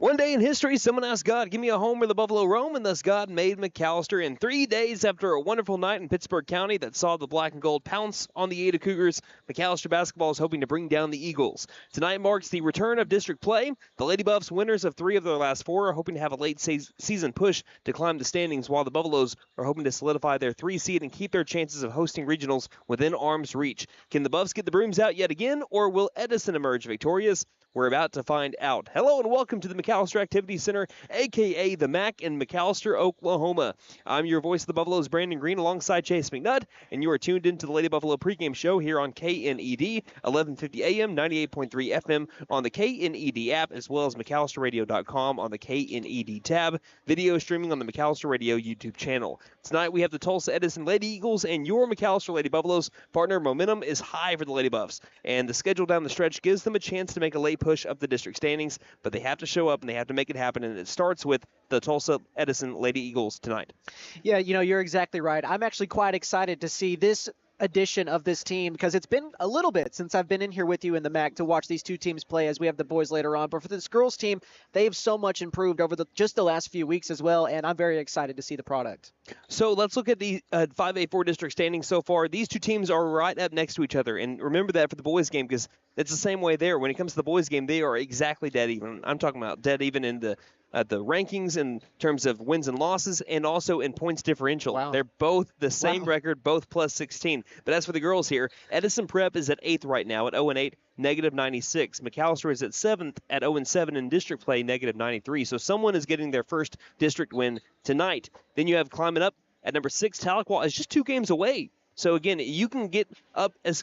One day in history, someone asked God, give me a home where the buffalo roam, and thus God made McAlester. And 3 days after a wonderful night in Pittsburgh County that saw the black and gold pounce on the Ada Cougars, McAlester basketball is hoping to bring down the Eagles. Tonight marks the return of district play. The Lady Buffs, winners of 3 of their last 4, are hoping to have a late season push to climb the standings, while the Buffaloes are hoping to solidify their 3 seed and keep their chances of hosting regionals within arm's reach. Can the Buffs get the brooms out yet again, or will Edison emerge victorious? We're about to find out. Hello and welcome to the McAlester Activity Center, a.k.a. the MAC in McAlester, Oklahoma. I'm your voice of the Buffaloes, Brandon Green, alongside Chase McNutt, and you are tuned into the Lady Buffalo pregame show here on KNED, 1150 AM, 98.3 FM on the KNED app, as well as McAlsterRadio.com on the KNED tab, video streaming on the McAlester Radio YouTube channel. Tonight we have the Tulsa Edison Lady Eagles and your McAlester Lady Buffaloes. Partner, momentum is high for the Lady Buffs, and the schedule down the stretch gives them a chance to make a late push up the district standings, but they have to show up and they have to make it happen, and it starts with the Tulsa Edison Lady Eagles tonight. Yeah, you're exactly right. I'm actually quite excited to see this edition of this team because it's been a little bit since I've been in here with you in the MAC to watch these two teams play, as we have the boys later on. But for this girls team, they've so much improved over just the last few weeks as well, and I'm very excited to see the product. So let's look at the 5A4 district standings so far. These two teams are right up next to each other, and remember that for the boys game, because it's the same way there. When it comes to the boys game, they are exactly dead even. I'm talking about dead even in the rankings in terms of wins and losses, and also in points differential. Wow. They're both the same record, both plus 16. But as for the girls here, Edison Prep is at 8th right now at 0-8, negative 96. McAlester is at 7th at 0-7 in district play, negative 93. So someone is getting their first district win tonight. Then you have climbing up at number 6, Tahlequah is just 2 games away. So again, you can get up as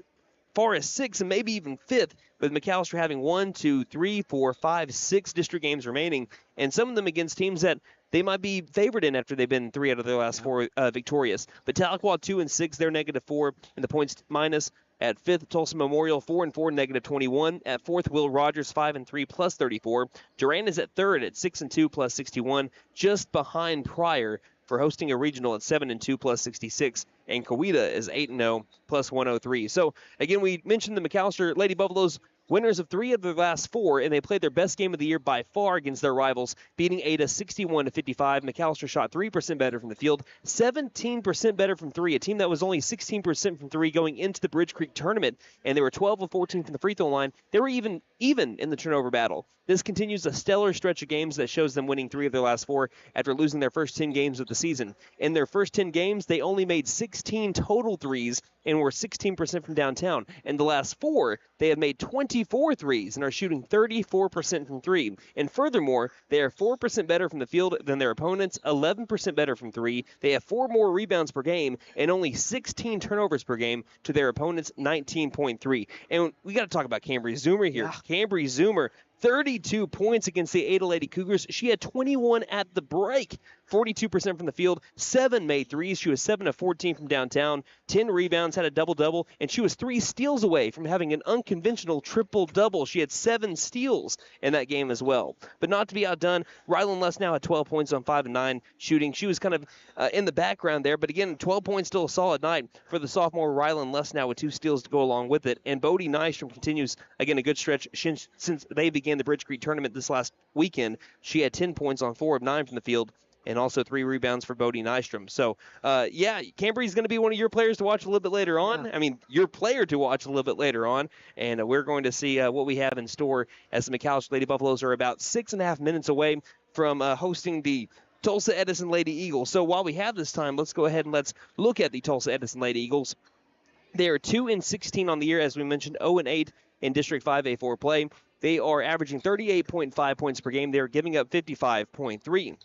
far as 6th and maybe even 5th, with McAlester having 1, 2, 3, 4, 5, 6 district games remaining, and some of them against teams that they might be favored in after they've been 3 out of their last 4 victorious. But Tahlequah 2 and 6, they're negative 4 in the points minus. At 5th, Tulsa Memorial 4 and 4, negative 21. At 4th, Will Rogers 5 and 3, plus 34. Durant is at 3rd at 6 and 2, plus 61, just behind Pryor for hosting a regional at 7 and 2, plus 66. And Coweta is 8 and 0, plus 103. So again, we mentioned the McAlester Lady Buffaloes, winners of 3 of their last 4, and they played their best game of the year by far against their rivals, beating Ada 61-55. McAlester shot 3% better from the field, 17% better from 3, a team that was only 16% from 3 going into the Bridge Creek tournament, and they were 12 of 14 from the free throw line. They were even in the turnover battle. This continues a stellar stretch of games that shows them winning 3 of their last 4 after losing their first 10 games of the season. In their first 10 games, they only made 16 total threes and were 16% from downtown. In the last 4, they have made 24 threes and are shooting 34% from 3. And furthermore, they are 4% better from the field than their opponents, 11% better from 3. They have 4 more rebounds per game and only 16 turnovers per game to their opponents' 19.3. And we got to talk about Cambry Zoomer here. Yeah. Cambry Zoomer, 32 points against the Ada Lady Cougars. She had 21 at the break, 42% from the field, 7 made threes. She was 7 of 14 from downtown, 10 rebounds, had a double-double, and she was 3 steals away from having an unconventional triple-double. She had 7 steals in that game as well. But not to be outdone, Rylan Lesnow had 12 points on 5 and 9 shooting. She was kind of in the background there, but again, 12 points, still a solid night for the sophomore Rylan Lesnow with 2 steals to go along with it. And Bodie Nystrom continues, again, a good stretch since they began the Bridge Creek tournament this last weekend. She had 10 points on 4 of 9 from the field, and also 3 rebounds for Bodie Nystrom. So, Cambry's going to be one of your players to watch a little bit later on. Yeah. I mean, your player to watch a little bit later on. And we're going to see what we have in store, as the McAlester Lady Buffaloes are about 6.5 minutes away from hosting the Tulsa Edison Lady Eagles. So while we have this time, let's go ahead and let's look at the Tulsa Edison Lady Eagles. They are 2 and 16 on the year, as we mentioned, 0 and 8 in District 5A4 play. They are averaging 38.5 points per game. They're giving up 55.3.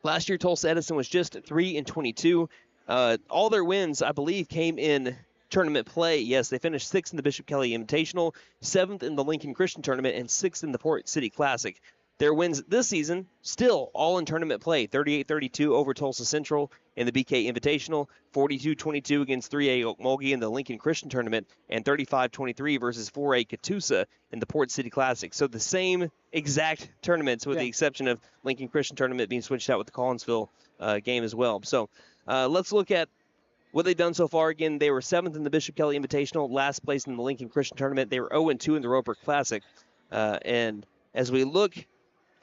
Last year, Tulsa Edison was just 3 and 22. All their wins, I believe, came in tournament play. Yes, they finished 6th in the Bishop Kelly Invitational, 7th in the Lincoln Christian Tournament, and 6th in the Port City Classic. Their wins this season, still all in tournament play, 38-32 over Tulsa Central in the BK Invitational, 42-22 against 3A Okmulgee in the Lincoln Christian Tournament, and 35-23 versus 4A Catoosa in the Port City Classic. So the same exact tournaments, with the exception of Lincoln Christian Tournament being switched out with the Collinsville game as well. So let's look at what they've done so far. Again, they were 7th in the Bishop Kelly Invitational, last place in the Lincoln Christian Tournament. They were 0-2 in the Roper Classic. And as we look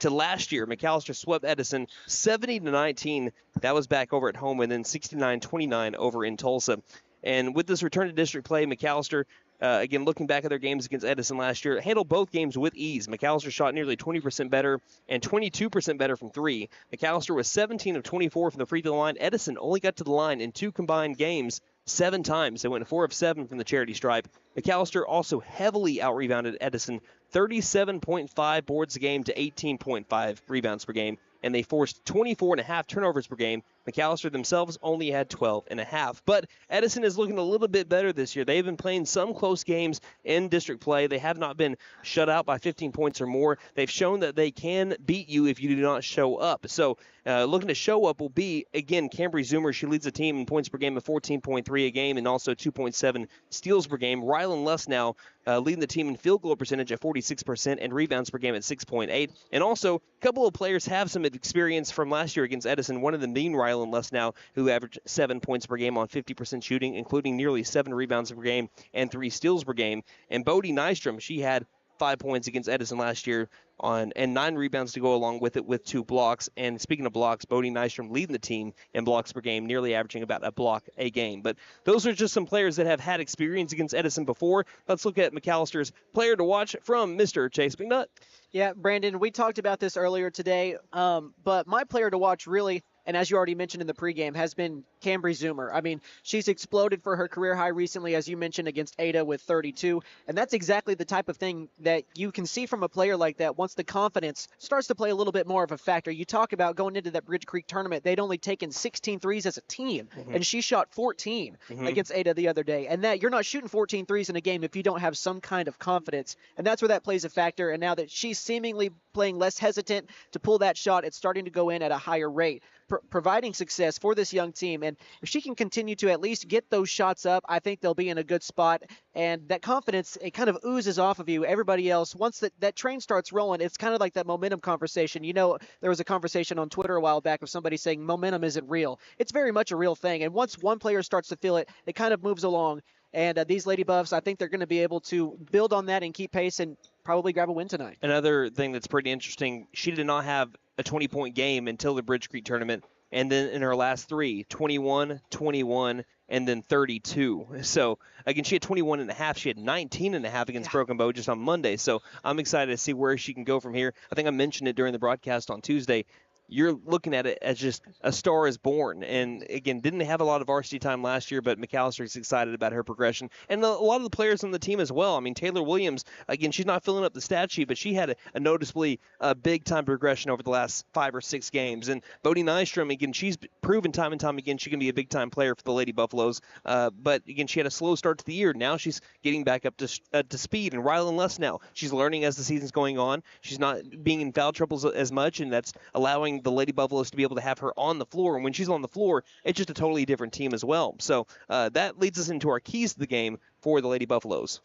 to last year. McAlester swept Edison 70-19. That was back over at home, and then 69-29 over in Tulsa. And with this return to district play, McAlester, again, looking back at their games against Edison last year, handled both games with ease. McAlester shot nearly 20% better and 22% better from three. McAlester was 17 of 24 from the free throw line. Edison only got to the line in 2 combined games 7 times. They went 4 of 7 from the charity stripe. McAlester also heavily out-rebounded Edison, 37.5 boards a game to 18.5 rebounds per game, and they forced 24.5 turnovers per game. McAlester themselves only had 12.5. But Edison is looking a little bit better this year. They've been playing some close games in district play. They have not been shut out by 15 points or more. They've shown that they can beat you if you do not show up. So looking to show up will be, again, Cambry Zoomer. She leads the team in points per game of 14.3 a game and also 2.7 steals per game. Rylan Lesnow leading the team in field goal percentage at 46% and rebounds per game at 6.8. And also, a couple of players have some experience from last year against Edison. One of them being Rylan Lesnow, who averaged 7 points per game on 50% shooting, including nearly 7 rebounds per game and 3 steals per game. And Bodie Nystrom, she had 5 points against Edison last year and 9 rebounds to go along with it with 2 blocks. And speaking of blocks, Bodie Nystrom leading the team in blocks per game, nearly averaging about a block a game. But those are just some players that have had experience against Edison before. Let's look at McAllister's player to watch from Mr. Chase McNutt. Yeah, Brandon, we talked about this earlier today, but my player to watch really, and as you already mentioned in the pregame, has been Cambry Zoomer. I mean, she's exploded for her career high recently, as you mentioned, against Ada with 32. And that's exactly the type of thing that you can see from a player like that once the confidence starts to play a little bit more of a factor. You talk about going into that Bridge Creek tournament, they'd only taken 16 threes as a team, and she shot 14 against Ada the other day. And that you're not shooting 14 threes in a game if you don't have some kind of confidence. And that's where that plays a factor. And now that she's seemingly playing less hesitant to pull that shot, it's starting to go in at a higher rate, providing success for this young team. And if she can continue to at least get those shots up, I think they'll be in a good spot. And that confidence, it kind of oozes off of you. Everybody else, once that train starts rolling, it's kind of like that momentum conversation. You know, there was a conversation on Twitter a while back of somebody saying momentum isn't real. It's very much a real thing. And once one player starts to feel it, it kind of moves along. And these Lady Buffs, I think they're going to be able to build on that and keep pace and probably grab a win tonight. Another thing that's pretty interesting, she did not have a 20-point game until the Bridge Creek tournament. And then in her last 3, 21, 21, and then 32. So, again, she had 21.5. She had 19.5 against Broken Bow just on Monday. So I'm excited to see where she can go from here. I think I mentioned it during the broadcast on Tuesday. You're looking at it as just a star is born. And, again, didn't have a lot of varsity time last year, but McAllister is excited about her progression. And a lot of the players on the team as well. I mean, Taylor Williams, again, she's not filling up the stat sheet, but she had a noticeably big-time progression over the last 5 or 6 games. And Bodie Nystrom, again, she's proven time and time again she can be a big-time player for the Lady Buffaloes. But, again, she had a slow start to the year. Now she's getting back up to speed. And Rylan Lesnow, she's learning as the season's going on. She's not being in foul troubles as much, and that's allowing the Lady Buffaloes to be able to have her on the floor. And when she's on the floor, it's just a totally different team as well. So that leads us into our keys to the game for the Lady Buffaloes.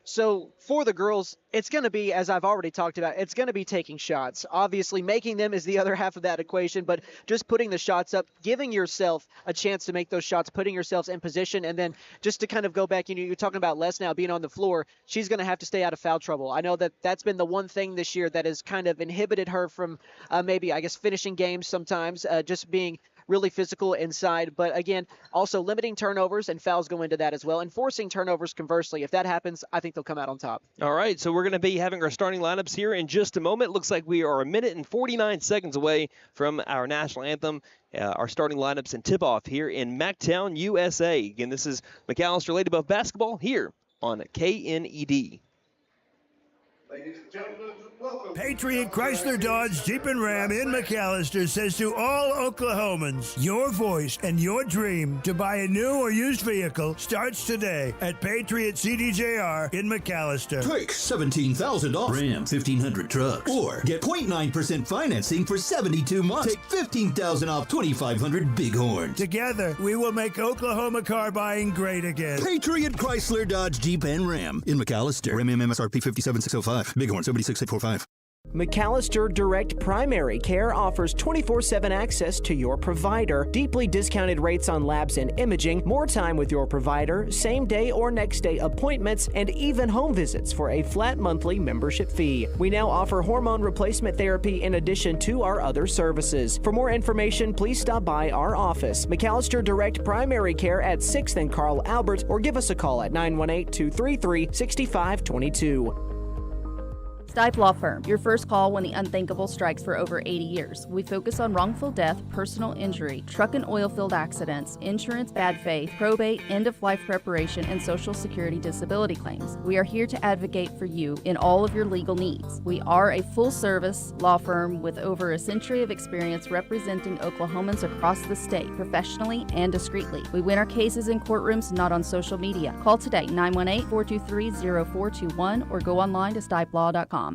So for the girls, it's going to be, as I've already talked about, it's going to be taking shots. Obviously, making them is the other half of that equation, but just putting the shots up, giving yourself a chance to make those shots, putting yourselves in position, and then just to kind of go back, you're talking about Lesnow being on the floor. She's going to have to stay out of foul trouble. I know that's been the one thing this year that has kind of inhibited her from maybe, I guess, finishing games sometimes, just being really physical inside. But again, also limiting turnovers, and fouls go into that as well, and forcing turnovers conversely. If that happens, I think they'll come out on top. All right, so we're going to be having our starting lineups here in just a moment. Looks like we are 1 minute and 49 seconds away from our national anthem. Our starting lineups and tip-off here in MacTown, USA. Again, this is McAlester Lady Buff basketball here on KNED. Ladies and gentlemen, welcome. Patriot Chrysler Dodge Jeep and Ram in McAlester says to all Oklahomans, your voice and your dream to buy a new or used vehicle starts today at Patriot CDJR in McAlester. Take $17,000 off Ram 1500 trucks, or get 0.9% financing for 72 months. Take $15,000 off 2500 Bighorns. Together, we will make Oklahoma car buying great again. Patriot Chrysler Dodge Jeep and Ram in McAlester. Ram MSRP 57605. Bighorn 76845. McAlester Direct Primary Care offers 24/7 access to your provider, deeply discounted rates on labs and imaging, more time with your provider, same-day or next-day appointments, and even home visits for a flat monthly membership fee. We now offer hormone replacement therapy in addition to our other services. For more information, please stop by our office, McAlester Direct Primary Care at 6th and Carl Albert, or give us a call at 918-233-6522. Stipe Law Firm, your first call when the unthinkable strikes. For over 80 years. We focus on wrongful death, personal injury, truck and oil field accidents, insurance bad faith, probate, end-of-life preparation, and Social Security disability claims. We are here to advocate for you in all of your legal needs. We are a full-service law firm with over a century of experience representing Oklahomans across the state, professionally and discreetly. We win our cases in courtrooms, not on social media. Call today, 918-423-0421, or go online to stipelaw.com.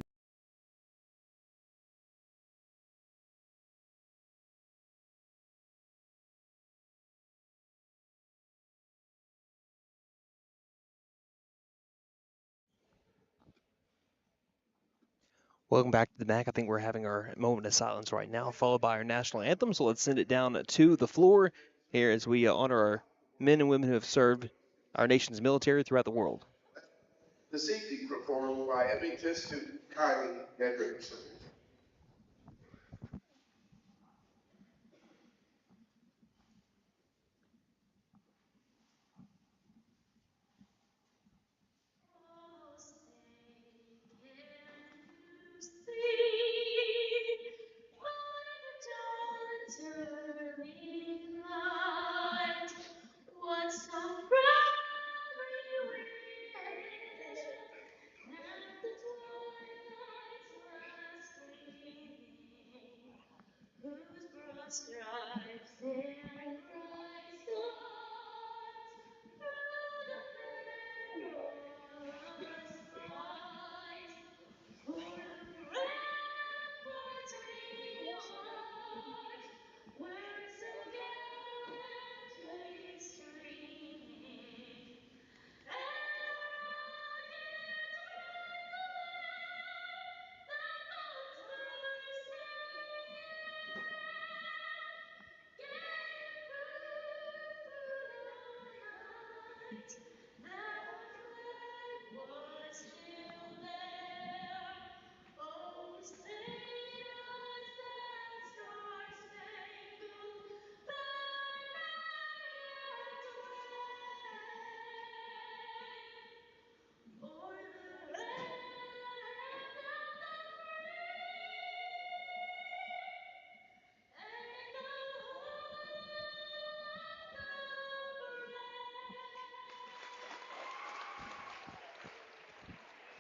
Welcome back to the MAC. I think we're having our moment of silence right now, followed by our national anthem. So let's send it down to the floor here as we honor our men and women who have served our nation's military throughout the world. This evening performed by MHS student Kylie Hendrickson.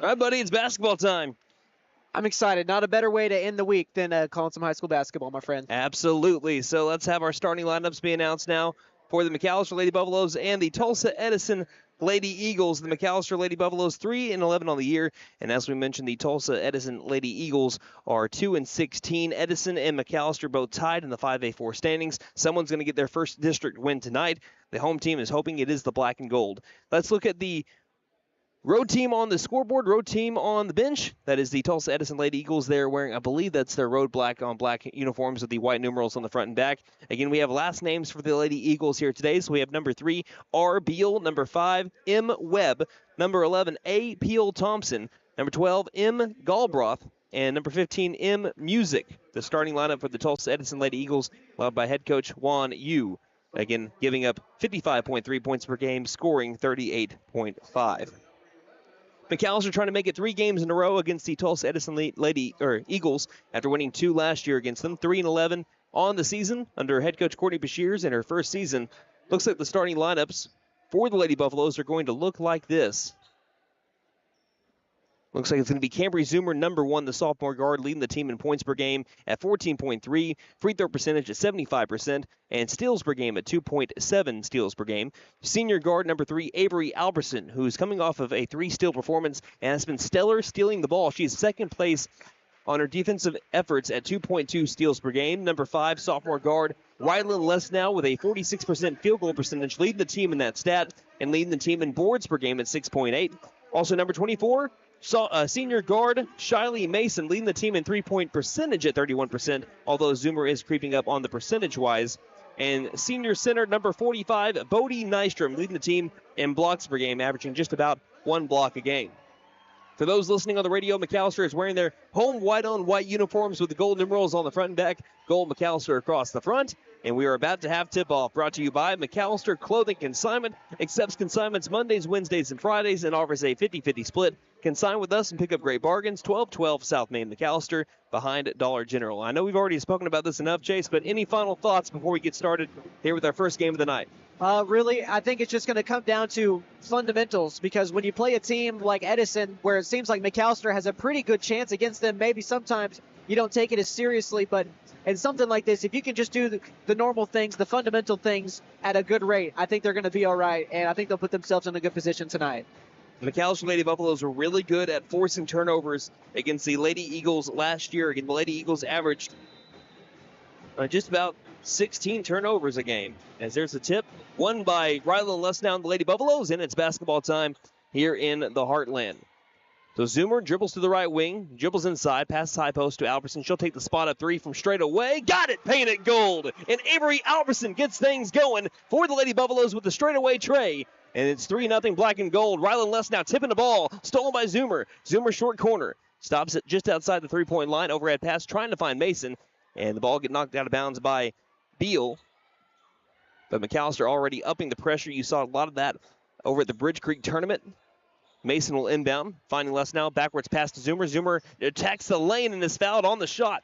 All right, buddy, it's basketball time. I'm excited. Not a better way to end the week than calling some high school basketball, my friend. Absolutely. So let's have our starting lineups be announced now for the McAlester Lady Buffaloes and the Tulsa Edison Lady Eagles. The McAlester Lady Buffaloes 3-11 on the year, and as we mentioned, the Tulsa Edison Lady Eagles are 2-16. Edison and McAlester both tied in the 5A4 standings. Someone's going to get their first district win tonight. The home team is hoping it is the black and gold. Let's look at the road team on the scoreboard, road team on the bench. That is the Tulsa Edison Lady Eagles. They're wearing, I believe that's their road black on black uniforms with the white numerals on the front and back. Again, we have last names for the Lady Eagles here today. So we have number 3, R. Beal, number 5, M. Webb, number 11, A. Peel Thompson, number 12, M. Galbraith, and number 15, M. Music. The starting lineup for the Tulsa Edison Lady Eagles, led by head coach Juan Yu. Again, giving up 55.3 points per game, scoring 38.5. McAlester trying to make it 3 games in a row against the Tulsa Edison Eagles after winning 2 last year against them. 3-11 on the season under head coach Courtney Bashirs in her first season. Looks like the starting lineups for the Lady Buffaloes are going to look like this. Looks like it's going to be Cambry Zoomer, number 1, the sophomore guard, leading the team in points per game at 14.3, free throw percentage at 75%, and steals per game at 2.7 steals per game. Senior guard, number 3, Avery Alberson, who's coming off of a 3-steal performance and has been stellar stealing the ball. She's second place on her defensive efforts at 2.2 steals per game. Number 5, sophomore guard, Rylan Lesnow with a 46% field goal percentage, leading the team in that stat and leading the team in boards per game at 6.8. Also, number 24, Senior guard Shiley Mason leading the team in three-point percentage at 31%, although Zoomer is creeping up on the percentage-wise. And senior center number 45, Bodie Nystrom, leading the team in blocks per game, averaging just about 1 block a game. For those listening on the radio, McAlester is wearing their home white-on-white uniforms with the gold numerals on the front and back, gold McAlester across the front. And we are about to have tip-off, brought to you by McAlester Clothing Consignment. Accepts consignments Mondays, Wednesdays, and Fridays, and offers a 50-50 split. Consign with us and pick up great bargains. 1212 South Main McAlester, behind Dollar General. I know we've already spoken about this enough, Chase, but any final thoughts before we get started here with our first game of the night? Really, I think it's just going to come down to fundamentals, because when you play a team like Edison, where it seems like McAlester has a pretty good chance against them, maybe sometimes you don't take it as seriously, but in something like this, if you can just do the normal things, the fundamental things at a good rate, I think they're going to be all right, and I think they'll put themselves in a good position tonight. The McAlester Lady Buffaloes were really good at forcing turnovers against the Lady Eagles last year. Again, the Lady Eagles averaged just about 16 turnovers a game. As there's a tip, won by Rylan Lesnow and the Lady Buffaloes, and it's basketball time here in the Heartland. So Zoomer dribbles to the right wing, dribbles inside, passes high post to Alberson. She'll take the spot up three from straight away. Got it, painted gold. And Avery Alberson gets things going for the Lady Buffaloes with the straightaway tray. And it's 3-0 black and gold. Rylan Lesnow tipping the ball, stolen by Zoomer. Zoomer short corner, stops it just outside the three-point line. Overhead pass trying to find Mason. And the ball get knocked out of bounds by Beal. But McAlester already upping the pressure. You saw a lot of that over at the Bridge Creek tournament. Mason will inbound, finding Lesnow. Backwards pass to Zoomer. Zoomer attacks the lane and is fouled on the shot.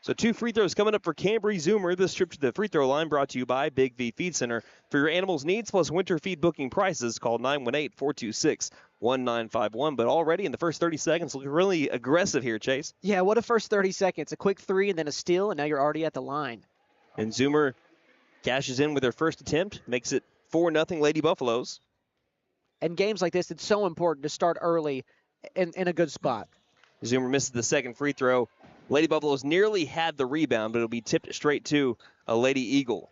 So 2 free throws coming up for Cambry Zoomer. This trip to the free throw line brought to you by Big V Feed Center. For your animals' needs plus winter feed booking prices, call 918-426-1951. But already in the first 30 seconds, looking really aggressive here, Chase. Yeah, what a first 30 seconds. A quick three and then a steal, and now you're already at the line. And Zoomer cashes in with their first attempt, makes it 4-0 Lady Buffaloes. And games like this, it's so important to start early in a good spot. Zoomer misses the second free throw. Lady Buffaloes nearly had the rebound, but it'll be tipped straight to a Lady Eagle.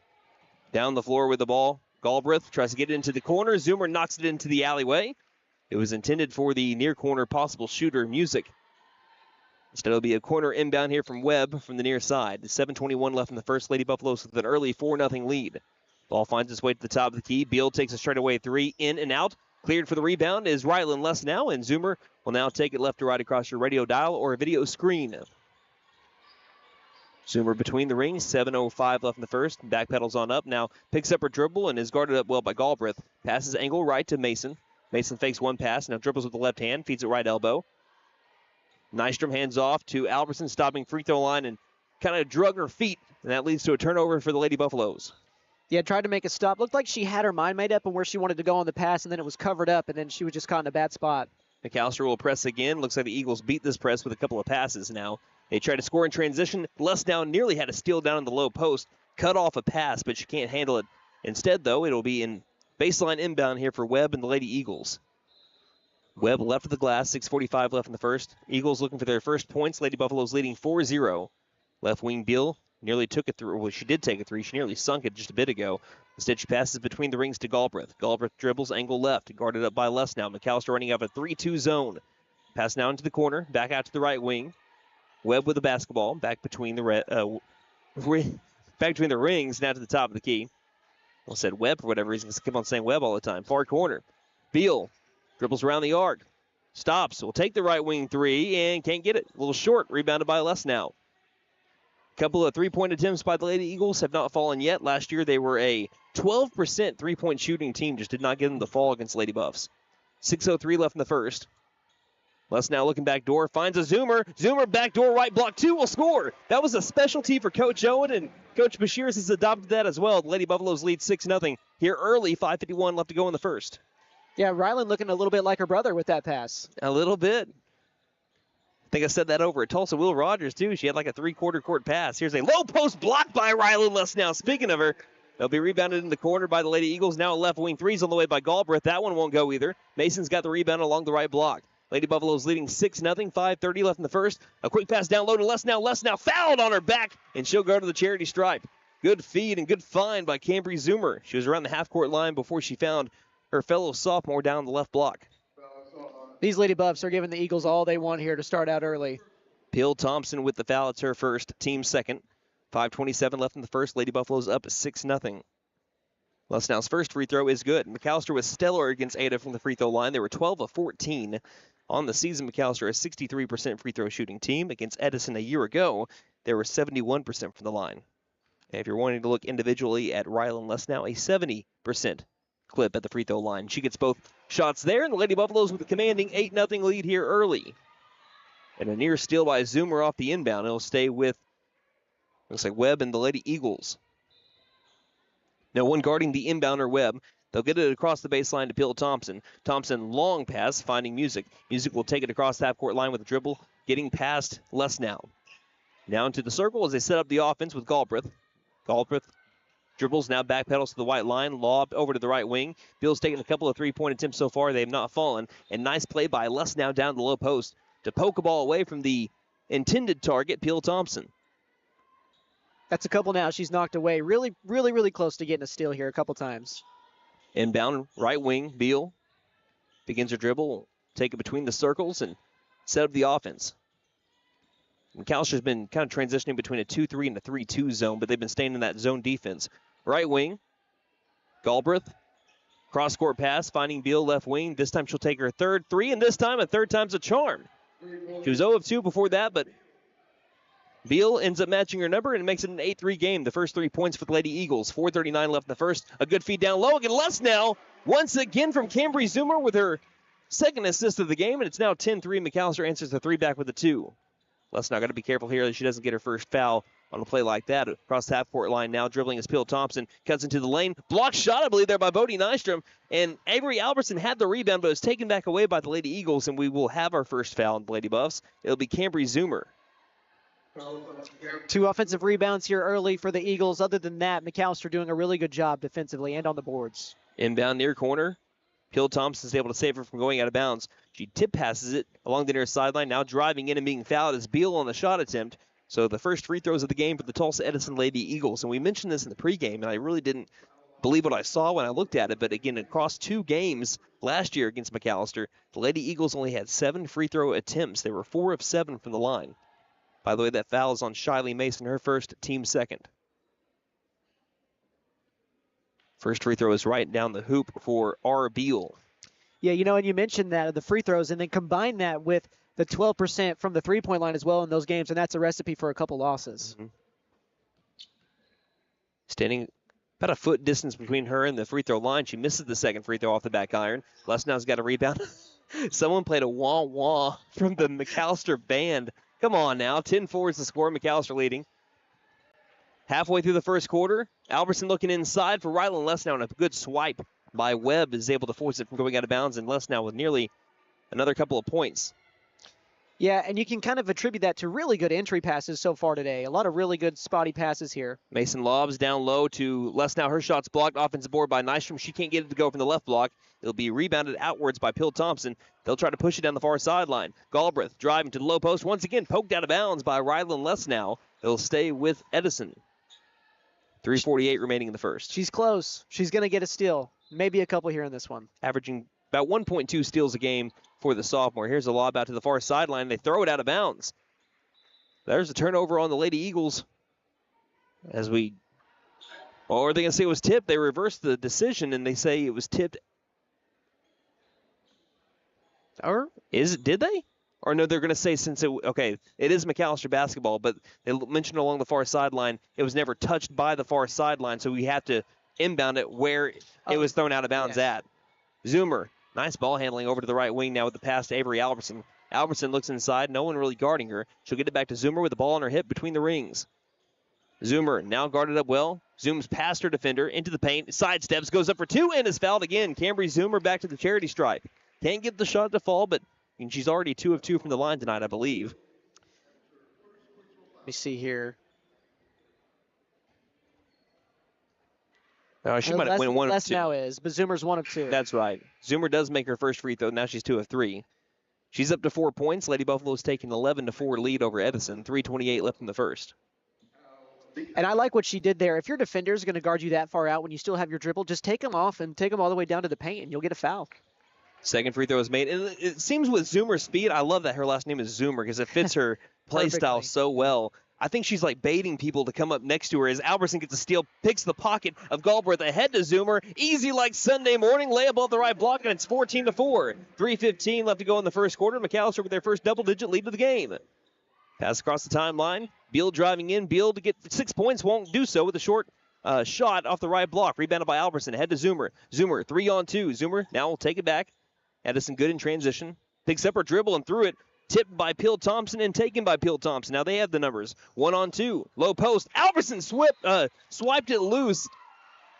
Down the floor with the ball, Galbraith tries to get it into the corner. Zoomer knocks it into the alleyway. It was intended for the near corner possible shooter, Music. Instead, it'll be a corner inbound here from Webb from the near side. 7:21 left in the first. Lady Buffaloes with an early 4-0 lead. Ball finds its way to the top of the key. Beal takes a straightaway three, in and out. Cleared for the rebound is Rylan Lesnow, and Zoomer will now take it left to right across your radio dial or a video screen. Zoomer between the rings, 7:05 left in the first. Backpedals on up, now picks up her dribble and is guarded up well by Galbraith. Passes angle right to Mason. Mason fakes one pass, now dribbles with the left hand, feeds it right elbow. Nystrom hands off to Alberson, stopping free throw line and kind of drug her feet, and that leads to a turnover for the Lady Buffaloes. Yeah, tried to make a stop. Looked like she had her mind made up on where she wanted to go on the pass, and then it was covered up, and then she was just caught in a bad spot. McAlester will press again. Looks like the Eagles beat this press with a couple of passes now. They try to score in transition. Lesnow nearly had a steal down in the low post. Cut off a pass, but she can't handle it. Instead, though, it'll be in baseline inbound here for Webb and the Lady Eagles. Webb left of the glass, 6:45 left in the first. Eagles looking for their first points. Lady Buffaloes leading 4-0. Left wing Beal nearly took it through. Well, she did take it three. She nearly sunk it just a bit ago. Instead, she passes between the rings to Galbraith. Galbraith dribbles, angle left, guarded up by Lesnow. McAlester running out of a 3-2 zone. Pass now into the corner, back out to the right wing. Webb with the basketball, back between the rings, now to the top of the key. I said Webb for whatever reason. I keep on saying Webb all the time. Far corner. Beal dribbles around the arc. Stops. Will take the right wing three and can't get it. A little short. Rebounded by Lesnow. Couple of three-point attempts by the Lady Eagles have not fallen yet. Last year they were a 12% three-point shooting team. Just did not get them the fall against Lady Buffs. 6:03 left in the first. Lesnow looking back door. Finds a Zoomer. Zoomer back door right block. Two will score. That was a specialty for Coach Owen, and Coach Bashirs has adopted that as well. The Lady Buffaloes lead 6-0 here early. 5:51 left to go in the first. Yeah, Rylan looking a little bit like her brother with that pass. A little bit. I think I said that over at Tulsa. Will Rogers, too. She had like a three-quarter court pass. Here's a low post block by Rylan Lesnow. Speaking of her, they'll be rebounded in the corner by the Lady Eagles. Now a left wing threes on the way by Galbraith. That one won't go either. Mason's got the rebound along the right block. Lady Buffaloes leading 6-0. 5:30 left in the first. A quick pass down low to Lesnow. Lesnow fouled on her back, and she'll go to the charity stripe. Good feed and good find by Cambry Zoomer. She was around the half-court line before she found her fellow sophomore down the left block. These Lady Buffs are giving the Eagles all they want here to start out early. Peel Thompson with the foul. It's her first, team second. 5:27 left in the first. Lady Buffaloes up 6-0. Lesnow's first free throw is good. McAlester was stellar against Ada from the free throw line. They were 12 of 14 on the season. McAlester, a 63% free throw shooting team. Against Edison a year ago, they were 71% from the line. And if you're wanting to look individually at Rylan Lesnow, a 70% clip at the free throw line. She gets both shots there, and the Lady Buffaloes with a commanding 8-0 lead here early. And a near steal by Zoomer off the inbound. It'll stay with, looks like, Webb and the Lady Eagles. No one guarding the inbounder, Webb. They'll get it across the baseline to Peel Thompson. Thompson, long pass, finding Music. Music will take it across the half-court line with a dribble, getting past Lesnow. Now into the circle as they set up the offense with Galbraith. Galbraith dribbles, now backpedals to the white line, lobbed over to the right wing. Beal's taken a couple of three-point attempts so far. They have not fallen. And nice play by Lesnow down the low post to poke a ball away from the intended target, Peel Thompson. That's a couple now she's knocked away. Really, really, really close to getting a steal here a couple times. Inbound, right wing, Beal begins her dribble, take it between the circles, and set up the offense. McAllister's been kind of transitioning between a 2-3 and a 3-2 zone, but they've been staying in that zone defense. Right wing, Galbraith, cross-court pass, finding Beal left wing. This time she'll take her third three, and this time a third time's a charm. She was 0 of 2 before that, but Beal ends up matching her number and makes it an 8-3 game. The first 3 points for the Lady Eagles. 4:39 left in the first. A good feed down low. Again, Lesnow once again from Cambry Zoomer with her second assist of the game, and it's now 10-3. McAllister answers the 3 back with a 2. Lesnow got to be careful here that she doesn't get her first foul on a play like that. Across the half-court line now, dribbling is Peel Thompson. Cuts into the lane. Blocked shot, I believe, there by Bodie Nystrom. And Avery Albertson had the rebound, but it was taken back away by the Lady Eagles, and we will have our first foul on the Lady Buffs. It'll be Cambry Zoomer. 2 offensive rebounds here early for the Eagles. Other than that, McAllister doing a really good job defensively and on the boards. Inbound near corner. Peel Thompson's able to save her from going out of bounds. She tip passes it along the near sideline. Now driving in and being fouled is Beal on the shot attempt. So the first free throws of the game for the Tulsa Edison Lady Eagles. And we mentioned this in the pregame, and I really didn't believe what I saw when I looked at it. But again, across 2 games last year against McAllister, the Lady Eagles only had 7 free throw attempts. They were 4 of 7 from the line. By the way, that foul is on Shiley Mason, her first, team second. First free throw is right down the hoop for R. Beal. Yeah, you know, and you mentioned that, the free throws, and then combine that with the 12% from the three-point line as well in those games, and that's a recipe for a couple losses. Mm-hmm. Standing about a foot distance between her and the free throw line. She misses the second free throw off the back iron. Lesnow's got a rebound. Someone played a wah-wah from the McAllister band. Come on now. 10-4 is the score. McAllister leading. Halfway through the first quarter, Albertson looking inside for Rylan Lesnow, and a good swipe by Webb is able to force it from going out of bounds, and Lesnow with nearly another couple of points. Yeah, and you can kind of attribute that to really good entry passes so far today. A lot of really good spotty passes here. Mason lobs down low to Lesnow. Her shot's blocked. Offensive board by Nystrom. She can't get it to go from the left block. It'll be rebounded outwards by Peel Thompson. They'll try to push it down the far sideline. Galbraith driving to the low post. Once again, poked out of bounds by Rylan Lesnow. It'll stay with Edison. 3:48 remaining in the first. She's close. She's going to get a steal. Maybe a couple here in this one. Averaging about 1.2 steals a game for the sophomore. Here's a lob out to the far sideline. They throw it out of bounds. There's a turnover on the Lady Eagles. Or are they going to say it was tipped? They reversed the decision and they say it was tipped. Or did they? Or no, they're going to say it is McAllister basketball, but they mentioned along the far sideline, it was never touched by the far sideline, so we have to inbound it where it was thrown out of bounds at. Zoomer, nice ball handling over to the right wing now with the pass to Avery Albertson. Albertson looks inside, no one really guarding her. She'll get it back to Zoomer with the ball on her hip between the rings. Zoomer now guarded up well. Zooms past her defender into the paint, sidesteps, goes up for 2, and is fouled again. Cambry Zoomer back to the charity stripe. Can't get the shot to fall, but she's already 2 of 2 from the line tonight, I believe. Let me see here. She might have went 1 of 2. Now is, but Zoomer's 1 of 2. That's right. Zoomer does make her first free throw. Now she's 2 of 3. She's up to 4 points. Lady Buffalo's taking 11-4 lead over Edison. 3:28 left in the first. And I like what she did there. If your defender is going to guard you that far out when you still have your dribble, just take them off and take them all the way down to the paint, and you'll get a foul. Second free throw is made. And it seems with Zoomer's speed, I love that her last name is Zoomer because it fits her play style so well. I think she's like baiting people to come up next to her as Albertson gets a steal, picks the pocket of Galbraith ahead to Zoomer. Easy like Sunday morning, layup off the right block, and it's 14-4. 3:15 left to go in the first quarter. McAlester with their first double-digit lead of the game. Pass across the timeline. Beal driving in. Beal to get 6 points, won't do so with a short shot off the right block. Rebounded by Albertson, ahead to Zoomer. Zoomer, 3-on-2. Zoomer now will take it back. Edison good in transition. Picks up her dribble and threw it. Tipped by Peel Thompson and taken by Peel Thompson. Now they have the numbers. 1-on-2. Low post. Albertson swiped it loose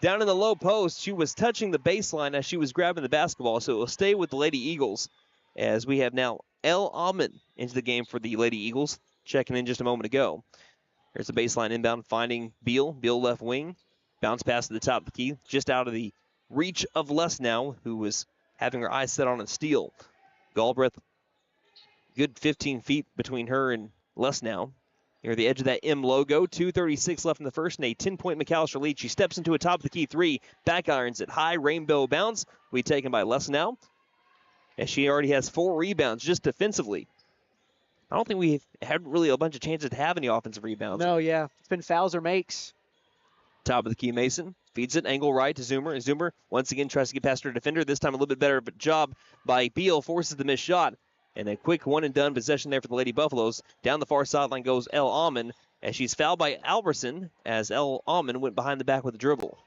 down in the low post. She was touching the baseline as she was grabbing the basketball, so it will stay with the Lady Eagles as we have now El Ahmed into the game for the Lady Eagles. Checking in just a moment ago. There's the baseline inbound finding Beal. Beal left wing. Bounce pass to the top of the key. Just out of the reach of Les now, who was having her eyes set on a steal. Galbraith, good 15 feet between her and Les now. Near the edge of that M logo. 2:36 left in the first and a 10-point McAlester lead. She steps into a top of the key three. Back irons it high. Rainbow bounce. We taken by Les now. As she already has 4 rebounds just defensively. I don't think we had really a bunch of chances to have any offensive rebounds. No, yeah. It's been fouls or makes. Top of the key, Mason. Feeds it, angle right to Zoomer. And Zoomer once again tries to get past her defender. This time a little bit better of a job by Beal. Forces the missed shot. And a quick one-and-done possession there for the Lady Buffaloes. Down the far sideline goes El Ahmed as she's fouled by Albertson as El Ahmed went behind the back with a dribble.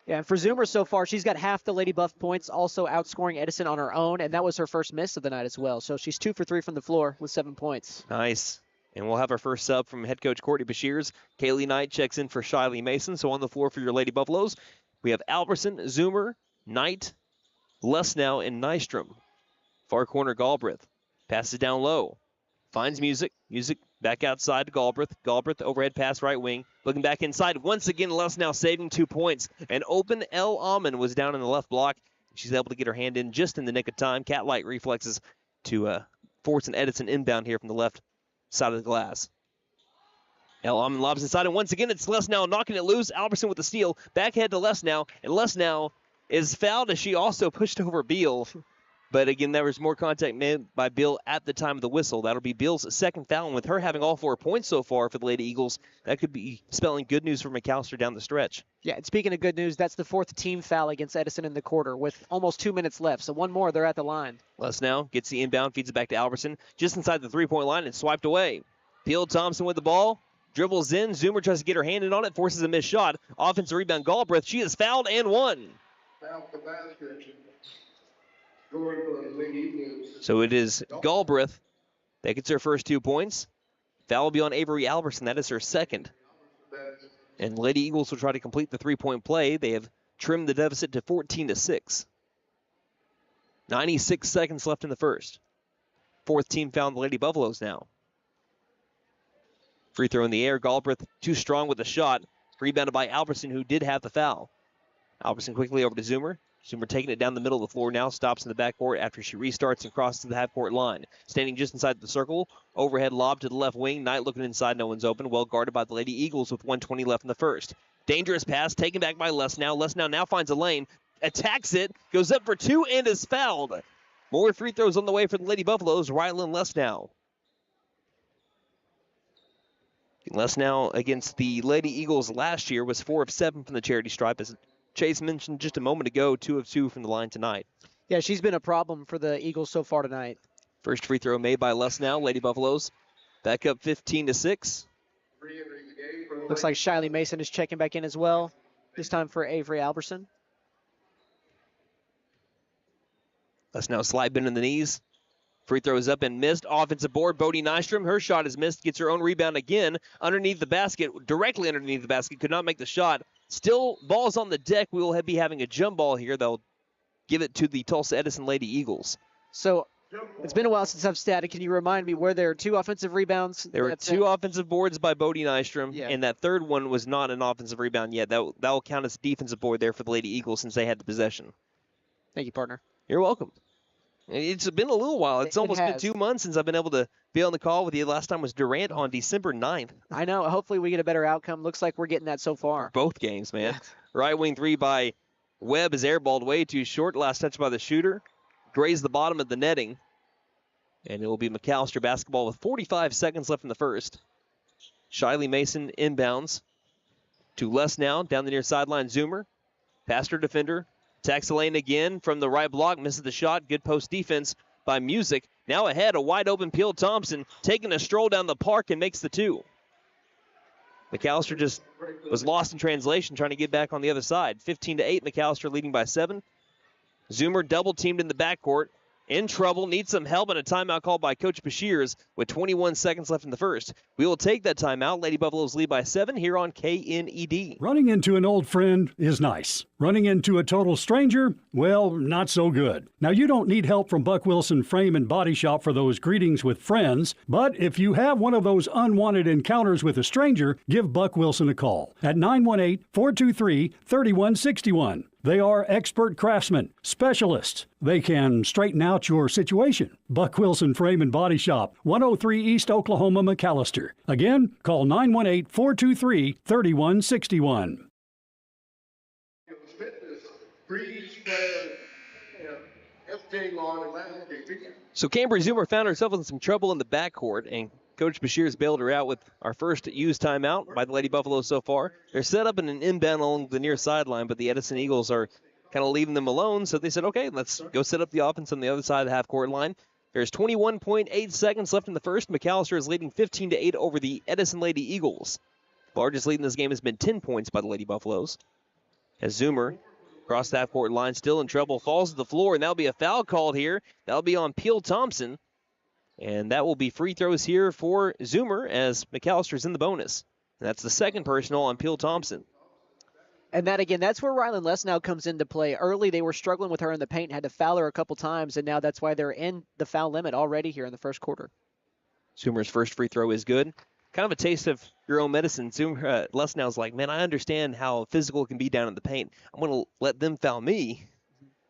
Yeah, and for Zoomer so far, she's got half the Lady Buff points, also outscoring Edison on her own, and that was her first miss of the night as well. So she's 2 for 3 from the floor with 7 points. Nice. And we'll have our first sub from head coach Courtney Bashirs. Kaylee Knight checks in for Shiley Mason. So on the floor for your Lady Buffaloes, we have Albertson, Zoomer, Knight, Lesnow, and Nystrom. Far corner, Galbraith. Passes down low. Finds Music. Music back outside to Galbraith. Galbraith overhead pass right wing. Looking back inside. Once again, Lesnow saving 2 points. An open El Ahmed was down in the left block. She's able to get her hand in just in the nick of time. Cat-like reflexes to force an Edison inbound here from the left side of the glass. El Ahmed lobs inside, and once again, it's Lesnow knocking it loose. Albertson with the steal. Backhead to Lesnow, and Lesnow is fouled as she also pushed over Beal. But again, there was more contact made by Beal at the time of the whistle. That'll be Beal's second foul, and with her having all 4 points so far for the Lady Eagles, that could be spelling good news for McAlester down the stretch. Yeah, and speaking of good news, that's the 4th team foul against Edison in the quarter with almost 2 minutes left. So one more, they're at the line. Lesnow gets the inbound, feeds it back to Albertson, just inside the three-point line and swiped away. Peel Thompson with the ball. Dribbles in. Zoomer tries to get her hand in on it, forces a missed shot. Offensive rebound, Galbraith. She is fouled and won. Foul the basket. Scoring for the Lady Eagles. So it is Galbraith that gets her first 2 points. Foul will be on Avery Albertson. That is her second. And Lady Eagles will try to complete the three-point play. They have trimmed the deficit to 14-6. 96 seconds left in the first. 4th team found the Lady Buffaloes now. Free throw in the air. Galbraith too strong with the shot. Rebounded by Albertson, who did have the foul. Albertson quickly over to Zoomer. Zoomer taking it down the middle of the floor now. Stops in the backcourt after she restarts and crosses to the half-court line. Standing just inside the circle. Overhead lob to the left wing. Knight looking inside. No one's open. Well guarded by the Lady Eagles with 1:20 left in the first. Dangerous pass taken back by Lesnow. Lesnow now finds a lane. Attacks it. Goes up for 2 and is fouled. More free throws on the way for the Lady Buffaloes. Rylan Lesnow. Lesnow against the Lady Eagles last year was 4 of 7 from the charity stripe. As Chase mentioned just a moment ago, 2 of 2 from the line tonight. Yeah, she's been a problem for the Eagles so far tonight. First free throw made by Lesnow. Lady Buffaloes back up 15-6. Looks like Shiley Mason is checking back in as well. This time for Avery Albertson. Lesnow slide bend in the knees. Free throw is up and missed. Offensive board, Bodie Nystrom. Her shot is missed. Gets her own rebound again. Underneath the basket, directly underneath the basket. Could not make the shot. Still, ball's on the deck. We will be having a jump ball here. They'll give it to the Tulsa Edison Lady Eagles. So, it's been a while since I've statted. Can you remind me, were there 2 offensive rebounds? There were 2 offensive boards by Bodie Nystrom, Yeah. and that third one was not an offensive rebound yet. That will count as a defensive board there for the Lady Eagles since they had the possession. Thank you, partner. You're welcome. It's been a little while. It's almost been 2 months since I've been able to be on the call with you. Last time was Durant on December 9th. I know. Hopefully we get a better outcome. Looks like we're getting that so far. Both games, man. Right wing 3 by Webb is airballed way too short. Last touch by the shooter. grazed the bottom of the netting. And it will be McAlester basketball with 45 seconds left in the first. Shiley Mason inbounds to Les now, down the near sideline. Zoomer, past her defender, attacks the lane again from the right block, misses the shot. Good post defense by Music. Now ahead, a wide open Peel Thompson taking a stroll down the park and makes the two. McAlester just was lost in translation trying to get back on the other side. 15-8, McAlester leading by 7. Zoomer double teamed in the backcourt. In trouble, needs some help, and a timeout called by Coach Bashirs with 21 seconds left in the first. We will take that timeout. Lady Buffaloes lead by 7 here on KNED. Running into an old friend is nice. Running into a total stranger, well, not so good. Now, you don't need help from Buck Wilson Frame and Body Shop for those greetings with friends, but if you have one of those unwanted encounters with a stranger, give Buck Wilson a call at 918-423-3161. They are expert craftsmen, specialists. They can straighten out your situation. Buck Wilson Frame and Body Shop, 103 East Oklahoma, McAlester. Again, call 918-423-3161. So Cambridge Zoomer found herself in some trouble in the backcourt, and Coach Bashirs bailed her out with our first used timeout by the Lady Buffaloes so far. They're set up in an inbound along the near sideline, but the Edison Eagles are kind of leaving them alone, so they said, okay, let's go set up the offense on the other side of the half-court line. There's 21.8 seconds left in the first. McAlester is leading 15-8 over the Edison Lady Eagles. The largest lead in this game has been 10 points by the Lady Buffaloes. As Zoomer across the half-court line, still in trouble, falls to the floor, and that'll be a foul called here. That'll be on Peel Thompson. And that will be free throws here for Zoomer as McAllister's in the bonus. And that's the second personal on Peel Thompson. And that, again, that's where Rylan Lesnow comes into play. Early, they were struggling with her in the paint, had to foul her a couple times, and now that's why they're in the foul limit already here in the first quarter. Zoomer's first free throw is good. Kind of a taste of your own medicine. Zoomer, Lesnow's like, man, I understand how physical it can be down in the paint. I'm going to let them foul me.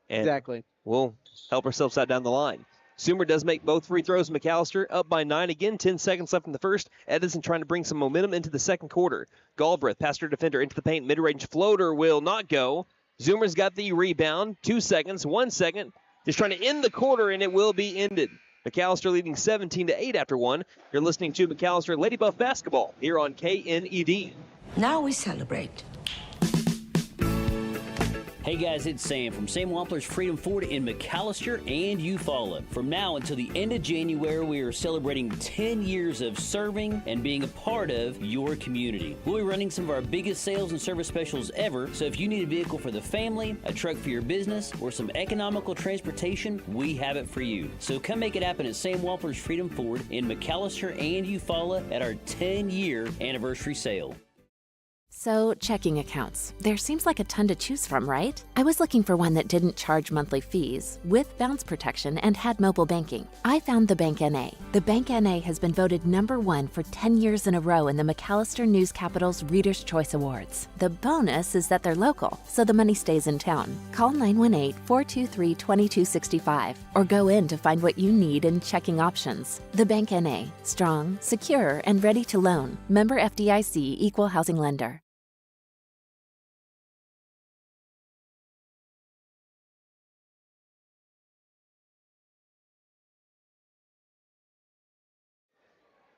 And exactly. We'll help ourselves out down the line. Zoomer does make both free throws. McAlester up by 9 again. 10 seconds left in the first. Edison trying to bring some momentum into the second quarter. Galbraith, past her defender, into the paint. Mid-range floater will not go. Zoomer's got the rebound. 2 seconds, 1 second. Just trying to end the quarter, and it will be ended. McAlester leading 17-8 after 1. You're listening to McAlester Lady Buff Basketball here on KNED. Now we celebrate. Hey guys, it's Sam from Sam Wampler's Freedom Ford in McAlester and Eufaula. From now until the end of January, we are celebrating 10 years of serving and being a part of your community. We'll be running some of our biggest sales and service specials ever, so if you need a vehicle for the family, a truck for your business, or some economical transportation, we have it for you. So come make it happen at Sam Wampler's Freedom Ford in McAlester and Eufaula at our 10-year anniversary sale. So, checking accounts. There seems like a ton to choose from, right? I was looking for one that didn't charge monthly fees, with bounce protection, and had mobile banking. I found the Bank NA. The Bank NA has been voted #1 for 10 years in a row in the McAlester News Capital's Reader's Choice Awards. The bonus is that they're local, so the money stays in town. Call 918-423-2265 or go in to find what you need in checking options. The Bank NA. Strong, secure, and ready to loan. Member FDIC, Equal Housing Lender.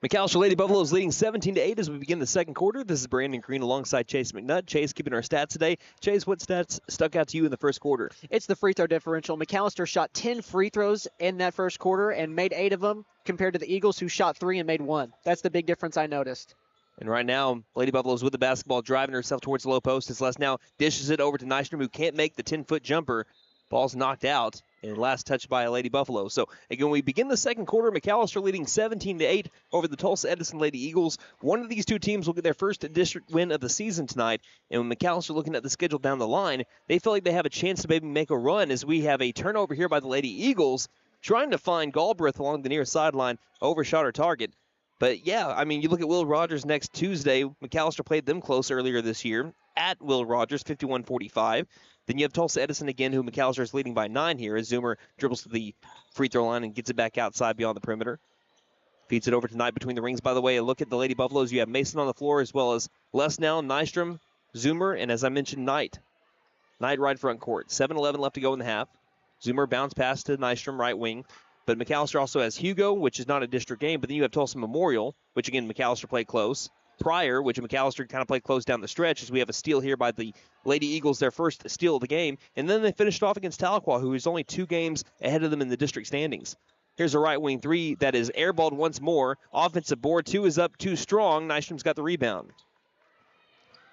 McAlester Lady Buffaloes leading 17-8 as we begin the second quarter. This is Brandon Green alongside Chase McNutt. Chase keeping our stats today. Chase, what stats stuck out to you in the first quarter? It's the free throw differential. McAlester shot 10 free throws in that first quarter and made 8 of them compared to the Eagles who shot 3 and made 1. That's the big difference I noticed. And right now, Lady Buffaloes with the basketball, driving herself towards the low post. As Les now dishes it over to Nystrom, who can't make the 10-foot jumper. Ball's knocked out. And last touch by a Lady Buffalo. So, again, we begin the second quarter. McAlester leading 17-8 over the Tulsa Edison Lady Eagles. One of these two teams will get their first district win of the season tonight. And when McAlester looking at the schedule down the line, they feel like they have a chance to maybe make a run as we have a turnover here by the Lady Eagles trying to find Galbraith along the near sideline. Overshot her target. But, yeah, I mean, you look at Will Rogers next Tuesday. McAlester played them close earlier this year at Will Rogers, 51-45. Then you have Tulsa Edison again, who McAlester is leading by 9 here as Zoomer dribbles to the free throw line and gets it back outside beyond the perimeter. Feeds it over to Knight between the rings, by the way. A look at the Lady Buffaloes. You have Mason on the floor as well as Lesnow, Nystrom, Zoomer, and as I mentioned, Knight. Knight right front court. 7-11 left to go in the half. Zoomer bounced pass to Nystrom, right wing. But McAlester also has Hugo, which is not a district game. But then you have Tulsa Memorial, which, again, McAlester played close. Pryor, which McAlester kind of played close down the stretch, as we have a steal here by the Lady Eagles, their first steal of the game. And then they finished off against Tahlequah, who is only 2 games ahead of them in the district standings. Here's a right wing 3 that is airballed once more. Offensive board 2 is up, too strong. Nystrom's got the rebound.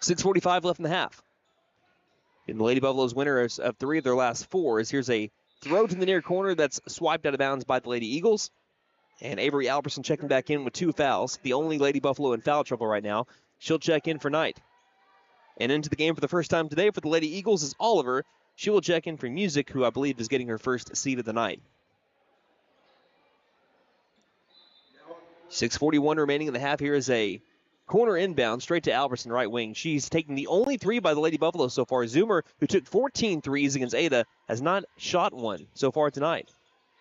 6:45 left in the half. And the Lady Buffaloes winner of 3 of their last 4. Here's a throw to the near corner that's swiped out of bounds by the Lady Eagles. And Avery Albertson checking back in with 2 fouls. The only Lady Buffalo in foul trouble right now. She'll check in for Knight. And into the game for the first time today for the Lady Eagles is Oliver. She will check in for Music, who I believe is getting her first seed of the night. 6:41 remaining in the half. Here is a corner inbound straight to Albertson, right wing. She's taking the only 3 by the Lady Buffalo so far. Zoomer, who took 14 threes against Ada, has not shot one so far tonight.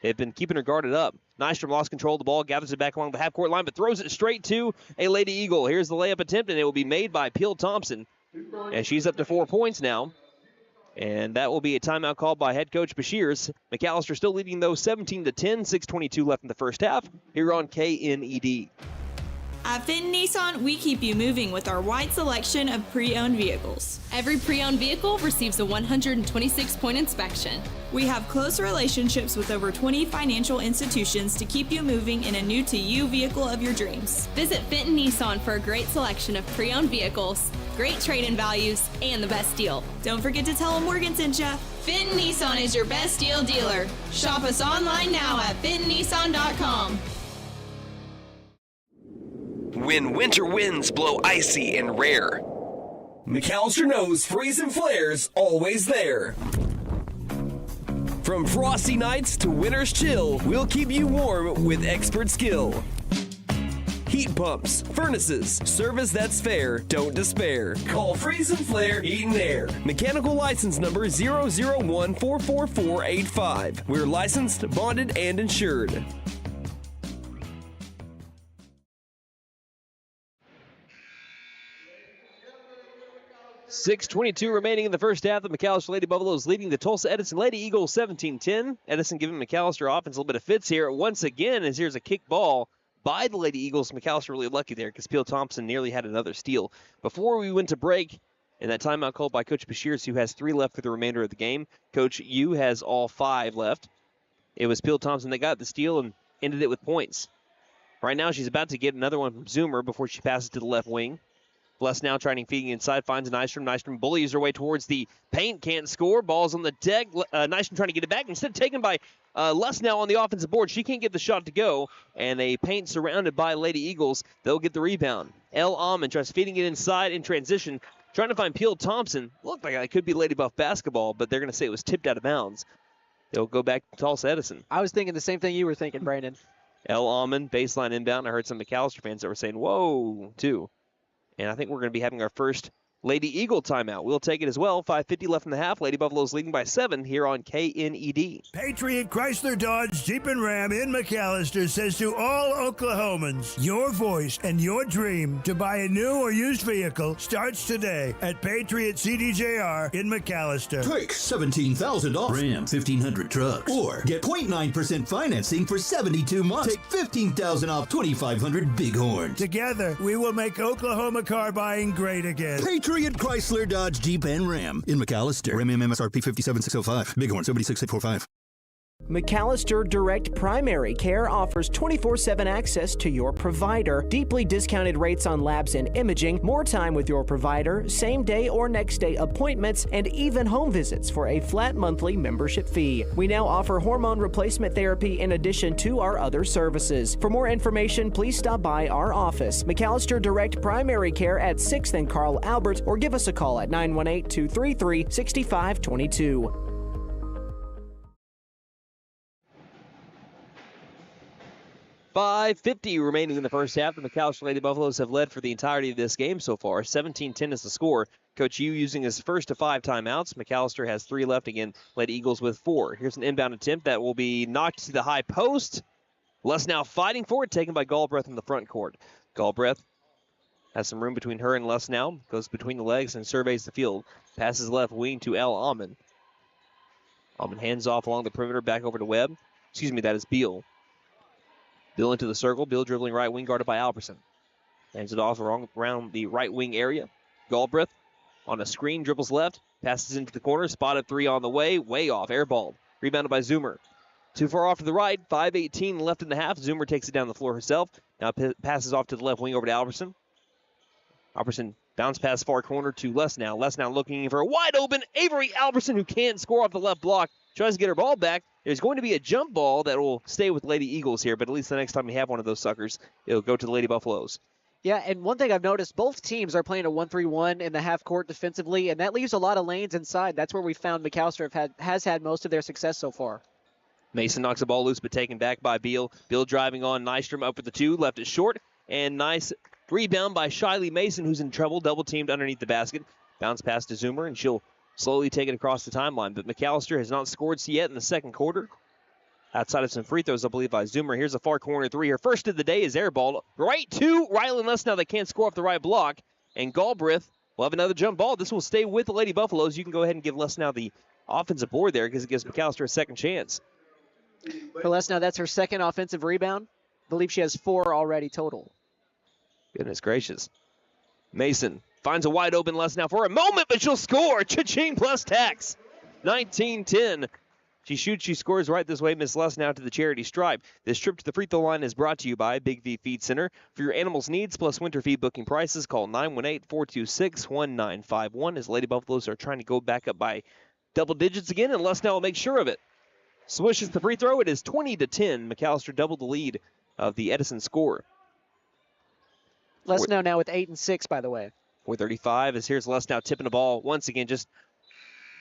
They've been keeping her guarded up. Nystrom lost control of the ball, gathers it back along the half-court line, but throws it straight to a Lady Eagle. Here's the layup attempt, and it will be made by Peel Thompson. And she's up to 4 points now. And that will be a timeout called by head coach Bashirs. McAlester still leading, though, 17-10, 6:22 left in the first half, here on KNED. At Fenton Nissan, we keep you moving with our wide selection of pre-owned vehicles. Every pre-owned vehicle receives a 126-point inspection. We have close relationships with over 20 financial institutions to keep you moving in a new-to-you vehicle of your dreams. Visit Fenton Nissan for a great selection of pre-owned vehicles, great trade-in values, and the best deal. Don't forget to tell them Morgan sent ya. Fenton Nissan is your best deal dealer. Shop us online now at FentonNissan.com. When winter winds blow icy and rare, McAlester knows Freeze and Flare's always there. From frosty nights to winter's chill, we'll keep you warm with expert skill. Heat pumps, furnaces, service that's fair, don't despair. Call Freeze and Flare Heat and Air. Mechanical license number 0014445. We're licensed, bonded, and insured. .6:22 remaining in the first half. The McAlester Lady Buffaloes leading the Tulsa Edison Lady Eagles 17-10. Edison giving McAlester offense a little bit of fits here once again, as here's a kick ball by the Lady Eagles. McAlester really lucky there because Peel Thompson nearly had another steal. Before we went to break, and that timeout called by Coach Bashirs, who has 3 left for the remainder of the game. Coach Yu has all 5 left. It was Peel Thompson that got the steal and ended it with points. Right now she's about to get another one from Zoomer before she passes to the left wing. Bless now trying feeding inside, finds Nystrom. Nystrom bullies her way towards the paint, can't score. Ball's on the deck. Nystrom trying to get it back. Instead taken by Les now on the offensive board. She can't get the shot to go. And a paint surrounded by Lady Eagles. They'll get the rebound. El Almond tries feeding it inside in transition. Trying to find Peel Thompson. Looked like it could be Lady Buff basketball, but they're going to say it was tipped out of bounds. They'll go back to Tulsa Edison. I was thinking the same thing you were thinking, Brandon. El Almond, baseline inbound. I heard some McAlester fans that were saying, whoa, too. And I think we're going to be having our first Lady Eagle timeout. We'll take it as well. 5:50 left in the half. Lady Buffaloes leading by 7 here on KNED. Patriot Chrysler Dodge Jeep and Ram in McAlester says to all Oklahomans, your voice and your dream to buy a new or used vehicle starts today at Patriot CDJR in McAlester. Take $17,000 Ram 1500 trucks or get 0.9% financing for 72 months. Take $15,000 off 2,500 Bighorns. Together, we will make Oklahoma car buying great again. Patriot Chrysler Dodge Jeep and Ram in McAlester. Ram MSRP 57,605. Bighorn 76,845. McAlester Direct Primary Care offers 24/7 access to your provider, deeply discounted rates on labs and imaging, more time with your provider, same day or next day appointments, and even home visits for a flat monthly membership fee. We now offer hormone replacement therapy in addition to our other services. For more information, please stop by our office, McAlester Direct Primary Care at 6th and Carl Albert, or give us a call at 918-233-6522. 5:50 remaining in the first half. The McAlester Lady Buffaloes have led for the entirety of this game so far. 17-10 is the score. Coach Yu using his first of 5 timeouts. McAlester has 3 left. Again, Lady Eagles with 4. Here's an inbound attempt that will be knocked to the high post. Les now fighting for it, taken by Galbraith in the front court. Galbraith has some room between her and Les now. Goes between the legs and surveys the field. Passes left wing to El Almond. Almond hands off along the perimeter, back over to Webb. Excuse me, that is Beal. Beal into the circle. Beal dribbling right wing, guarded by Alberson. Hands it off around the right wing area. Galbraith on a screen, dribbles left, passes into the corner, spotted three on the way off, airballed. Rebounded by Zoomer. Too far off to the right, 5:18 left in the half. Zoomer takes it down the floor herself. Now passes off to the left wing over to Alberson. Alberson bounce pass far corner to Lesnow. Lesnow looking for a wide open Avery Alberson, who can't score off the left block. Tries to get her ball back. There's going to be a jump ball that will stay with Lady Eagles here, but at least the next time we have one of those suckers, it'll go to the Lady Buffaloes. Yeah, and one thing I've noticed, both teams are playing a 1-3-1 in the half court defensively, and that leaves a lot of lanes inside. That's where we found McAlester has had most of their success so far. Mason knocks the ball loose, but taken back by Beal. Beal driving on Nystrom up for the two, left it short, and nice rebound by Shiley Mason, who's in trouble, double-teamed underneath the basket. Bounce pass to Zoomer, and she'll slowly take it across the timeline. But McAlester has not scored yet in the second quarter. Outside of some free throws, I believe, by Zoomer. Here's a far corner three. Her first of the day is airballed right to Rylan Lesnow. They can't score off the right block. And Galbraith will have another jump ball. This will stay with the Lady Buffaloes. You can go ahead and give Lesnow the offensive board there because it gives McAlester a second chance. For Lesnow, that's her second offensive rebound. I believe she has 4 already total. Goodness gracious. Mason finds a wide open Lesnow for a moment, but she'll score. Cha-ching plus tax. 19-10. She shoots, she scores right this way. Miss Lesnow to the charity stripe. This trip to the free throw line is brought to you by Big V Feed Center. For your animals' needs plus winter feed booking prices, call 918-426-1951 as Lady Buffaloes are trying to go back up by double digits again, and Lesnow will make sure of it. Swishes the free throw. It is 20-10. McAlester doubled the lead of the Edison score. Lesnow now with 8 and 6, by the way. 4:35 as here's Lesnow tipping the ball once again, just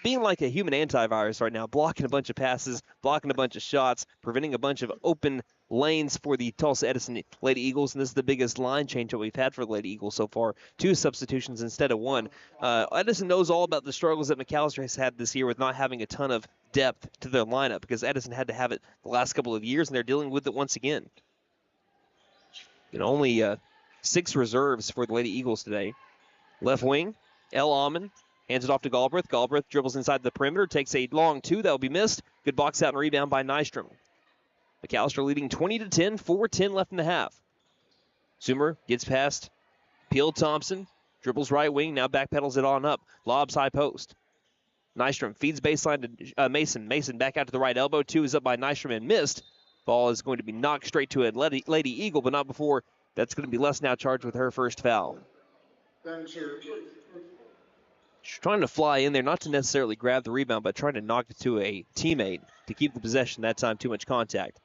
being like a human antivirus right now, blocking a bunch of passes, blocking a bunch of shots, preventing a bunch of open lanes for the Tulsa Edison Lady Eagles, and this is the biggest line change that we've had for the Lady Eagles so far. 2 substitutions instead of 1. Edison knows all about the struggles that McAlester has had this year with not having a ton of depth to their lineup because Edison had to have it the last couple of years, and they're dealing with it once again. Only 6 reserves for the Lady Eagles today. Left wing, El Almond. Hands it off to Galbraith. Galbraith dribbles inside the perimeter, takes a long 2. That will be missed. Good box out and rebound by Nystrom. McAlester leading 20-10, 4:10 left in the half. Zoomer gets past Peel Thompson, dribbles right wing, now backpedals it on up. Lobs high post. Nystrom feeds baseline to Mason. Mason back out to the right elbow. 2 is up by Nystrom and missed. Ball is going to be knocked straight to a Lady Eagle, but not before. That's going to be Lesnow charged with her first foul. She's trying to fly in there, not to necessarily grab the rebound, but trying to knock it to a teammate to keep the possession. That time, too much contact.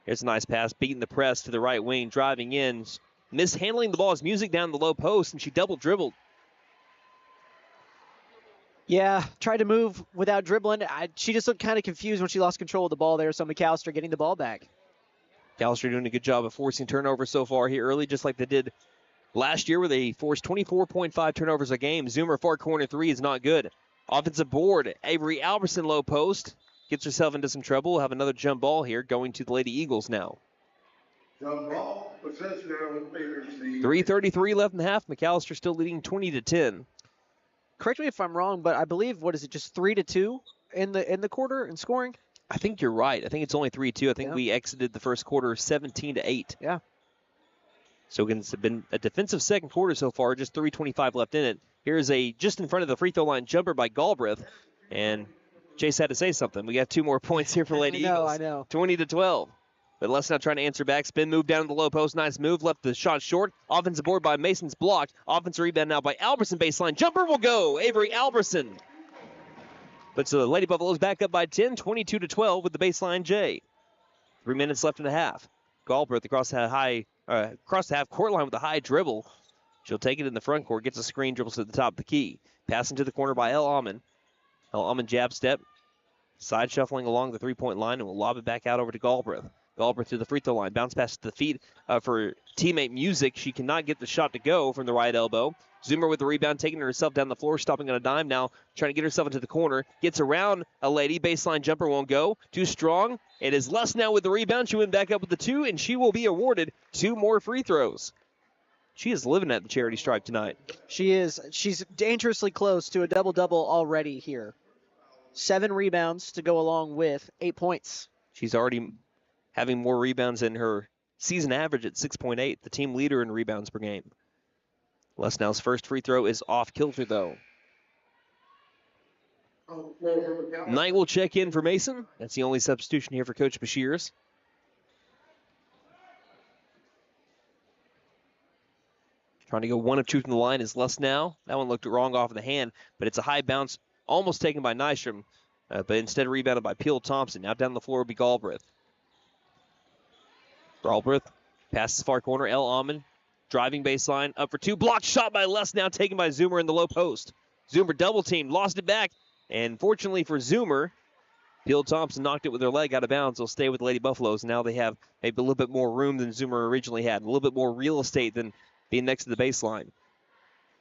Here's a nice pass, beating the press to the right wing, driving in, mishandling the ball as Music down the low post, and she double dribbled. Yeah, tried to move without dribbling. She just looked kind of confused when she lost control of the ball there, so McAlester getting the ball back. McAlester doing a good job of forcing turnovers so far here early, just like they did last year where they forced 24.5 turnovers a game. Zoomer far corner 3 is not good. Offensive board, Avery Alberson low post. Gets herself into some trouble. We'll have another jump ball here going to the Lady Eagles now. Jump ball, possession now favors the 3:33 left in the half. McAlester still leading 20-10. Correct me if I'm wrong, but I believe, what is it, just 3-2 in the quarter in scoring? I think you're right. I think it's only 3-2. I think we exited the first quarter 17-8. Yeah. So again, it's been a defensive second quarter so far, just 3:25 left in it. Here's a just in front of the free throw line jumper by Galbraith, and Chase had to say something. We got 2 more points here for Lady Eagles. I know. 20-12. But Lesnow trying to answer back. Spin move down to the low post. Nice move. Left the shot short. Offensive board by Mason's blocked. Offensive rebound now by Alberson. Baseline jumper will go. Avery Alberson. But so the Lady Buffaloes back up by 10, 22-12 with the baseline J. 3 minutes left in the half. Galbraith across the half court line with a high dribble. She'll take it in the front court. Gets a screen. Dribbles to the top of the key. Passing to the corner by El Almond. El Almond jab step. Side shuffling along the 3-point line and will lob it back out over to Galbraith. Galbraith to the free throw line. Bounce pass to the feet for teammate Music. She cannot get the shot to go from the right elbow. Zoomer with the rebound, taking herself down the floor, stopping on a dime now, trying to get herself into the corner. Gets around a lady. Baseline jumper won't go. Too strong. It is Lesnow with the rebound. She went back up with the 2, and she will be awarded 2 more free throws. She is living at the charity stripe tonight. She is. She's dangerously close to a double-double already here. 7 rebounds to go along with 8 points. She's already having more rebounds than her season average at 6.8, the team leader in rebounds per game. Lesnow's first free throw is off kilter, though. Knight will check in for Mason. That's the only substitution here for Coach Bashirs. Trying to go 1 of 2 from the line is Lesnow. That one looked wrong off of the hand, but it's a high bounce, almost taken by Nystrom, but instead rebounded by Peel Thompson. Now down the floor will be Galbraith. Galbraith passes far corner. El Almond driving baseline, up for 2. Blocked shot by Lesnow, taken by Zoomer in the low post. Zoomer double teamed, lost it back, and fortunately for Zoomer, Peel Thompson knocked it with her leg out of bounds. They'll stay with the Lady Buffaloes. Now they have maybe a little bit more room than Zoomer originally had, a little bit more real estate than being next to the baseline.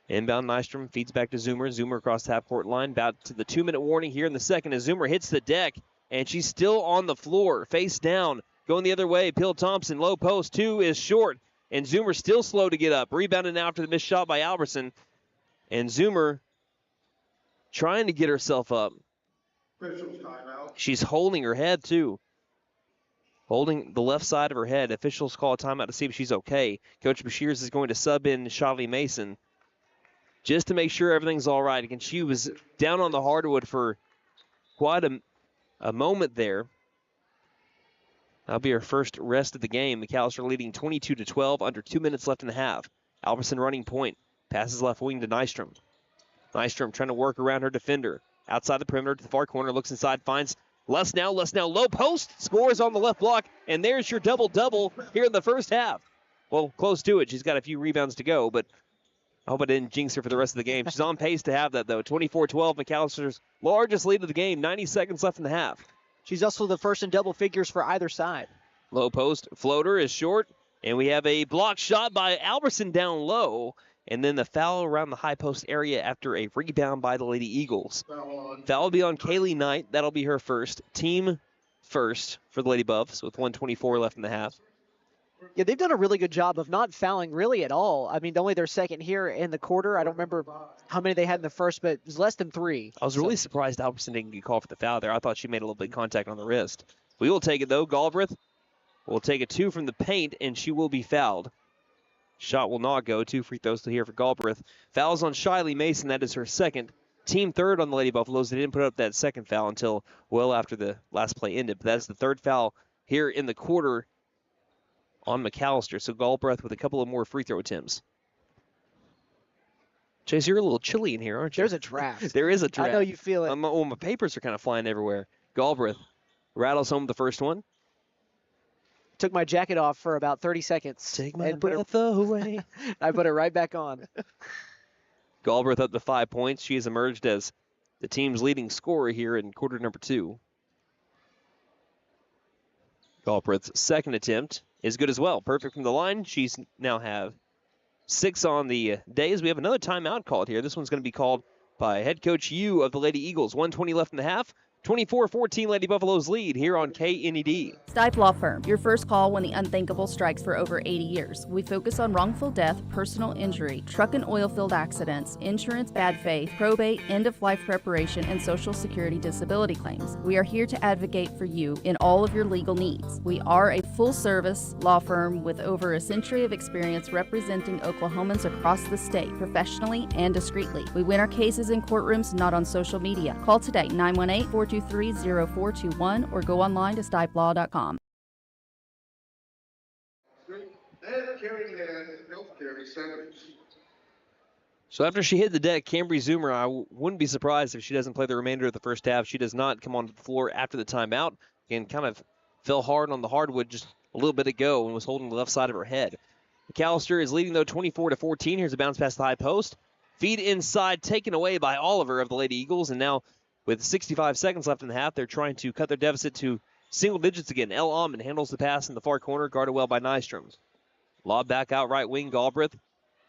Inbound Nystrom feeds back to Zoomer. Zoomer across the half-court line. About to the 2-minute warning here in the second as Zoomer hits the deck, and she's still on the floor, face down, going the other way. Peel Thompson, low post, 2 is short, and Zoomer still slow to get up. Rebounded now after the missed shot by Albertson, and Zoomer trying to get herself up. She's holding her head, too. Holding the left side of her head. Officials call a timeout to see if she's okay. Coach Bashirs is going to sub in Shiley Mason just to make sure everything's all right. Again, she was down on the hardwood for quite a moment there. That'll be her first rest of the game. McAlester leading 22-12, under 2 minutes left in the half. Albertson running point. Passes left wing to Nystrom. Nystrom trying to work around her defender. Outside the perimeter to the far corner. Looks inside, finds Lesnow, low post, scores on the left block, and there's your double-double here in the first half. Well, close to it. She's got a few rebounds to go, but I hope I didn't jinx her for the rest of the game. She's on pace to have that, though. 24-12, McAllister's largest lead of the game, 90 seconds left in the half. She's also the first in double figures for either side. Low post, floater is short, and we have a block shot by Albertson down low, and then the foul around the high post area after a rebound by the Lady Eagles. Foul will be on Kaylee Knight. That'll be her first. Team first for the Lady Buffs with 1:24 left in the half. Yeah, they've done a really good job of not fouling really at all. I mean, only their second here in the quarter. I don't remember how many they had in the first, but it was less than 3. I was really surprised Albertson didn't get called for the foul there. I thought she made a little bit of contact on the wrist. We will take it, though. Galbraith will take a 2 from the paint, and she will be fouled. Shot will not go. 2 free throws here for Galbraith. Fouls on Shiley Mason. That is her second. Team third on the Lady Buffaloes. They didn't put up that second foul until well after the last play ended. But that's the third foul here in the quarter on McAlester. So Galbraith with a couple of more free throw attempts. Chase, you're a little chilly in here, aren't you? There's a draft. There is a draft. I know you feel it. My papers are kind of flying everywhere. Galbraith rattles home the first one. Took my jacket off for about 30 seconds. Take my breath away. I put it right back on. Galbraith up to 5 points. She has emerged as the team's leading scorer here in quarter number 2. Galbraith's second attempt is good as well. Perfect from the line. She's now have 6 on the day as we have another timeout called here. This one's going to be called by head coach Yu of the Lady Eagles. 1:20 left in the half. 24-14 Lady Buffaloes lead here on KNED. Stipe Law Firm, your first call when the unthinkable strikes for over 80 years. We focus on wrongful death, personal injury, truck and oil field accidents, insurance bad faith, probate, end-of-life preparation, and Social Security disability claims. We are here to advocate for you in all of your legal needs. We are a full-service law firm with over a century of experience representing Oklahomans across the state, professionally and discreetly. We win our cases in courtrooms, not on social media. Call today, 918-423-0421, or go online to stipelaw.com. So after she hit the deck, Cambry Zoomer, I wouldn't be surprised if she doesn't play the remainder of the first half. She does not come onto the floor after the timeout. Again, kind of fell hard on the hardwood just a little bit ago and was holding the left side of her head. McAlester is leading, though, 24-14. Here's a bounce past the high post. Feed inside, taken away by Oliver of the Lady Eagles, and now with 65 seconds left in the half, they're trying to cut their deficit to single digits again. El Almond handles the pass in the far corner, guarded well by Nystrom. Lob back out right wing, Galbraith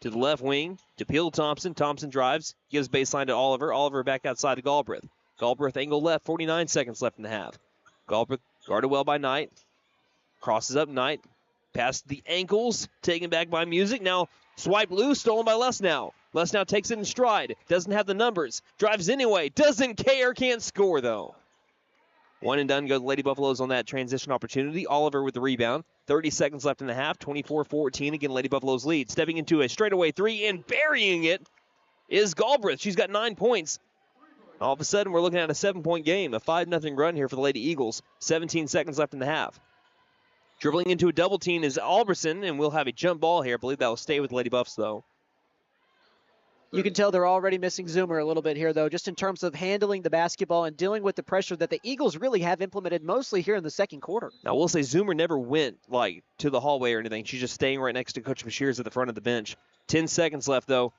to the left wing to Peel Thompson. Thompson drives, gives baseline to Oliver. Oliver back outside to Galbraith. Galbraith angle left, 49 seconds left in the half. Galbraith guarded well by Knight. Crosses up Knight. Past the ankles, taken back by Music. Now swipe loose, stolen by Lesnow. Les now takes it in stride. Doesn't have the numbers. Drives anyway. Doesn't care. Can't score, though. One and done go the Lady Buffaloes on that transition opportunity. Oliver with the rebound. 30 seconds left in the half. 24-14. Again, Lady Buffaloes lead. Stepping into a straightaway three and burying it is Galbraith. She's got 9 points. All of a sudden, we're looking at a 7-point game. A 5-0 run here for the Lady Eagles. 17 seconds left in the half. Dribbling into a double team is Alberson, and we'll have a jump ball here. I believe that will stay with the Lady Buffs, though. You can tell they're already missing Zoomer a little bit here, though, just in terms of handling the basketball and dealing with the pressure that the Eagles really have implemented mostly here in the second quarter. Now, we'll say Zoomer never went, to the hallway or anything. She's just staying right next to Coach Bashir's at the front of the bench. 10 seconds left, though.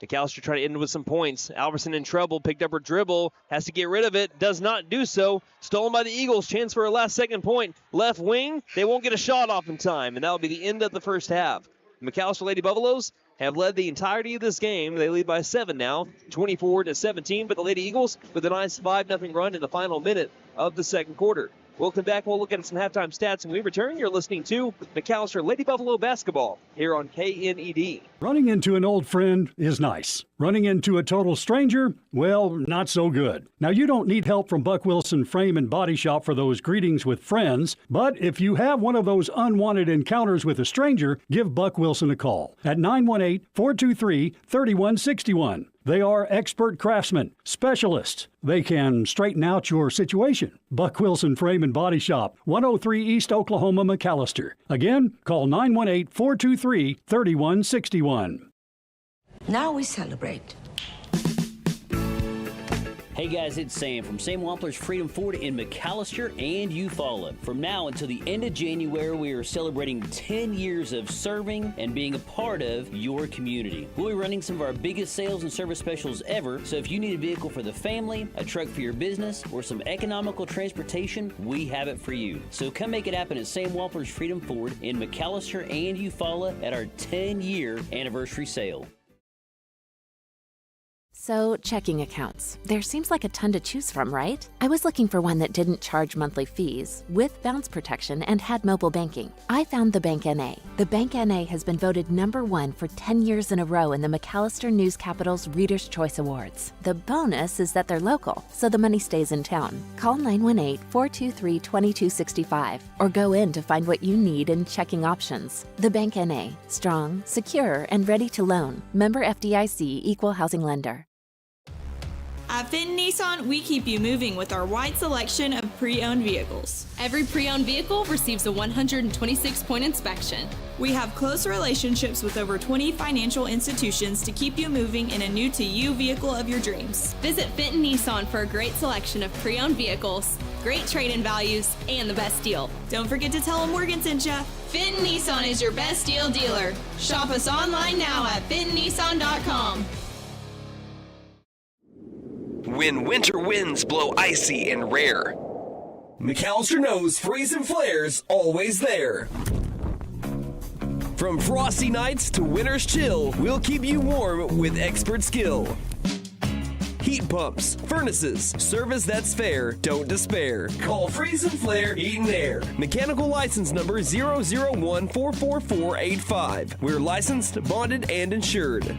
McAlester trying to end with some points. Alberson in trouble, picked up her dribble, has to get rid of it, does not do so. Stolen by the Eagles, chance for a last second point. Left wing, they won't get a shot off in time, and that will be the end of the first half. McAlester Lady Buffaloes have led the entirety of this game. They lead by 7 now, 24-17, but the Lady Eagles with a nice 5-0 run in the final minute of the second quarter. We'll come back, we'll look at some halftime stats when we return. You're listening to McAlester Lady Buffalo Basketball here on KNED. Running into an old friend is nice. Running into a total stranger, well, not so good. Now, you don't need help from Buck Wilson Frame and Body Shop for those greetings with friends, but if you have one of those unwanted encounters with a stranger, give Buck Wilson a call at 918-423-3161. They are expert craftsmen, specialists. They can straighten out your situation. Buck Wilson Frame and Body Shop, 103 East Oklahoma, McAlester. Again, call 918-423-3161. Now we celebrate. Hey guys, it's Sam from Sam Wampler's Freedom Ford in McAlester and Eufaula. From now until the end of January, we are celebrating 10 years of serving and being a part of your community. We'll be running some of our biggest sales and service specials ever, so if you need a vehicle for the family, a truck for your business, or some economical transportation, we have it for you. So come make it happen at Sam Wampler's Freedom Ford in McAlester and Eufaula at our 10-year anniversary sale. So, checking accounts. There seems like a ton to choose from, right? I was looking for one that didn't charge monthly fees, with bounce protection, and had mobile banking. I found the Bank NA. The Bank NA has been voted #1 for 10 years in a row in the McAlester News Capital's Reader's Choice Awards. The bonus is that they're local, so the money stays in town. Call 918-423-2265 or go in to find what you need in checking options. The Bank NA. Strong, secure, and ready to loan. Member FDIC Equal Housing Lender. At Fenton Nissan, we keep you moving with our wide selection of pre-owned vehicles. Every pre-owned vehicle receives a 126-point inspection. We have close relationships with over 20 financial institutions to keep you moving in a new-to-you vehicle of your dreams. Visit Fenton Nissan for a great selection of pre-owned vehicles, great trade-in values, and the best deal. Don't forget to tell them Morgan sent ya. Fenton Nissan is your best deal dealer. Shop us online now at fentonnissan.com. When winter winds blow icy and rare, McAlester knows Freeze and Flare's always there. From frosty nights to winter's chill, we'll keep you warm with expert skill. Heat pumps, furnaces, service that's fair, don't despair. Call Freeze and Flare Heat and Air. Mechanical license number 0014445. We're licensed, bonded, and insured.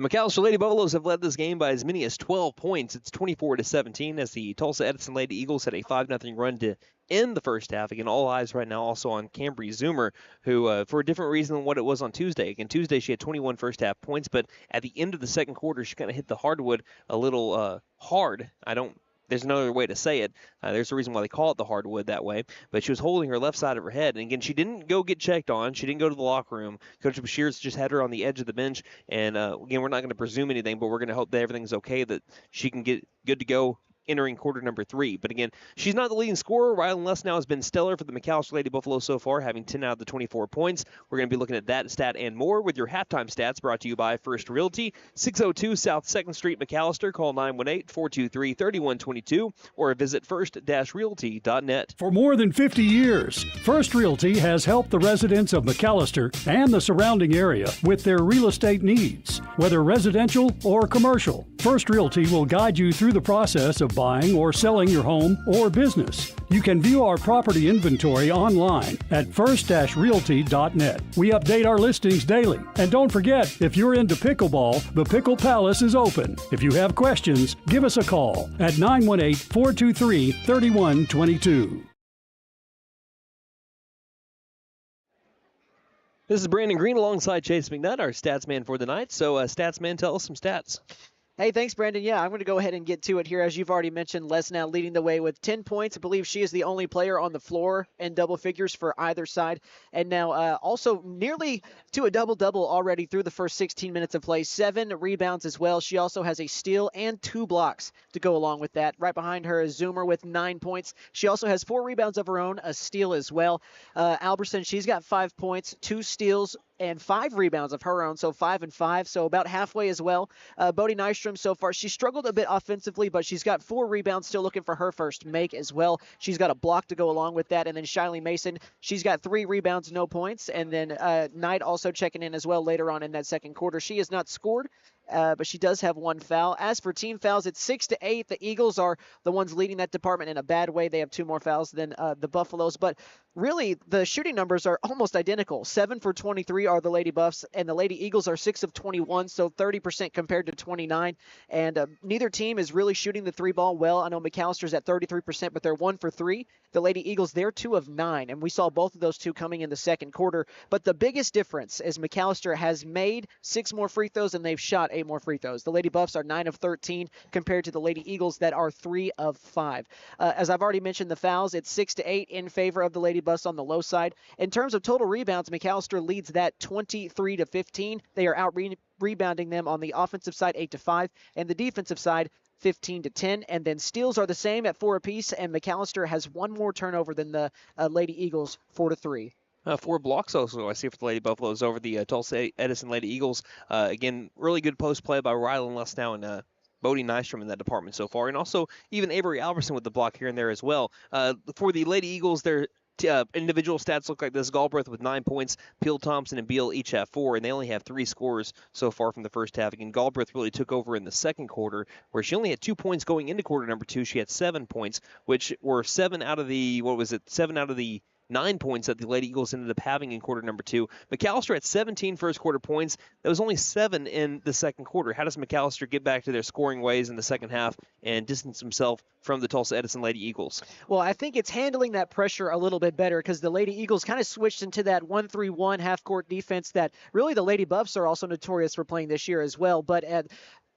McAlester Lady Buffaloes have led this game by as many as 12 points. It's 24-17 as the Tulsa Edison Lady Eagles had a 5-0 run to end the first half. Again, all eyes right now also on Cambry Zoomer, who, for a different reason than what it was on Tuesday. Again, Tuesday she had 21 first half points, but at the end of the second quarter, she kind of hit the hardwood a little hard. There's no other way to say it. There's a reason why they call it the hardwood that way. But she was holding her left side of her head. And again, she didn't go get checked on. She didn't go to the locker room. Coach Bashir's just had her on the edge of the bench. And again, we're not going to presume anything, but we're going to hope that everything's okay, that she can get good to go entering quarter number 3. But again, she's not the leading scorer. Rylan Lesnow has been stellar for the McAlester Lady Buffalo so far, having 10 out of the 24 points. We're going to be looking at that stat and more with your halftime stats brought to you by First Realty, 602 South 2nd Street, McAlester. Call 918-423-3122 or visit first-realty.net. For more than 50 years, First Realty has helped the residents of McAlester and the surrounding area with their real estate needs, whether residential or commercial. First Realty will guide you through the process of buying or selling your home or business. You can view our property inventory online at first-realty.net. We update our listings daily. And don't forget, if you're into pickleball, the Pickle Palace is open. If you have questions, give us a call at 918-423-3122. This is Brandon Green alongside Chase McNutt, our stats man for the night. So, stats man, tell us some stats. Hey, thanks, Brandon. Yeah, I'm going to go ahead and get to it here. As you've already mentioned, Lesnow leading the way with 10 points. I believe she is the only player on the floor in double figures for either side. And now also nearly to a double-double already through the first 16 minutes of play. 7 rebounds as well. She also has a steal and 2 blocks to go along with that. Right behind her is Zoomer with 9 points. She also has 4 rebounds of her own, a steal as well. Alberson, she's got 5 points, 2 steals, and 5 rebounds of her own, so 5 and 5, so about halfway as well. Bodie Nystrom so far, she struggled a bit offensively, but she's got 4 rebounds, still looking for her first make as well. She's got a block to go along with that, and then Shiley Mason, she's got 3 rebounds, no points, and then Knight also checking in as well later on in that second quarter. She has not scored, but she does have 1 foul. As for team fouls, it's 6-8. The Eagles are the ones leading that department in a bad way. They have 2 more fouls than the Buffaloes, but really the shooting numbers are almost identical. 7 for 23 are the Lady Buffs, and the Lady Eagles are 6 of 21, so 30% compared to 29. And neither team is really shooting the 3 ball well. I know McAllister's at 33%, but they're 1 for 3. The Lady Eagles, they're 2 of 9, and we saw both of those 2 coming in the second quarter. But the biggest difference is McAlester has made 6 more free throws, and they've shot 8 more free throws. The Lady Buffs are 9 of 13 compared to the Lady Eagles that are 3 of 5. As I've already mentioned, the fouls, it's 6-8 in favor of the Lady Buffs on the low side. In terms of total rebounds, McAlester leads that 23-15. They are out rebounding them on the offensive side 8-5, and the defensive side 15-10, and then steals are the same at 4 apiece, and McAlester has 1 more turnover than the Lady Eagles, 4-3. 4 blocks also I see for the Lady Buffaloes over the Tulsa Edison Lady Eagles. Again, really good post play by Rylan Lesnow and Bodie Nystrom in that department so far, and also even Avery Alberson with the block here and there as well. For the Lady Eagles, their individual stats look like this. Galbraith with 9 points, Peel, Thompson, and Beal each have 4, and they only have 3 scores so far from the first half. Again, Galbraith really took over in the second quarter, where she only had 2 points going into quarter number 2. She had 7 points, which were 7 out of the 9 points that the Lady Eagles ended up having in quarter number 2. McAlester had 17 first quarter points. That was only 7 in the second quarter. How does McAlester get back to their scoring ways in the second half and distance himself from the Tulsa Edison Lady Eagles? Well, I think it's handling that pressure a little bit better because the Lady Eagles kind of switched into that 1-3-1 half-court defense that really the Lady Buffs are also notorious for playing this year as well. But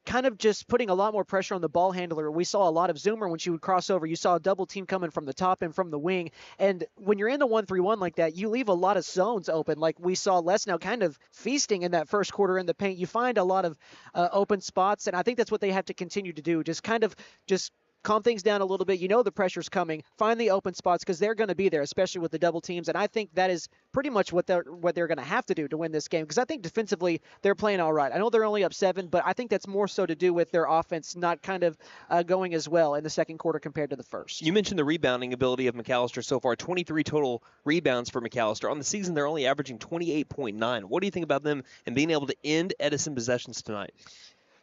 kind of just putting a lot more pressure on the ball handler. We saw a lot of Zoomer when she would cross over. You saw a double team coming from the top and from the wing. And when you're in the 1-3-1 like that, you leave a lot of zones open. Like we saw Lesnow kind of feasting in that first quarter in the paint. You find a lot of open spots, and I think that's what they have to continue to do. Just calm things down a little bit. You know the pressure's coming. Find the open spots because they're going to be there, especially with the double teams. And I think that is pretty much what they're going to have to do to win this game because I think defensively they're playing all right. I know they're only up 7, but I think that's more so to do with their offense not kind of going as well in the second quarter compared to the first. You mentioned the rebounding ability of McAlester so far. 23 total rebounds for McAlester. On the season, they're only averaging 28.9. What do you think about them and being able to end Edison possessions tonight?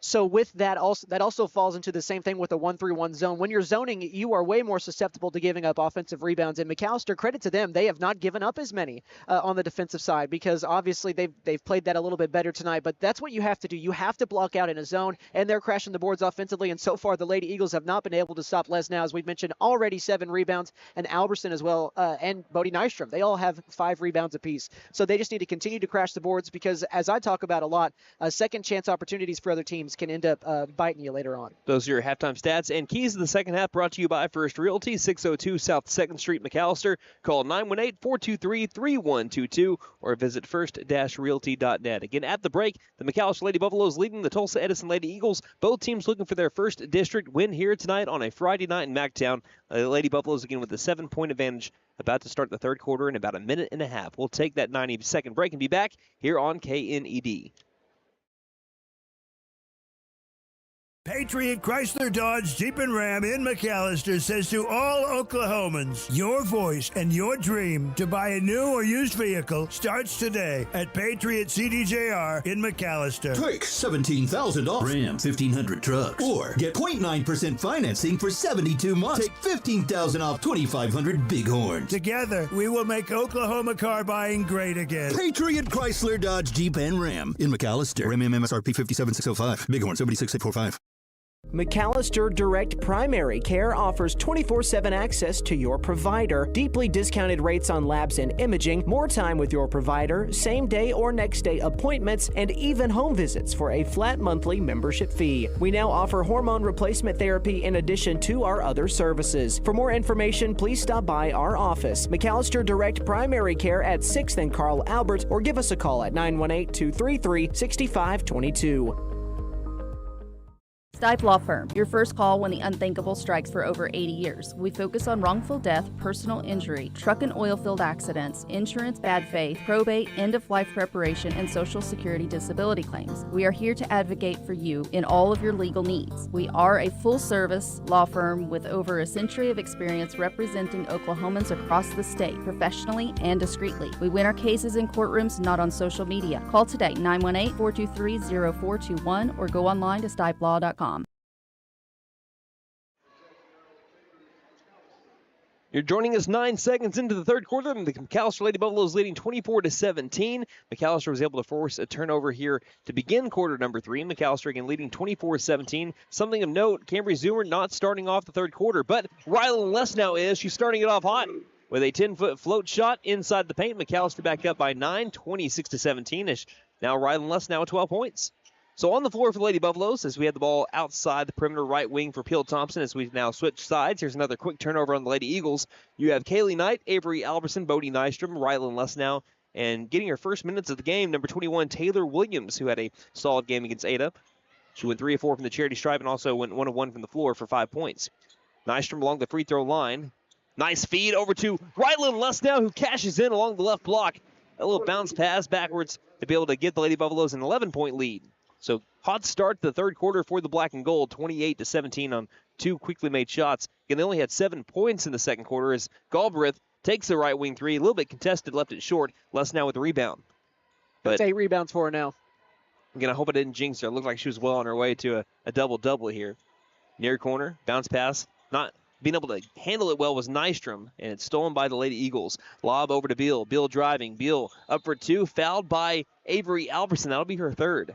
So with that also falls into the same thing with a 1-3-1 zone. When you're zoning, you are way more susceptible to giving up offensive rebounds. And McAlester, credit to them, they have not given up as many on the defensive side because obviously they've played that a little bit better tonight. But that's what you have to do. You have to block out in a zone, and they're crashing the boards offensively. And so far, the Lady Eagles have not been able to stop Lesnow, as we've mentioned, already 7 rebounds, and Alberson as well, and Bodie Nystrom. They all have 5 rebounds apiece. So they just need to continue to crash the boards because, as I talk about a lot, second chance opportunities for other teams. games can end up biting you later on. Those are your halftime stats and keys of the second half, brought to you by First Realty, 602 South 2nd Street, McAlester. Call 918-423-3122 or visit first-realty.net. Again, at the break, the McAlester Lady Buffaloes leading the Tulsa Edison Lady Eagles. Both teams looking for their first district win here tonight on a Friday night in MacTown. The Lady Buffaloes again with a 7-point advantage, about to start the third quarter in about a minute and a half. We'll take that 90-second break and be back here on KNED. Patriot Chrysler Dodge Jeep and Ram in McAlester says to all Oklahomans, your voice and your dream to buy a new or used vehicle starts today at Patriot CDJR in McAlester. Take $17,000 off Ram 1500 trucks or get 0.9% financing for 72 months. Take $15,000 off 2,500 Bighorns. Together, we will make Oklahoma car buying great again. Patriot Chrysler Dodge Jeep and Ram in McAlester. Ram MSRP 57,605. Bighorn 76,845. McAlester Direct Primary Care offers 24/7 access to your provider, deeply discounted rates on labs and imaging, more time with your provider, same day or next day appointments, and even home visits for a flat monthly membership fee. We now offer hormone replacement therapy in addition to our other services. For more information, please stop by our office, McAlester Direct Primary Care at 6th and Carl Albert, or give us a call at 918-233-6522. Stipe Law Firm, your first call when the unthinkable strikes for over 80 years. We focus on wrongful death, personal injury, truck and oil field accidents, insurance bad faith, probate, end-of-life preparation, and Social Security disability claims. We are here to advocate for you in all of your legal needs. We are a full-service law firm with over a century of experience representing Oklahomans across the state, professionally and discreetly. We win our cases in courtrooms, not on social media. Call today, 918-423-0421, or go online to stipelaw.com. You're joining us 9 seconds into the third quarter, and the McAlester Lady Buffaloes leading 24-17. McAlester was able to force a turnover here to begin quarter number 3. McAlester again leading 24-17. Something of note, Cambry Zoomer not starting off the third quarter, but Rylan Lesnow is. She's starting it off hot with a 10-foot float shot inside the paint. McAlester back up by 9, 26-17. Now Rylan Lesnow with 12 points. So on the floor for the Lady Buffaloes, as we had the ball outside the perimeter right wing for Peel Thompson, as we now switch sides. Here's another quick turnover on the Lady Eagles. You have Kaylee Knight, Avery Albertson, Bodie Nystrom, Rylan Lesnow, and getting her first minutes of the game, number 21, Taylor Williams, who had a solid game against Ada. She went 3 of 4 from the charity stripe and also went 1 of 1 from the floor for 5 points. Nystrom along the free throw line. Nice feed over to Rylan Lesnow, who cashes in along the left block. A little bounce pass backwards to be able to get the Lady Buffaloes an 11-point lead. So hot start to the third quarter for the black and gold, 28-17 on 2 quickly made shots. Again, they only had 7 points in the second quarter as Galbraith takes the right wing three, a little bit contested, left it short. Lesnow with the rebound. That's 8 rebounds for her now. Again, I hope I didn't jinx her. It looked like she was well on her way to a double-double here. Near corner, bounce pass. Not being able to handle it well was Nystrom, and it's stolen by the Lady Eagles. Lob over to Beal. Beal driving. Beal up for 2, fouled by Avery Albertson. That'll be her third.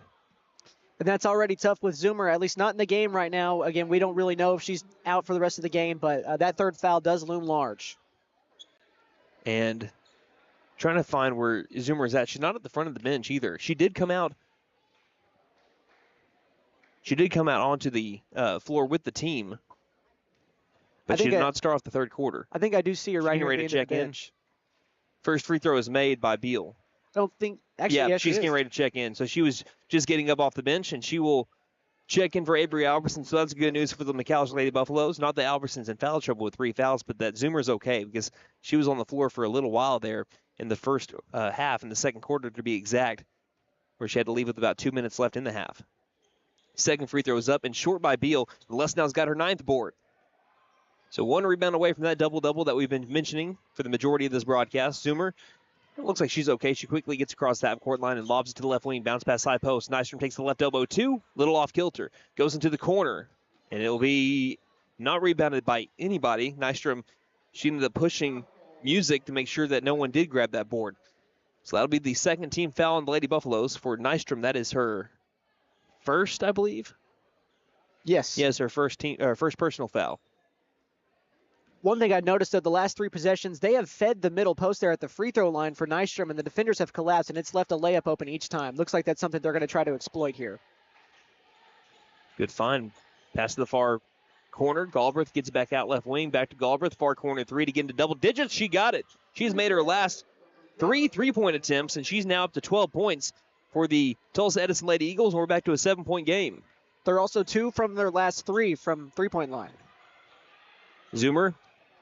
And that's already tough with Zoomer, at least not in the game right now. Again, we don't really know if she's out for the rest of the game, but that third foul does loom large. And trying to find where Zoomer is at. She's not at the front of the bench either. She did come out onto the floor with the team, but she did not start off the third quarter. I think I do see her right here ready to check in. First free throw is made by Beal. I don't think. Actually, yeah, yes, she's getting ready to check in. So she was just getting up off the bench, and she will check in for Avery Albertson. So that's good news for the McAlester Lady Buffaloes. Not that Albertson's in foul trouble with 3 fouls, but that Zoomer's okay because she was on the floor for a little while there in the first half, in the second quarter to be exact, where she had to leave with about 2 minutes left in the half. Second free throw is up and short by Beal. Lesnow's got her 9th board. So 1 rebound away from that double-double that we've been mentioning for the majority of this broadcast. Zoomer, it looks like she's okay. She quickly gets across that court line and lobs it to the left wing. Bounce pass high post. Nystrom takes the left elbow 2. Little off kilter. Goes into the corner. And it'll be not rebounded by anybody. Nystrom, she ended up pushing Music to make sure that no one did grab that board. So that'll be the second team foul on the Lady Buffaloes. For Nystrom, that is her first, I believe. Yes. Yes, her first personal foul. One thing I noticed of the last 3 possessions, they have fed the middle post there at the free throw line for Nystrom, and the defenders have collapsed, and it's left a layup open each time. Looks like that's something they're going to try to exploit here. Good find. Pass to the far corner. Galbraith gets it back out left wing. Back to Galbraith. Far corner 3 to get into double digits. She got it. She's made her last 3 3-point attempts, and she's now up to 12 points for the Tulsa Edison Lady Eagles. We're back to a 7-point game. They're also 2 from their last 3 from three-point line. Zoomer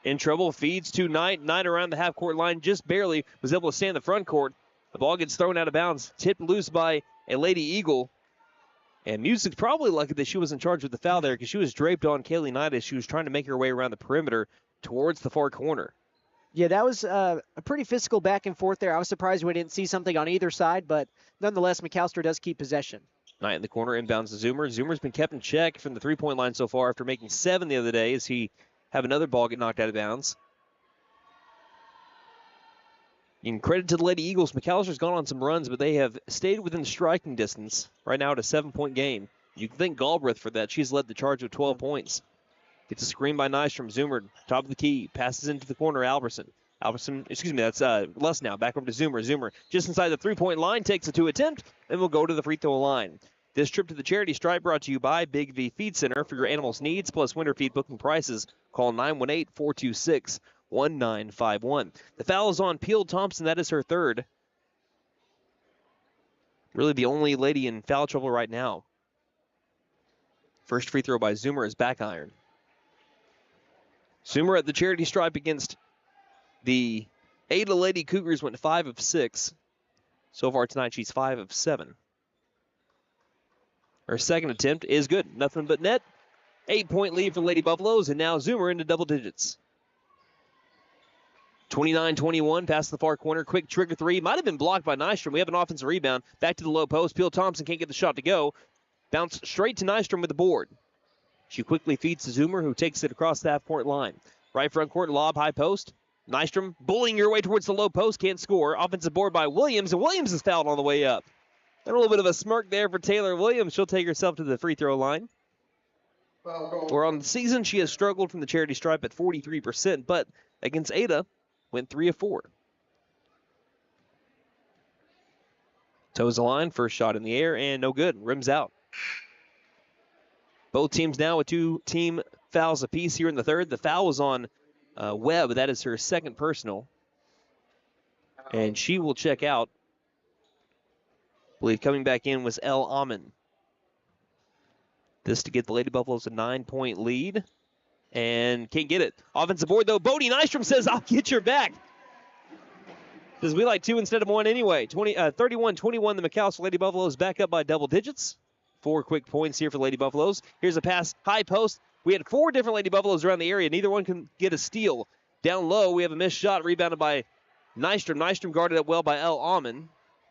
in trouble. Feeds to Knight. Knight around the half-court line just barely was able to stay in the front court. The ball gets thrown out of bounds. Tipped loose by a Lady Eagle. And Music's probably lucky that she was in charge with the foul there because she was draped on Kaylee Knight as she was trying to make her way around the perimeter towards the far corner. Yeah, that was a pretty physical back and forth there. I was surprised we didn't see something on either side, but nonetheless, McAlester does keep possession. Knight in the corner, inbounds to Zoomer. Zoomer's been kept in check from the three-point line so far after making 7 the other day as he have another ball get knocked out of bounds. In credit to the Lady Eagles, McAllister's gone on some runs, but they have stayed within striking distance. Right now at a 7-point game. You can thank Galbraith for that. She's led the charge with 12 points. Gets a screen by Nystrom. Zoomer, top of the key. Passes into the corner, Alberson. That's Luss now. Back over to Zoomer. Zoomer just inside the three-point line. Takes a 2 attempt, and will go to the free throw line. This trip to the charity stripe brought to you by Big V Feed Center. For your animals' needs plus winter feed booking prices, call 918-426-1951. The foul is on Peel Thompson. That is her third. Really the only lady in foul trouble right now. First free throw by Zoomer is back iron. Zoomer at the charity stripe against the Ada Lady Cougars went 5 of 6. So far tonight, she's 5 of 7. Her second attempt is good. Nothing but net. 8-point lead for Lady Buffaloes, and now Zoomer into double digits. 29-21, past the far corner. Quick trigger 3. Might have been blocked by Nystrom. We have an offensive rebound. Back to the low post. Peel Thompson can't get the shot to go. Bounce straight to Nystrom with the board. She quickly feeds to Zoomer, who takes it across the half-court line. Right front court, lob, high post. Nystrom bullying her way towards the low post, can't score. Offensive board by Williams, and Williams is fouled on the way up. And a little bit of a smirk there for Taylor Williams. She'll take herself to the free throw line. Where on the season, she has struggled from the charity stripe at 43%, but against Ada, went 3 of 4. Toes the line, first shot in the air, and no good. Rims out. Both teams now with 2 team fouls apiece here in the third. The foul was on Webb. That is her second personal. And she will check out. I believe coming back in was El Amin. This to get the Lady Buffaloes a 9-point lead. And can't get it. Offensive board, though. Bodie Nystrom says, I'll get your back. Says we like 2 instead of 1 anyway. 31-21, the McAlester Lady Buffaloes back up by double digits. 4 quick points here for the Lady Buffaloes. Here's a pass, high post. We had 4 different Lady Buffaloes around the area. Neither one can get a steal. Down low, we have a missed shot rebounded by Nystrom. Nystrom guarded up well by El Amin.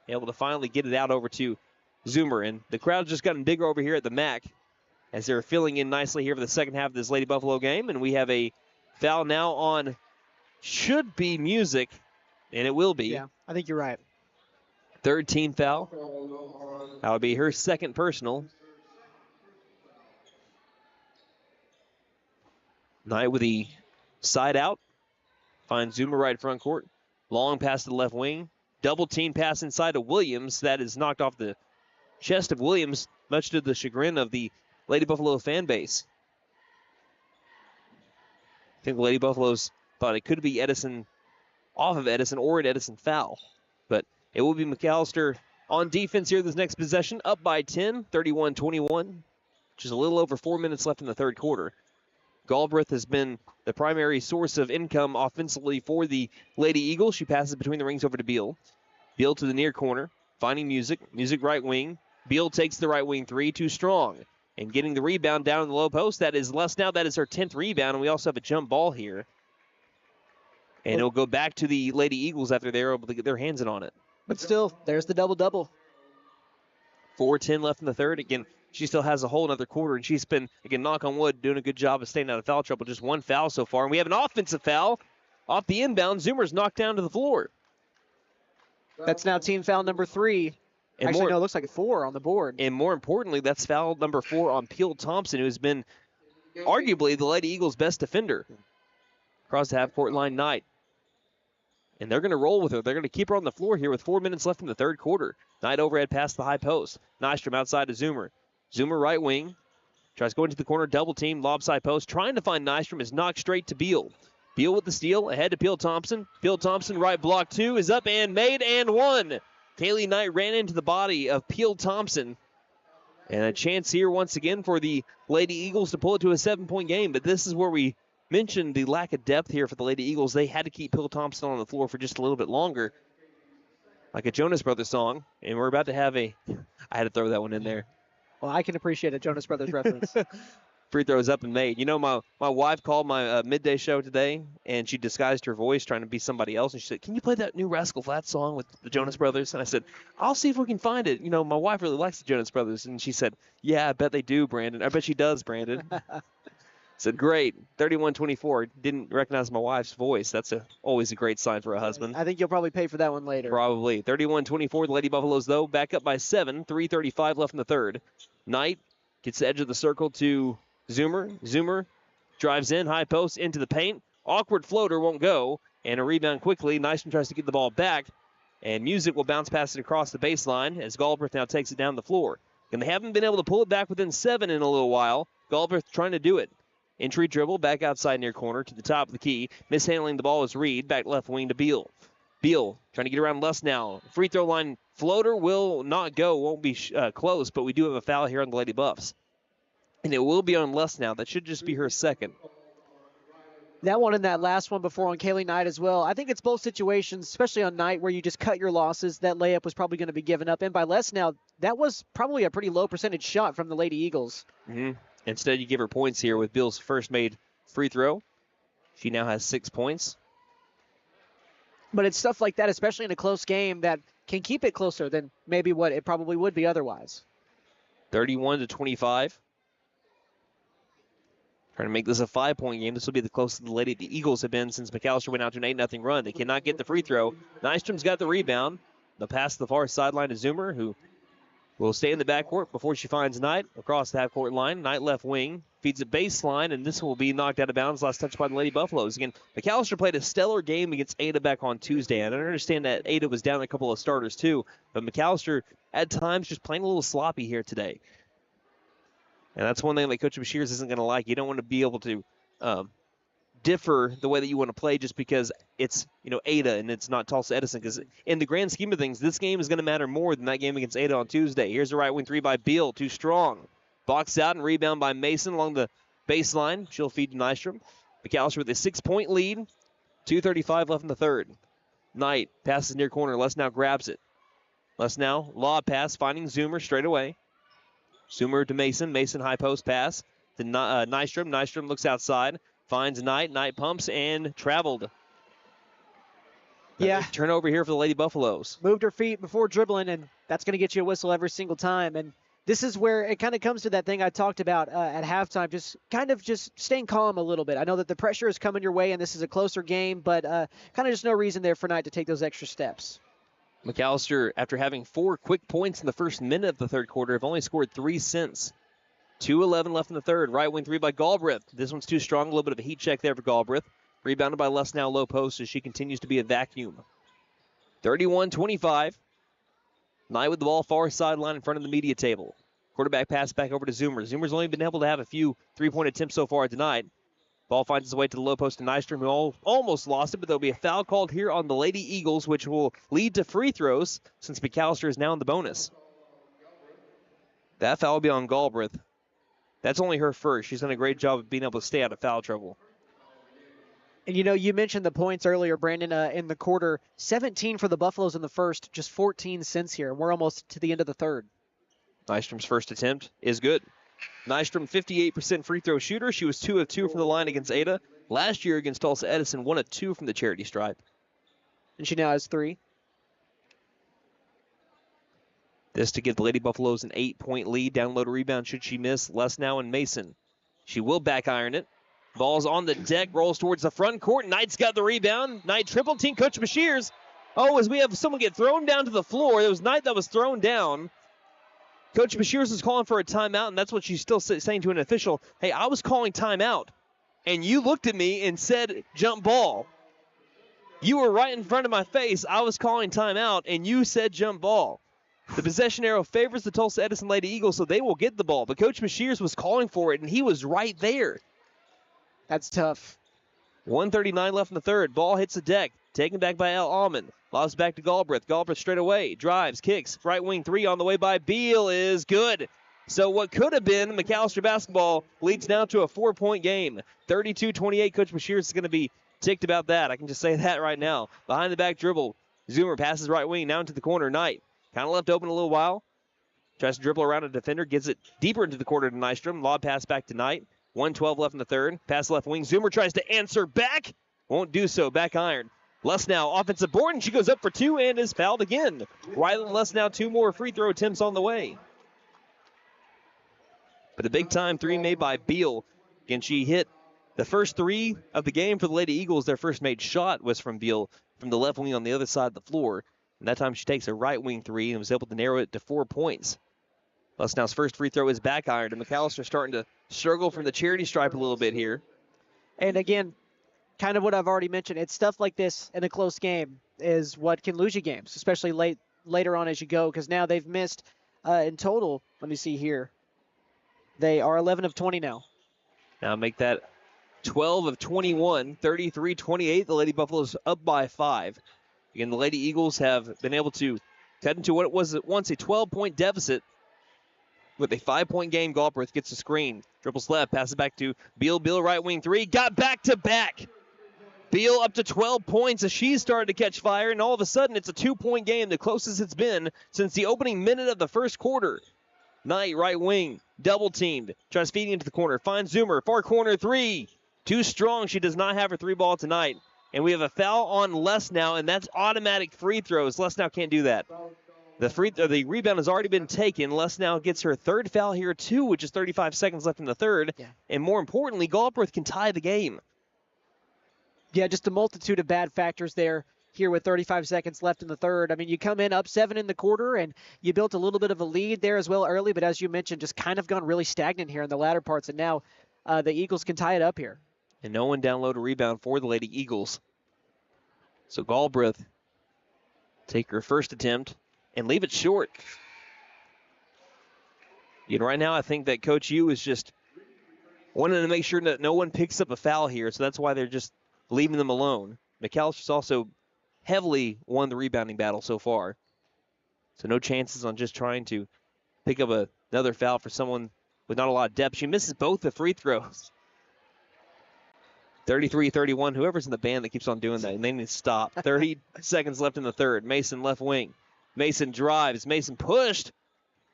Able to finally get it out over to Zoomer. And the crowd's just gotten bigger over here at the MAC as they're filling in nicely here for the second half of this Lady Buffalo game. And we have a foul now on, should be Music, and it will be. Yeah, I think you're right. Third team foul. That would be her second personal. Knight with the side out. Finds Zoomer right front court. Long pass to the left wing. Double team pass inside to Williams. That is knocked off the chest of Williams, much to the chagrin of the Lady Buffalo fan base. I think the Lady Buffaloes thought it could be Edison, off of Edison, or an Edison foul. But it will be McAlester on defense here this next possession, up by 10, 31-21, which is a little over 4 minutes left in the third quarter. Galbraith has been the primary source of income offensively for the Lady Eagles. She passes between the rings over to Beal. Beal to the near corner, finding Music. Music right wing. Beal takes the right wing 3, too strong. And getting the rebound down in the low post. That is less now. That is her 10th rebound, and we also have a jump ball here. And it'll go back to the Lady Eagles after they're able to get their hands in on it. But still, there's the double-double. 4:10 left in the third. Again, she still has a whole another quarter, and she's been, again, knock on wood, doing a good job of staying out of foul trouble. Just 1 foul so far. And we have an offensive foul off the inbound. Zoomer's knocked down to the floor. That's now team foul number 3. And actually, no, it looks like 4 on the board. And more importantly, that's foul number 4 on Peel Thompson, who has been arguably the Lady Eagles' best defender. Across the half-court line, Knight. And they're going to roll with her. They're going to keep her on the floor here with 4 minutes left in the third quarter. Knight overhead past the high post. Nystrom outside to Zoomer. Zoomer right wing. Tries to go into the corner, double team, lob side post, trying to find Nystrom, is knocked straight to Beal. Beal with the steal, ahead to Peel Thompson. Peel Thompson, right block 2, is up and made and one. Kaylee Knight ran into the body of Peel Thompson. And a chance here once again for the Lady Eagles to pull it to a 7-point game. But this is where we mentioned the lack of depth here for the Lady Eagles. They had to keep Peel Thompson on the floor for just a little bit longer. Like a Jonas Brothers song. And we're about to have I had to throw that one in there. Well, I can appreciate a Jonas Brothers reference. Free throws up and made. You know, my wife called my midday show today, and she disguised her voice trying to be somebody else. And she said, "Can you play that new Rascal Flatts song with the Jonas Brothers?" And I said, "I'll see if we can find it." You know, my wife really likes the Jonas Brothers. And she said, "Yeah, I bet they do, Brandon. I bet she does, Brandon." I said, "Great. 31-24. Didn't recognize my wife's voice. That's always a great sign for a husband." I think you'll probably pay for that one later. Probably. 31-24. The Lady Buffaloes, though, back up by 7. 3:35 left in the third. Knight gets the edge of the circle to Zoomer. Zoomer drives in, high post, into the paint. Awkward floater, won't go. And a rebound quickly. Nystrom tries to get the ball back. And Music will bounce past it across the baseline as Galbraith now takes it down the floor. And they haven't been able to pull it back within 7 in a little while. Galbraith trying to do it. Entry dribble, back outside near corner to the top of the key. Mishandling the ball is Reed, back left wing to Beal. Beal trying to get around Lust now. Free throw line floater will not go, won't be close, but we do have a foul here on the Lady Buffs. And it will be on Lust now. That should just be her second. That one and that last one before on Kaylee Knight as well. I think it's both situations, especially on Knight, where you just cut your losses. That layup was probably going to be given up. And by less now, that was probably a pretty low percentage shot from the Lady Eagles. Mm-hmm. Instead, you give her points here with Beal's first made free throw. She now has 6 points. But it's stuff like that, especially in a close game, that can keep it closer than maybe what it probably would be otherwise. 31-25. Trying to make this a 5-point game. This will be the closest the Eagles have been since McAlester went out to an 8-0 run. They cannot get the free throw. Nystrom's got the rebound. The pass to the far sideline to Zoomer, who will stay in the backcourt before she finds Knight across the half-court line. Knight left wing, feeds a baseline, and this will be knocked out of bounds. Last touch by the Lady Buffaloes. Again, McAlester played a stellar game against Ada back on Tuesday. And I understand that Ada was down a couple of starters too, but McAlester at times just playing a little sloppy here today. And that's one thing that Coach Bashirs isn't going to like. You don't want to be able to differ the way that you want to play just because it's, Ada and it's not Tulsa Edison. Because in the grand scheme of things, this game is going to matter more than that game against Ada on Tuesday. Here's a right wing three by Beal, too strong. Boxed out and rebound by Mason along the baseline. She'll feed to Nystrom. McAlester with a 6-point lead. 2:35 left in the third. Knight passes near corner. Les now grabs it. Les now lob pass, finding Zoomer straight away. Zoomer to Mason. Mason high post pass to Nystrom. Nystrom looks outside. Finds Knight. Knight pumps and traveled. Yeah. Turnover here for the Lady Buffaloes. Moved her feet before dribbling, and that's going to get you a whistle every single time. And this is where it kind of comes to that thing I talked about at halftime, just staying calm a little bit. I know that the pressure is coming your way, and this is a closer game, but kind of just no reason there for Knight to take those extra steps. McAlester, after having 4 quick points in the first minute of the third quarter, have only scored 3 since. 2:11 left in the third. Right wing three by Galbraith. This one's too strong. A little bit of a heat check there for Galbraith. Rebounded by Les now low post as she continues to be a vacuum. 31-25. Knight with the ball far sideline in front of the media table. Quarterback pass back over to Zoomer. Zoomer's only been able to have a few three-point attempts so far tonight. Ball finds its way to the low post to Nystrom, who almost lost it, but there'll be a foul called here on the Lady Eagles, which will lead to free throws since McAlester is now in the bonus. That foul will be on Galbraith. That's only her first. She's done a great job of being able to stay out of foul trouble. And, you mentioned the points earlier, Brandon, in the quarter. 17 for the Buffaloes in the first, just 14 since here. We're almost to the end of the third. Nystrom's first attempt is good. Nystrom, 58% free throw shooter. She was 2 of 2 from the line against Ada. Last year against Tulsa Edison, 1 of 2 from the charity stripe. And she now has 3. This to give the Lady Buffaloes an 8-point lead. Down low to rebound should she miss. Les now and Mason. She will back iron it. Ball's on the deck, rolls towards the front court. Knight's got the rebound. Knight triple team. Coach Bashirs. Oh, as we have someone get thrown down to the floor. It was Knight that was thrown down. Coach Bashirs is calling for a timeout, and that's what she's still saying to an official. Hey, I was calling timeout, and you looked at me and said jump ball. You were right in front of my face. I was calling timeout, and you said jump ball. The possession arrow favors the Tulsa Edison Lady Eagles, so they will get the ball. But Coach Mashiers was calling for it, and he was right there. That's tough. 1:39 left in the third. Ball hits the deck. Taken back by Al Almond. Lobs back to Galbraith. Galbraith straight away. Drives, kicks. Right wing three on the way by Beal is good. So what could have been McAlester basketball leads now to a 4-point game. 32-28. Coach Mashiers is going to be ticked about that. I can just say that right now. Behind the back dribble. Zoomer passes right wing now into the corner. Knight kind of left open a little while. Tries to dribble around a defender. Gets it deeper into the corner to Nystrom. Lob pass back to Knight. 1:12 left in the third. Pass left wing. Zoomer tries to answer back. Won't do so. Back iron. Lesnow offensive board, and she goes up for two and is fouled again. Rylan Lesnow, 2 more free throw attempts on the way. But a big-time three made by Beal. Again, she hit the first 3 of the game for the Lady Eagles. Their first made shot was from Beal from the left wing on the other side of the floor. And that time she takes a right wing 3 and was able to narrow it to 4 points. Lesnow's first free throw is back ironed, and McAlester starting to struggle from the charity stripe a little bit here. And again, kind of what I've already mentioned, it's stuff like this in a close game is what can lose you games, especially later on as you go, because now they've missed in total, let me see here, they are 11 of 20 now. Now make that 12 of 21, 33-28. The Lady Buffaloes up by 5. Again, the Lady Eagles have been able to cut into what was once a 12-point deficit with a 5-point game. Galbraith gets a screen. Dribbles left, passes back to Beal. Beal right wing 3. Got back-to-back. Beal up to 12 points as she started to catch fire, and all of a sudden it's a 2-point game, the closest it's been since the opening minute of the first quarter. Knight, right wing, double-teamed. Tries feeding into the corner. Finds Zoomer. Far corner 3. Too strong. She does not have her 3-ball tonight. And we have a foul on Lesnow, and that's automatic free throws. Lesnow can't do that. The rebound has already been taken. Lesnow gets her 3rd foul here, too, which is 35 seconds left in the third. Yeah. And more importantly, Galbraith can tie the game. Yeah, just a multitude of bad factors there here with 35 seconds left in the third. I mean, you come in up 7 in the quarter, and you built a little bit of a lead there as well early, but as you mentioned, just kind of gone really stagnant here in the latter parts, and now the Eagles can tie it up here. And no one down low to rebound for the Lady Eagles. So Galbraith take her first attempt and leave it short. Right now I think that Coach U is just wanting to make sure that no one picks up a foul here, so that's why they're just leaving them alone. McAllister's also heavily won the rebounding battle so far. So no chances on just trying to pick up another foul for someone with not a lot of depth. She misses both the free throws. 33-31. Whoever's in the band that keeps on doing that, and they need to stop. 30 seconds left in the third. Mason left wing. Mason drives. Mason pushed.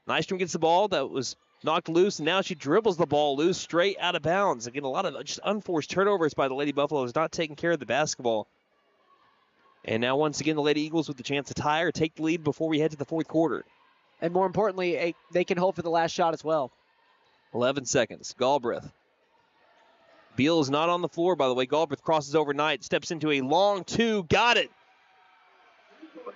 Nystrom gets the ball that was knocked loose, and now she dribbles the ball loose straight out of bounds. Again, a lot of just unforced turnovers by the Lady Buffaloes, not taking care of the basketball. And now once again, the Lady Eagles with the chance to tie or take the lead before we head to the fourth quarter. And more importantly, they can hold for the last shot as well. 11 seconds. Galbraith. Beal is not on the floor, by the way. Galbraith crosses overnight, steps into a long 2. Got it.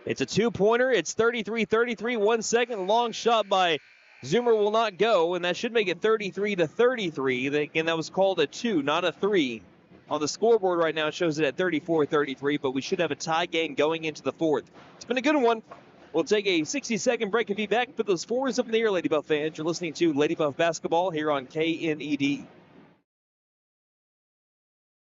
It's a 2-pointer. It's 33-33. 1 second. Long shot by Zoomer will not go, and that should make it 33-33. Again, that was called a 2, not a 3. On the scoreboard right now, it shows it at 34-33, but we should have a tie game going into the fourth. It's been a good one. We'll take a 60-second break and be back. Put those fours up in the air, Lady Buff fans. You're listening to Lady Buff Basketball here on KNED.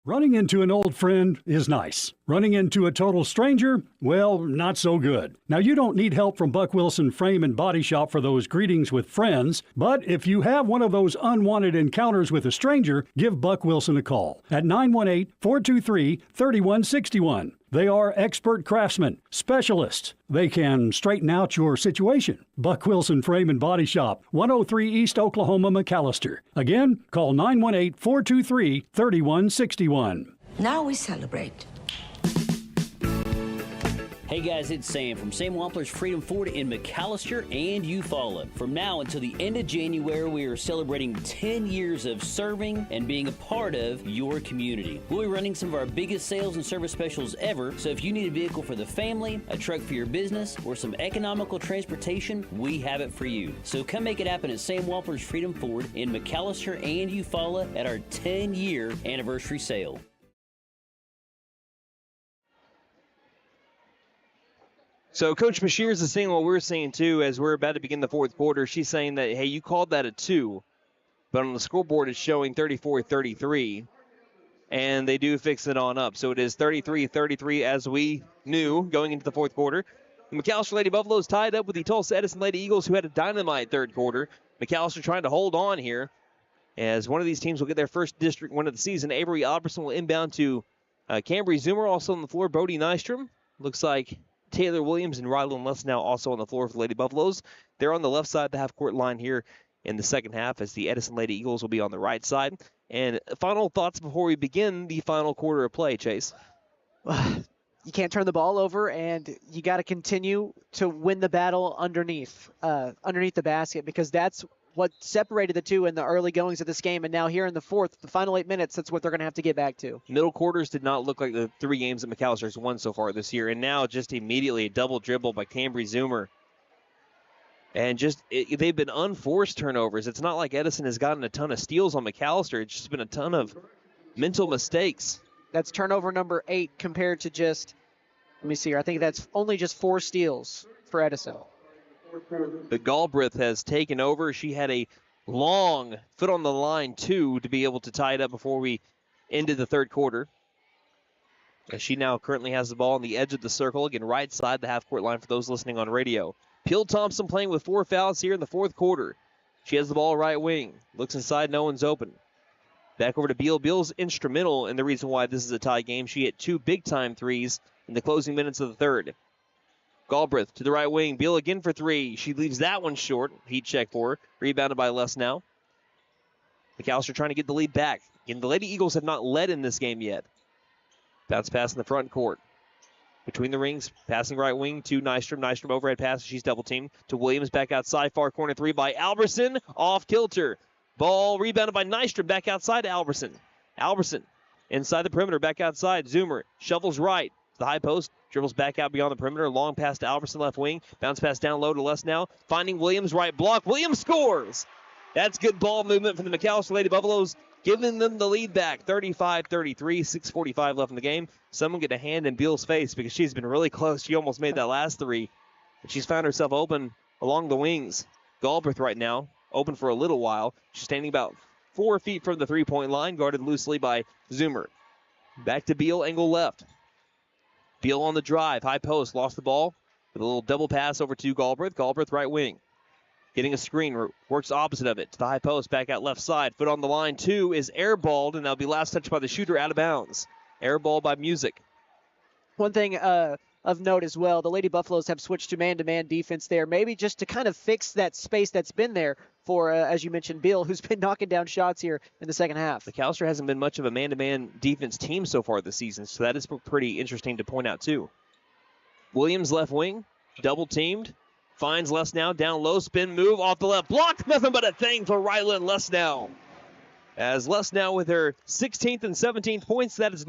Running into an old friend is nice. Running into a total stranger, well, not so good. Now, you don't need help from Buck Wilson Frame and Body Shop for those greetings with friends, but if you have one of those unwanted encounters with a stranger, give Buck Wilson a call at 918-423-3161. They are expert craftsmen, specialists. They can straighten out your situation. Buck Wilson Frame and Body Shop, 103 East Oklahoma, McAlester. Again, call 918-423-3161. Now we celebrate. Hey guys, it's Sam from Sam Wampler's Freedom Ford in McAlester and Eufaula. From now until the end of January, we are celebrating 10 years of serving and being a part of your community. We'll be running some of our biggest sales and service specials ever, so if you need a vehicle for the family, a truck for your business, or some economical transportation, we have it for you. So come make it happen at Sam Wampler's Freedom Ford in McAlester and Eufaula at our 10-year anniversary sale. So Coach Bashir is seeing what we're seeing, too, as we're about to begin the fourth quarter. She's saying that, hey, you called that a 2, but on the scoreboard it's showing 34-33, and they do fix it on up. So it is 33-33 as we knew going into the fourth quarter. The McAlester Lady Buffaloes tied up with the Tulsa Edison Lady Eagles, who had a dynamite third quarter. McAlester trying to hold on here, as one of these teams will get their first district win of the season. Avery Albertson will inbound to Cambry Zoomer, also on the floor. Bodie Nystrom. Looks like Taylor Williams and Rylan Lesnow also on the floor for the Lady Buffaloes. They're on the left side of the half-court line here in the second half, as the Edison Lady Eagles will be on the right side. And final thoughts before we begin the final quarter of play, Chase. You can't turn the ball over, and you got to continue to win the battle underneath the basket, because that's what separated the two in the early goings of this game. And now here in the fourth, the final 8 minutes, that's what they're going to have to get back to. Middle quarters did not look like the 3 games that McAllister's won so far this year. And now just immediately a double dribble by Cambry Zoomer. And they've been unforced turnovers. It's not like Edison has gotten a ton of steals on McAllister. It's just been a ton of mental mistakes. That's turnover number 8 compared to just, let me see here, I think that's only just 4 steals for Edison. But Galbraith has taken over. She had a long foot on the line, too, to be able to tie it up before we ended the third quarter. As she now currently has the ball on the edge of the circle, again, right side the half-court line for those listening on radio. Peel Thompson playing with 4 fouls here in the fourth quarter. She has the ball right wing. Looks inside, no one's open. Back over to Beal. Beal's instrumental in the reason why this is a tie game. She hit 2 big-time threes in the closing minutes of the third. Galbraith to the right wing. Beal again for 3. She leaves that one short. Heat check for her. Rebounded by Lesnow. McAllister trying to get the lead back. Again, the Lady Eagles have not led in this game yet. Bounce pass in the front court. Between the rings, passing right wing to Nystrom. Nystrom overhead pass. She's double teamed to Williams. Back outside. Far corner 3 by Albertson. Off kilter. Ball rebounded by Nystrom. Back outside to Albertson. Albertson inside the perimeter. Back outside. Zoomer shovels right. The high post, dribbles back out beyond the perimeter. Long pass to Albertson, left wing. Bounce pass down low to Lesnow. Finding Williams, right block. Williams scores! That's good ball movement from the McAlester Lady Buffaloes, giving them the lead back. 35-33, 6:45 left in the game. Someone get a hand in Beal's face, because she's been really close. She almost made that last 3. But she's found herself open along the wings. Galbraith right now, open for a little while. She's standing about 4 feet from the three-point line, guarded loosely by Zoomer. Back to Beal, angle left. Beal on the drive, high post, lost the ball with a little double pass over to Galbraith. Galbraith right wing, getting a screen, works opposite of it to the high post, back out left side. Foot on the line, 2 is airballed, and that'll be last touched by the shooter, out of bounds. Airball by Music. One thing of note as well, the Lady Buffaloes have switched to man-to-man defense there, maybe just to kind of fix that space that's been there for, as you mentioned, Beal, who's been knocking down shots here in the second half. McAllister hasn't been much of a man-to-man defense team so far this season, so that is pretty interesting to point out, too. Williams left wing, double-teamed, finds Lesnow, down low, spin move, off the left block, nothing but a thing for Rylan Lesnow. As Lesnow with her 16th and 17th points, that is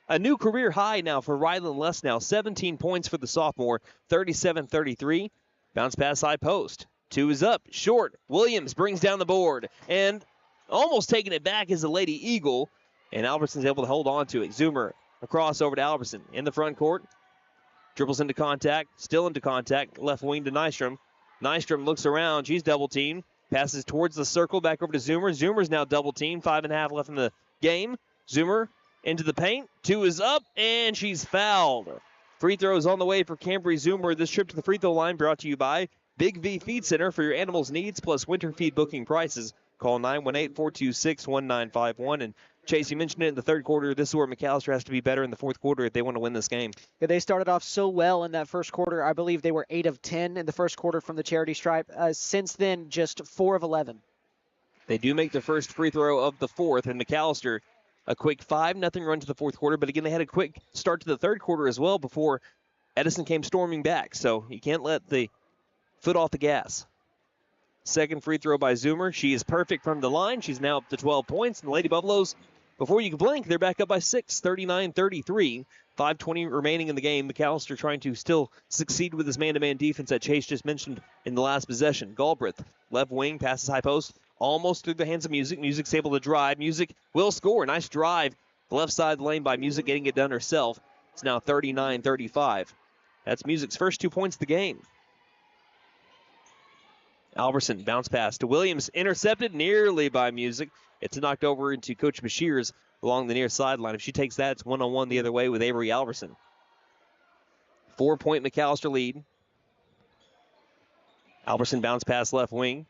a new career high now for Rylan Lesnow. 17 points for the sophomore, 37-33. Bounce pass high post. 2 is up, short. Williams brings down the board, and almost taking it back is the Lady Eagle, and Albertson's able to hold on to it. Zoomer across over to Albertson in the front court. Dribbles into contact, still into contact, left wing to Nystrom. Nystrom looks around, she's double teamed. Passes towards the circle, back over to Zoomer. Zoomer's now double teamed, 5.5 left in the game. Zoomer into the paint. 2 is up, and she's fouled. Free throws on the way for Cambry Zoomer. This trip to the free throw line brought to you by Big V Feed Center for your animals' needs, plus winter feed booking prices. Call 918-426-1951. And Chase, you mentioned it in the third quarter. This is where McAllister has to be better in the fourth quarter if they want to win this game. Yeah, they started off so well in that first quarter. I believe they were 8 of 10 in the first quarter from the charity stripe. Since then, just 4 of 11. They do make the first free throw of the fourth, and McAllister a quick 5-0 run to the fourth quarter. But again, they had a quick start to the third quarter as well before Edison came storming back. So you can't let the foot off the gas. Second free throw by Zoomer. She is perfect from the line. She's now up to 12 points. And the Lady Buffaloes, before you can blink, they're back up by 6, 39-33. 5:20 remaining in the game. McAllister trying to still succeed with his man-to-man defense that Chase just mentioned in the last possession. Galbraith, left wing, passes high post, almost through the hands of Music. Music's able to drive. Music will score. Nice drive. The left side of the lane by Music, getting it done herself. It's now 39-35. That's Music's first 2 points of the game. Alverson bounce pass to Williams, intercepted nearly by Music. It's knocked over into Coach Bashir's along the near sideline. If she takes that, it's 1-on-1 the other way with Avery Alverson. 4-point McAlester lead. Alverson bounce pass left wing.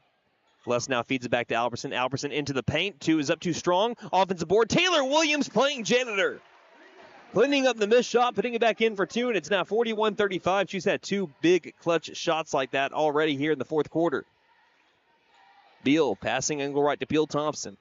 Les now feeds it back to Alverson. Alverson into the paint. 2 is up too strong. Offensive board. Taylor Williams playing janitor. Cleaning up the missed shot, putting it back in for 2, and it's now 41-35. She's had 2 big clutch shots like that already here in the fourth quarter. Beal passing angle right to Beal Thompson.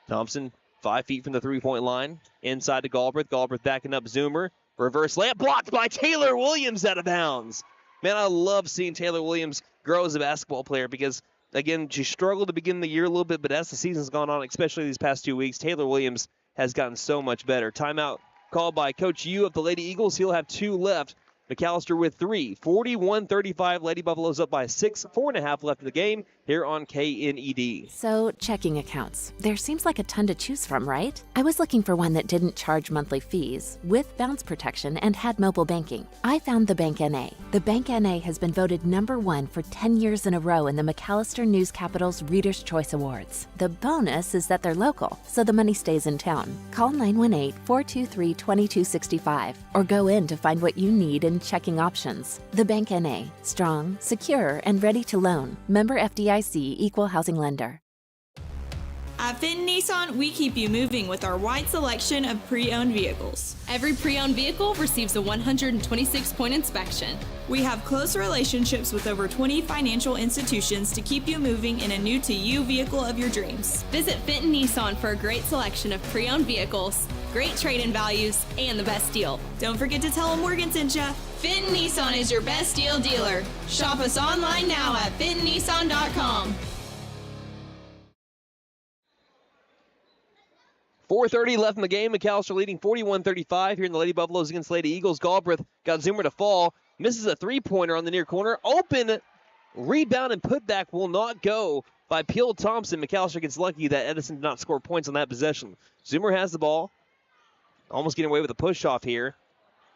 Thompson 5 feet from the three-point line. Inside to Galbraith. Galbraith backing up Zoomer. Reverse layup blocked by Taylor Williams out of bounds. Man, I love seeing Taylor Williams grow as a basketball player because, again, she struggled to begin the year a little bit, but as the season's gone on, especially these past 2 weeks, Taylor Williams has gotten so much better. Timeout called by Coach Yu of the Lady Eagles. He'll have 2 left. McAlester with 3. 41-35. Lady Buffaloes up by 6. 4.5 left in the game here on KNED. So, checking accounts. There seems like a ton to choose from, right? I was looking for one that didn't charge monthly fees, with bounce protection, and had mobile banking. I found the Bank NA. The Bank NA has been voted #1 for 10 years in a row in the McAlester News Capital's Reader's Choice Awards. The bonus is that they're local, so the money stays in town. Call 918-423-2265 or go in to find what you need in checking options. The Bank NA. Strong, secure, and ready to loan. Member FDIC, Equal Housing Lender. At Fenton Nissan, we keep you moving with our wide selection of pre-owned vehicles. Every pre-owned vehicle receives a 126-point inspection. We have close relationships with over 20 financial institutions to keep you moving in a new-to-you vehicle of your dreams. Visit Fenton Nissan for a great selection of pre-owned vehicles, great trade-in values, and the best deal. Don't forget to tell them Morgan sent ya. Fenton Nissan is your best deal dealer. Shop us online now at fentonnissan.com. 4:30 left in the game. McAlester leading 41-35 here in the Lady Buffaloes against Lady Eagles. Galbraith got Zoomer to fall. Misses a three-pointer on the near corner. Open rebound and putback will not go by Peel Thompson. McAlester gets lucky that Edison did not score points on that possession. Zoomer has the ball. Almost getting away with a push-off here.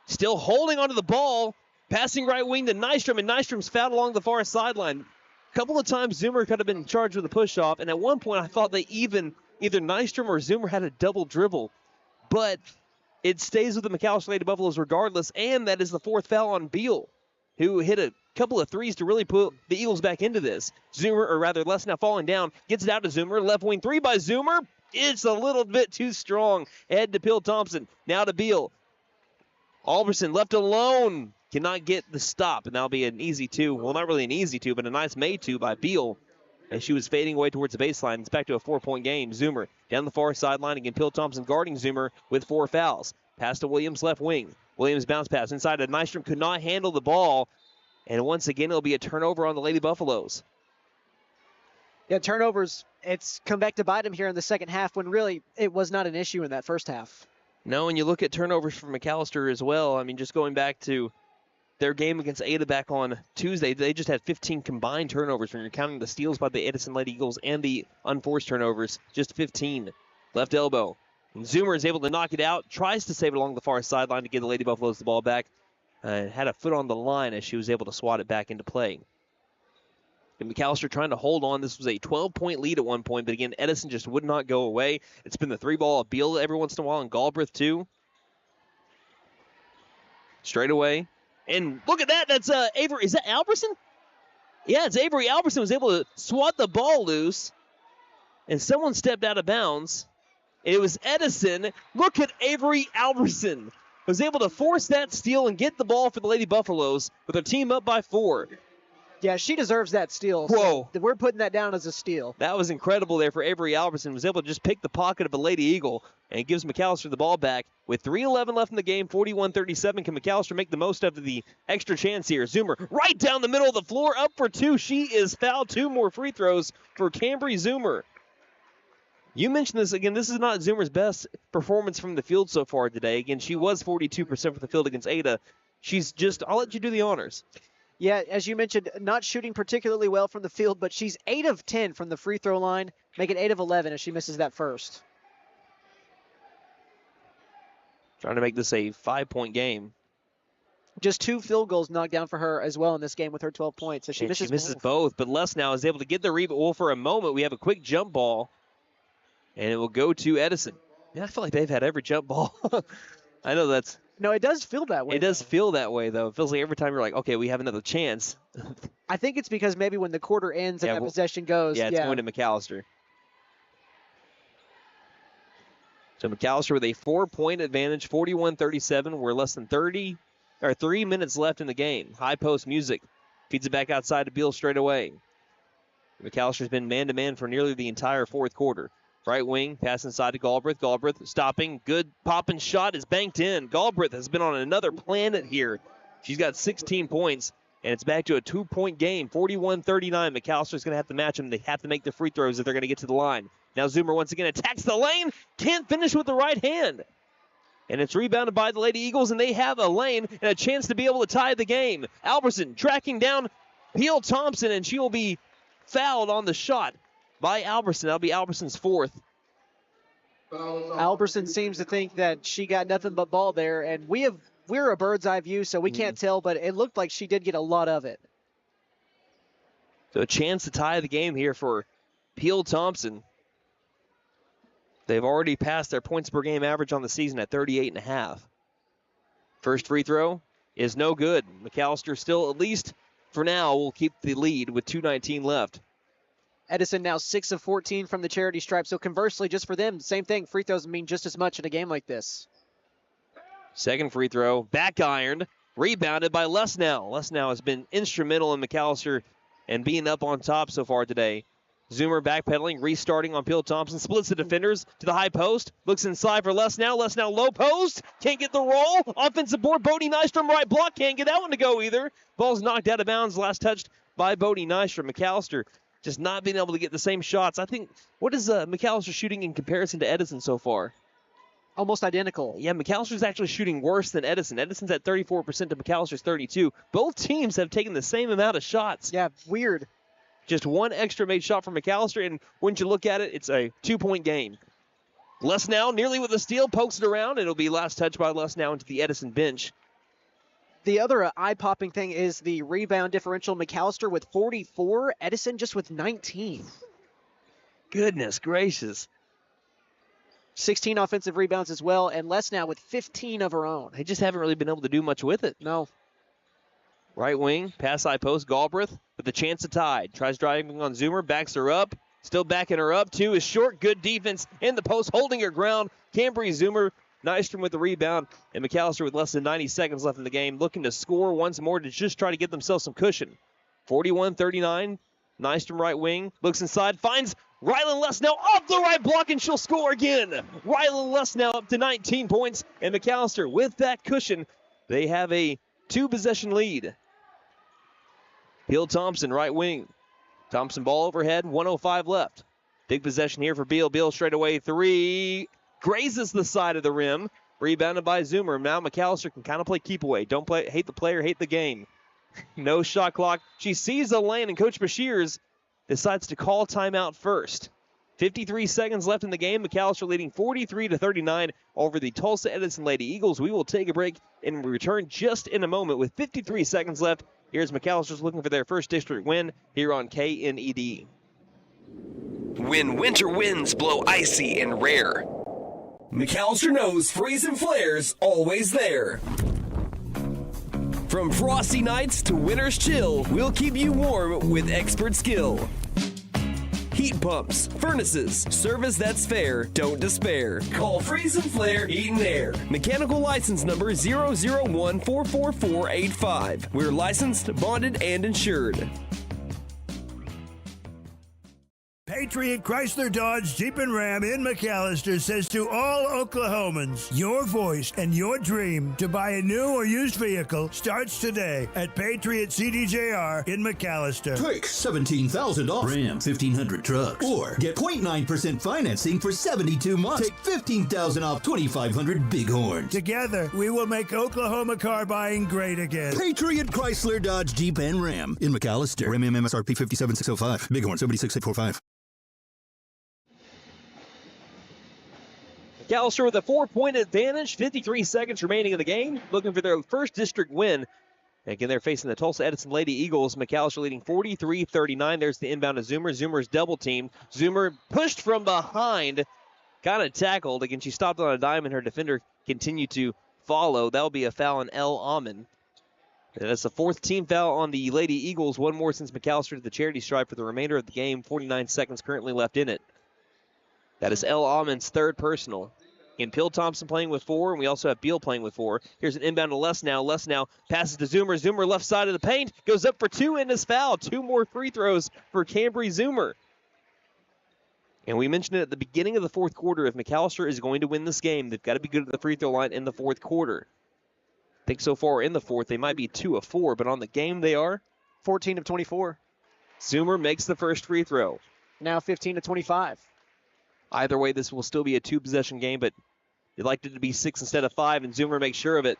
Still holding onto the ball. Passing right wing to Nystrom, and Nystrom's fouled along the far sideline. A couple of times Zoomer could have been charged with a push-off, and at one point I thought they either Nystrom or Zoomer had a double dribble. But it stays with the McAlester Lady Buffaloes regardless, and that is the 4th foul on Beal, who hit a couple of threes to really put the Eagles back into this. Zoomer, or rather Les now falling down, gets it out to Zoomer. Left wing 3 by Zoomer. It's a little bit too strong. Head to Peel Thompson. Now to Beal. Alverson left alone. Cannot get the stop, and that'll be an easy 2. Well, not really an easy 2, but a nice made 2 by Beal. As she was fading away towards the baseline. It's back to a 4-point game. Zoomer down the far sideline. Again, Peel Thompson guarding Zoomer with 4 fouls. Pass to Williams left wing. Williams bounce pass inside to Nystrom. Could not handle the ball. And once again, it'll be a turnover on the Lady Buffaloes. Yeah, turnovers, it's come back to bite him here in the second half when really it was not an issue in that first half. No, and you look at turnovers from McAlester as well. I mean, just going back to their game against Ada back on Tuesday, they just had 15 combined turnovers when you're counting the steals by the Edison Lady Eagles and the unforced turnovers. Just 15. Left elbow. And Zoomer is able to knock it out. Tries to save it along the far sideline to give the Lady Buffaloes the ball back. Had a foot on the line as she was able to swat it back into play. And McAlester trying to hold on. This was a 12-point lead at one point, but again, Edison just would not go away. It's been the 3-ball of Beal every once in a while, and Galbraith too. Straight away. And look at that. That's Avery. Is that Alverson? Yeah, it's Avery Alverson was able to swat the ball loose. And someone stepped out of bounds. It was Edison. Look at Avery Alverson. Was able to force that steal and get the ball for the Lady Buffaloes with their team up by 4. Yeah, she deserves that steal. Whoa. So we're putting that down as a steal. That was incredible there for Avery Alverson. Was able to just pick the pocket of a Lady Eagle and gives McAlester the ball back. With 3:11 left in the game, 41-37. Can McAlester make the most of the extra chance here? Zoomer right down the middle of the floor, up for 2. She is fouled. 2 more free throws for Cambry Zoomer. You mentioned this again. This is not Zoomer's best performance from the field so far today. Again, she was 42% from the field against Ada. She's just, I'll let you do the honors. Yeah, as you mentioned, not shooting particularly well from the field, but she's 8 of 10 from the free throw line, making 8 of 11 as she misses that first. Trying to make this a 5-point game. Just 2 field goals knocked down for her as well in this game with her 12 points. So she misses both. But Les now is able to get the rebound. Well, for a moment, we have a quick jump ball, and it will go to Edison. Yeah, I feel like they've had every jump ball. I know that's... No, it does feel that way. It does feel that way, though. It feels like every time you're like, okay, we have another chance. I think it's because maybe when the quarter ends and that possession goes. Yeah, it's going to McAlester. So McAlester with a 4-point advantage, 41-37. We're less than 3 minutes left in the game. High post music. Feeds it back outside to Beal straight away. McAllister's been man-to-man for nearly the entire fourth quarter. Right wing, pass inside to Galbraith. Galbraith stopping. Good popping shot is banked in. Galbraith has been on another planet here. She's got 16 points, and it's back to a 2-point game, 41-39. McAllister's going to have to match them. They have to make the free throws if they're going to get to the line. Now Zoomer once again attacks the lane. Can't finish with the right hand. And it's rebounded by the Lady Eagles, and they have a lane and a chance to be able to tie the game. Alberson tracking down Peel Thompson, and she will be fouled on the shot by Alberson. That'll be Alberson's 4th. Alberson seems to think that she got nothing but ball there, and we're a bird's eye view, so we can't tell, but it looked like she did get a lot of it. So a chance to tie the game here for Peel Thompson. They've already passed their points per game average on the season at 38.5. First free throw is no good. McAllister still, at least for now, will keep the lead with 2:19 left. Edison now 6 of 14 from the charity stripe. So conversely, just for them, same thing. Free throws mean just as much in a game like this. Second free throw, back ironed, rebounded by Lesnow. Lesnow has been instrumental in McAllister and being up on top so far today. Zoomer backpedaling, restarting on Peel Thompson, splits the defenders to the high post, looks inside for Lesnow. Lesnow low post, can't get the roll. Offensive board, Bodie Nystrom right block, can't get that one to go either. Ball's knocked out of bounds, last touched by Bodie Nystrom. McAllister just not being able to get the same shots. I think, what is McAllister shooting in comparison to Edison so far? Almost identical. Yeah, McAllister's actually shooting worse than Edison. Edison's at 34% to McAllister's 32%. Both teams have taken the same amount of shots. Yeah, weird. Just one extra made shot from McAllister, and when you look at it, it's a 2-point game. Lesnow nearly with a steal, pokes it around. It'll be last touch by Lesnow into the Edison bench. The other eye-popping thing is the rebound differential. McAllister with 44, Edison just with 19. Goodness gracious. 16 offensive rebounds as well, and Lesnow with 15 of her own. They just haven't really been able to do much with it. No. Right wing, pass high post, Galbraith with a chance to tie. Tries driving on Zoomer, backs her up. Still backing her up. 2 is short, good defense in the post, holding her ground. Cambry Zoomer, Nystrom with the rebound, and McAllister with less than 90 seconds left in the game, looking to score once more to just try to get themselves some cushion. 41-39, Nystrom right wing, looks inside, finds Rylan Lesnow off the right block, and she'll score again. Rylan Lesnow up to 19 points, and McAllister with that cushion, they have a 2-possession lead. Peel Thompson, right wing. Thompson ball overhead, 1:05 left. Big possession here for Beal. Beal straight away, 3. Grazes the side of the rim. Rebounded by Zoomer. Now McAllister can kind of play keep away. Don't play, hate the player, hate the game. No shot clock. She sees the lane, and Coach Bashirs decides to call timeout first. 53 seconds left in the game. McAllister leading 43-39 over the Tulsa Edison Lady Eagles. We will take a break and return just in a moment with 53 seconds left. Here's McAllister's looking for their first district win here on KNED. When winter winds blow icy and rare, McAllister knows Freeze and Flare's always there. From frosty nights to winter's chill, we'll keep you warm with expert skill. Heat pumps, furnaces, service that's fair, don't despair. Call Freeze and Flare Heat and Air. Mechanical license number 0014445. We're licensed, bonded, and insured. Patriot Chrysler Dodge Jeep and Ram in McAlester says to all Oklahomans, your voice and your dream to buy a new or used vehicle starts today at Patriot CDJR in McAlester. Take $17,000 off Ram 1500 trucks, or get 0.9% financing for 72 months. Take $15,000 off 2,500 Bighorns. Together, we will make Oklahoma car buying great again. Patriot Chrysler Dodge Jeep and Ram in McAlester. Ram MSRP 57,605. Bighorn 76,845. McAlester with a 4-point advantage, 53 seconds remaining in the game, looking for their first district win. Again, they're facing the Tulsa Edison Lady Eagles. McAlester leading 43-39. There's the inbound to Zoomer. Zoomer's double teamed. Zoomer pushed from behind, kind of tackled. Again, she stopped on a dime, and her defender continued to follow. That'll be a foul on El Amon. That's the 4th team foul on the Lady Eagles. One more since McAlester did the charity stripe for the remainder of the game. 49 seconds currently left in it. That is El Amon's 3rd personal. And Pill Thompson playing with 4, and we also have Beal playing with 4. Here's an inbound to Lesnow. Lesnow passes to Zoomer. Zoomer left side of the paint. Goes up for 2 in his foul. 2 more free throws for Cambry Zoomer. And we mentioned it at the beginning of the 4th quarter. If McAlester is going to win this game, they've got to be good at the free throw line in the 4th quarter. I think so far in the 4th, they might be 2 of 4, but on the game they are 14 of 24. Zoomer makes the first free throw. Now 15 of 25. Either way, this will still be a 2-possession game, but you'd like it to be 6 instead of 5, and Zoomer makes sure of it.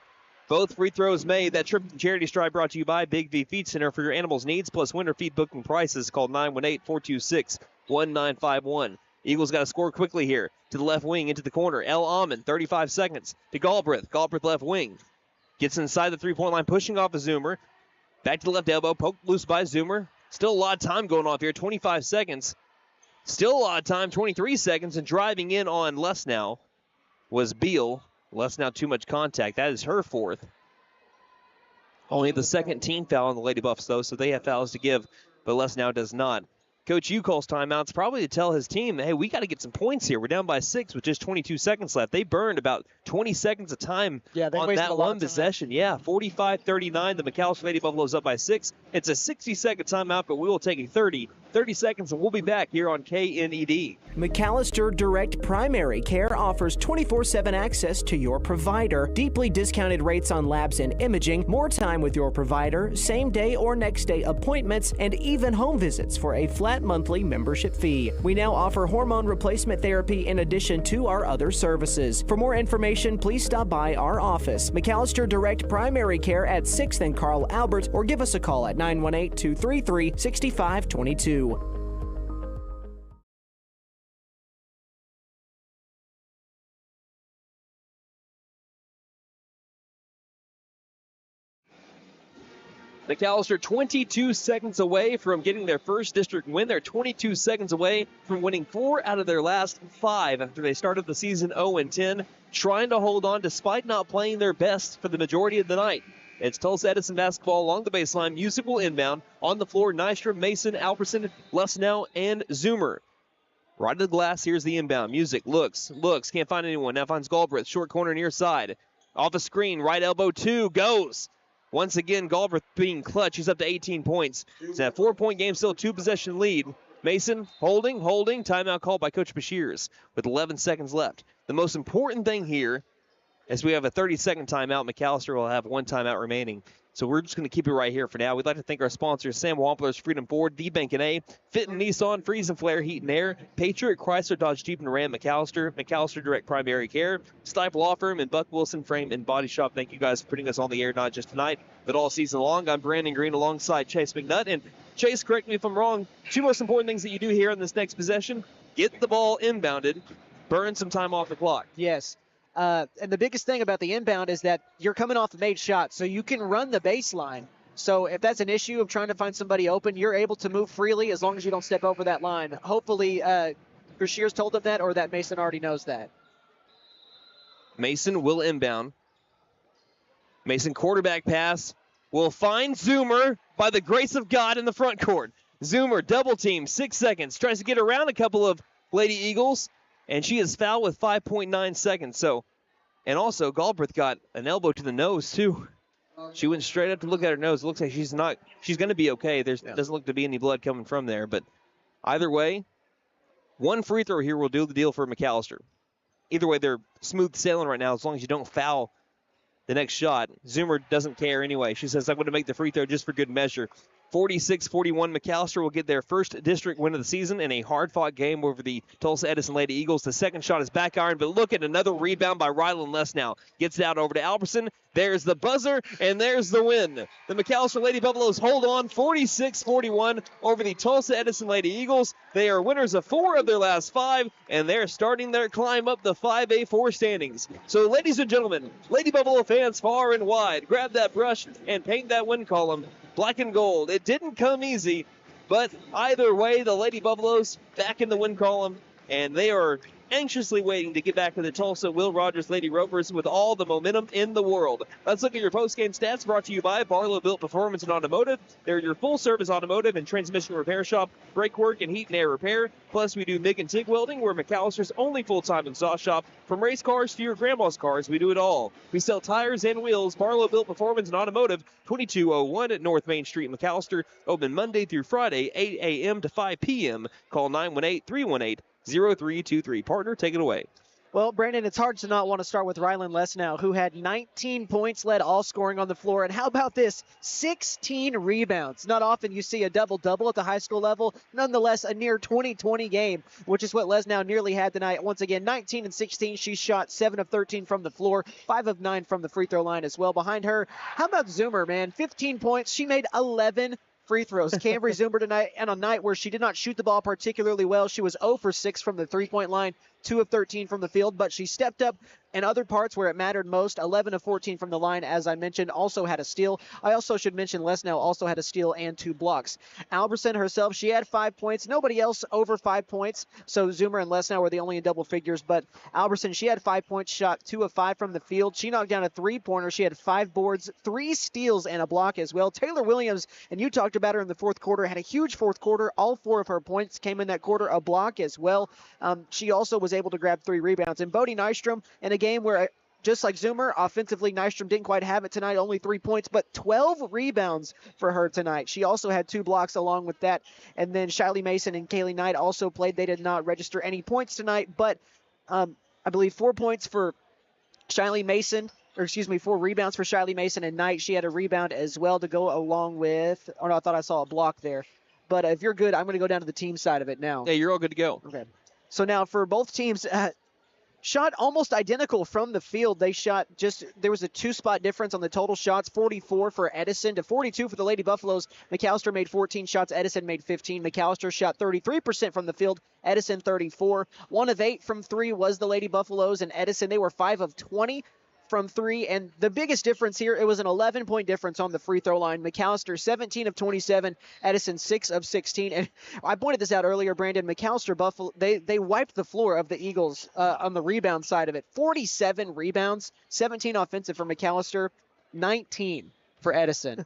Both free throws made. That trip to charity stripe brought to you by Big V Feed Center. For your animals' needs plus winter feed booking prices, call 918-426-1951. Eagles got to score quickly here. To the left wing, into the corner. El Amon, 35 seconds. To Galbraith. Galbraith left wing. Gets inside the three-point line, pushing off of Zoomer. Back to the left elbow, poked loose by Zoomer. Still a lot of time going off here, 25 seconds. Still a lot of time, 23 seconds, and driving in on Lesnow was Beal. Lesnow too much contact. That is her 4th. Only the 2nd team foul on the Lady Buffs, though, so they have fouls to give, but Lesnow does not. Coach Yu calls timeouts probably to tell his team, hey, we got to get some points here. We're down by 6 with just 22 seconds left. They burned about 20 seconds of time on that one possession. Yeah, 45-39. The McAlester Lady Buffaloes up by 6. It's a 60-second timeout, but we will take a 30 seconds, and we'll be back here on KNED. McAlester Direct Primary Care offers 24/7 access to your provider, deeply discounted rates on labs and imaging, more time with your provider, same-day or next-day appointments, and even home visits for a flat monthly membership fee. We now offer hormone replacement therapy in addition to our other services. For more information, please stop by our office, McAlester Direct Primary Care at 6th and Carl Albert, or give us a call at 918-233-6522. McAlester 22 seconds away from getting their first district win. They're 22 seconds away from winning 4 out of their last 5 after they started the season 0-10, trying to hold on despite not playing their best for the majority of the night. It's Tulsa Edison basketball along the baseline. Musical inbound on the floor. Nystrom, Mason, Alperson, Lesnow, and Zoomer. Right to the glass. Here's the inbound. Music looks. Can't find anyone. Now finds Galbraith. Short corner near side. Off the screen. Right elbow 2. Goes. Once again, Galbraith being clutch. He's up to 18 points. It's a 4-point game, still a 2-possession lead. Mason holding. Timeout called by Coach Bashirs with 11 seconds left. The most important thing here is we have a 30-second timeout. McAlester will have 1 timeout remaining. So we're just going to keep it right here for now. We'd like to thank our sponsors, Sam Wampler's Freedom Ford, The Bank & A, Fitton Nissan, Freeze and Flare Heat and Air, Patriot, Chrysler, Dodge, Jeep and Ram, McAlester Direct Primary Care, Stipe Law Firm, and Buck Wilson Frame and Body Shop. Thank you guys for putting us on the air, not just tonight, but all season long. I'm Brandon Green alongside Chase McNutt. And Chase, correct me if I'm wrong, 2 most important things that you do here in this next possession: get the ball inbounded, burn some time off the clock. Yes. And the biggest thing about the inbound is that you're coming off a made shot, so you can run the baseline. So if that's an issue of trying to find somebody open, you're able to move freely as long as you don't step over that line. Hopefully, Brashears told them that, or that Mason already knows that. Mason will inbound. Mason quarterback pass will find Zoomer by the grace of God in the front court. Zoomer double team, 6 seconds, tries to get around a couple of Lady Eagles, and she is fouled with 5.9 seconds. So, and also Galbraith got an elbow to the nose too. She went straight up to look at her nose. It looks like she's going to be okay. Doesn't look to be any blood coming from there. But either way, 1 free throw here will do the deal for McAlester. Either way, they're smooth sailing right now as long as you don't foul the next shot. Zoomer doesn't care anyway. She says, I'm going to make the free throw just for good measure. 46-41, McAlester will get their first district win of the season in a hard-fought game over the Tulsa Edison Lady Eagles. The second shot is back iron, but look at another rebound by Rylan Lesnow. Gets it out over to Alberson. There's the buzzer, and there's the win. The McAlester Lady Buffaloes hold on 46-41 over the Tulsa Edison Lady Eagles. They are winners of 4 of their last 5, and they're starting their climb up the 5A4 standings. So, ladies and gentlemen, Lady Buffalo fans far and wide, grab that brush and paint that win column black and gold. It didn't come easy, but either way, the Lady Buffaloes back in the win column, and they are anxiously waiting to get back to the Tulsa Will Rogers Lady Rovers with all the momentum in the world. Let's look at your post-game stats brought to you by Barlow Built Performance and Automotive. They're your full-service automotive and transmission repair shop, brake work, and heat and air repair. Plus, we do MIG and TIG welding. We're McAllister's only full-time exhaust shop. From race cars to your grandma's cars, we do it all. We sell tires and wheels. Barlow Built Performance and Automotive, 2201 at North Main Street, McAlester. Open Monday through Friday, 8 a.m. to 5 p.m. Call 918-318-0323. Partner, take it away. Well, Brandon, it's hard to not want to start with Rylan Lesnow, who had 19 points, led all scoring on the floor. And how about this? 16 rebounds. Not often you see a double-double at the high school level. Nonetheless, a near 20-20 game, which is what Lesnow nearly had tonight. Once again, 19 and 16. She shot 7 of 13 from the floor, 5 of 9 from the free throw line as well. Behind her, how about Zoomer, man? 15 points. She made 11 free throws. Cambry Zoomer tonight, and a night where she did not shoot the ball particularly well. She was 0 for 6 from the three-point line, 2 of 13 from the field, but she stepped up in other parts where it mattered most. 11 of 14 from the line, as I mentioned, also had a steal. I also should mention Lesnow also had a steal and 2 blocks. Alberson herself, she had 5 points. Nobody else over 5 points, so Zoomer and Lesnow were the only in double figures, but Alberson, she had 5 points, shot 2 of 5 from the field. She knocked down a three-pointer. She had 5 boards, 3 steals, and a block as well. Taylor Williams, and you talked about her in the fourth quarter, had a huge fourth quarter. All 4 of her points came in that quarter, a block as well. She also was able to grab 3 rebounds. And Bodie Nystrom, in a game where, just like Zoomer, offensively, Nystrom didn't quite have it tonight, only 3 points, but 12 rebounds for her tonight. She also had 2 blocks along with that. And then Shiley Mason and Kaylee Knight also played. They did not register any points tonight, but I believe 4 points for Shiley Mason, 4 rebounds for Shiley Mason, and Knight, she had a rebound as well to go along with, oh no, I thought I saw a block there. But if you're good, I'm going to go down to the team side of it now. Yeah, you're all good to go. Okay. So now for both teams, shot almost identical from the field. They shot there was a 2-spot difference on the total shots, 44 for Edison to 42 for the Lady Buffaloes. McAlester made 14 shots. Edison made 15. McAlester shot 33% from the field. Edison 34. 1 of 8 from 3 was the Lady Buffaloes, and Edison, they were 5 of 20 from 3, and the biggest difference here, it was an 11-point difference on the free throw line. McAlester 17 of 27, Edison 6 of 16, and I pointed this out earlier, Brandon. McAlester Buffalo, they wiped the floor of the Eagles on the rebound side of it. 47 rebounds, 17 offensive for McAlester, 19 for Edison.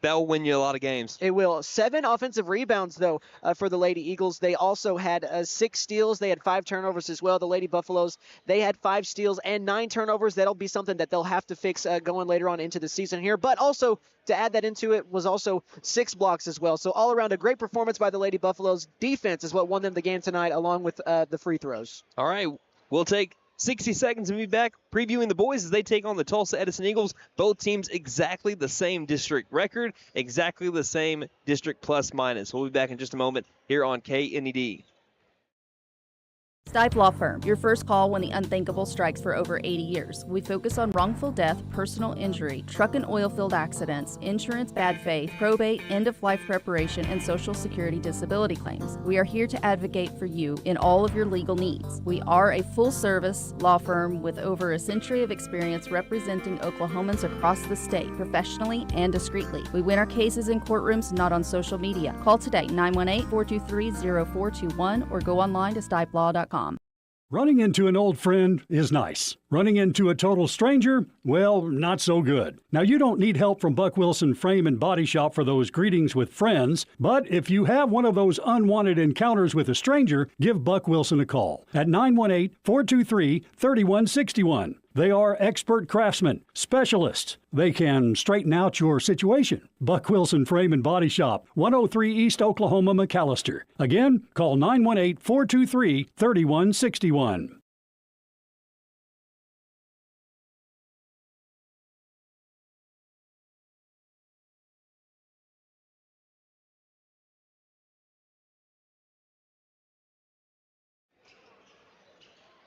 That'll win you a lot of games. It will. 7 offensive rebounds, though, for the Lady Eagles. They also had 6 steals. They had 5 turnovers as well. The Lady Buffaloes, they had 5 steals and 9 turnovers. That'll be something that they'll have to fix going later on into the season here. But also, to add that into it, was also 6 blocks as well. So all around, a great performance by the Lady Buffaloes. Defense is what won them the game tonight, along with the free throws. All right, we'll take 60 seconds and be back previewing the boys as they take on the Tulsa Edison Eagles. Both teams exactly the same district record, exactly the same district plus minus. We'll be back in just a moment here on KNED. Stipe Law Firm, your first call when the unthinkable strikes for over 80 years. We focus on wrongful death, personal injury, truck and oil field accidents, insurance bad faith, probate, end-of-life preparation, and Social Security disability claims. We are here to advocate for you in all of your legal needs. We are a full-service law firm with over a century of experience representing Oklahomans across the state, professionally and discreetly. We win our cases in courtrooms, not on social media. Call today, 918-423-0421, or go online to stipelaw.com. Running into an old friend is nice. Running into a total stranger, well, not so good. Now, you don't need help from Buck Wilson Frame and Body Shop for those greetings with friends, but if you have one of those unwanted encounters with a stranger, give Buck Wilson a call at 918-423-3161. They are expert craftsmen, specialists. They can straighten out your situation. Buck Wilson Frame and Body Shop, 103 East Oklahoma, McAlester. Again, call 918-423-3161.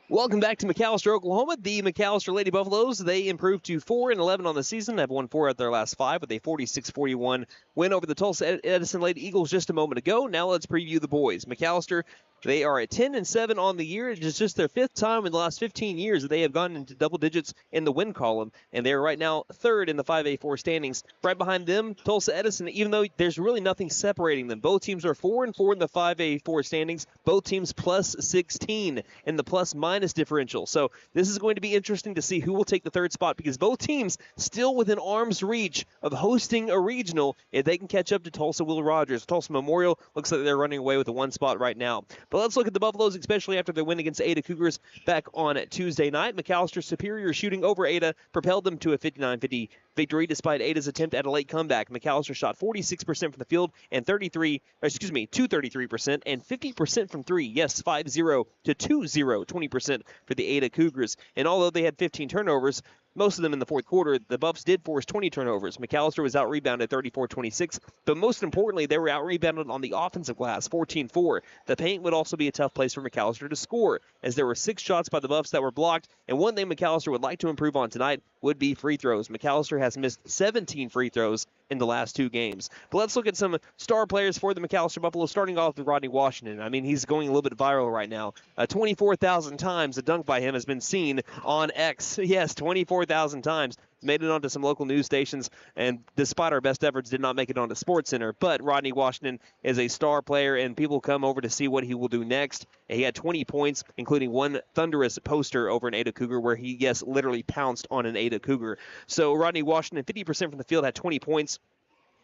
Welcome back to McAlester, Oklahoma. The McAlester Lady Buffaloes, they improved to 4-11 on the season. They've won 4 out of their last 5 with a 46-41 win over the Tulsa Edison Lady Eagles just a moment ago. Now let's preview the boys. McAlester, they are at 10-7 on the year. It is just their 5th time in the last 15 years that they have gone into double digits in the win column, and they're right now 3rd in the 5A4 standings. Right behind them, Tulsa Edison, even though there's really nothing separating them. Both teams are 4-4 in the 5A4 standings. Both teams plus 16 in the plus-minus differential. So this is going to be interesting to see who will take the 3rd spot, because both teams still within arm's reach of hosting a regional if they can catch up to Tulsa Will Rogers. Tulsa Memorial looks like they're running away with the 1 spot right now. But let's look at the Buffaloes, especially after their win against Ada Cougars back on Tuesday night. McAlster's superior shooting over Ada propelled them to a 59-50 victory despite Ada's attempt at a late comeback. McAlester shot 46% from the field and 233% and 50% from 3. Yes, 5-0 to 2-0, 20% for the Ada Cougars. And although they had 15 turnovers, most of them in the 4th quarter, the Buffs did force 20 turnovers. McAlester was out-rebounded 34-26, but most importantly, they were out-rebounded on the offensive glass, 14-4. The paint would also be a tough place for McAlester to score, as there were 6 shots by the Buffs that were blocked, and one thing McAlester would like to improve on tonight would be free throws. McAlester has missed 17 free throws in the last 2 games. But let's look at some star players for the McAlester Buffaloes, starting off with Rodney Washington. I mean, he's going a little bit viral right now. 24,000 times a dunk by him has been seen on X. Yes, 24,000 times. Made it onto some local news stations, and despite our best efforts, did not make it onto SportsCenter. But Rodney Washington is a star player, and people come over to see what he will do next. He had 20 points, including one thunderous poster over an Ada Cougar where he, yes, literally pounced on an Ada Cougar. So Rodney Washington, 50% from the field, had 20 points.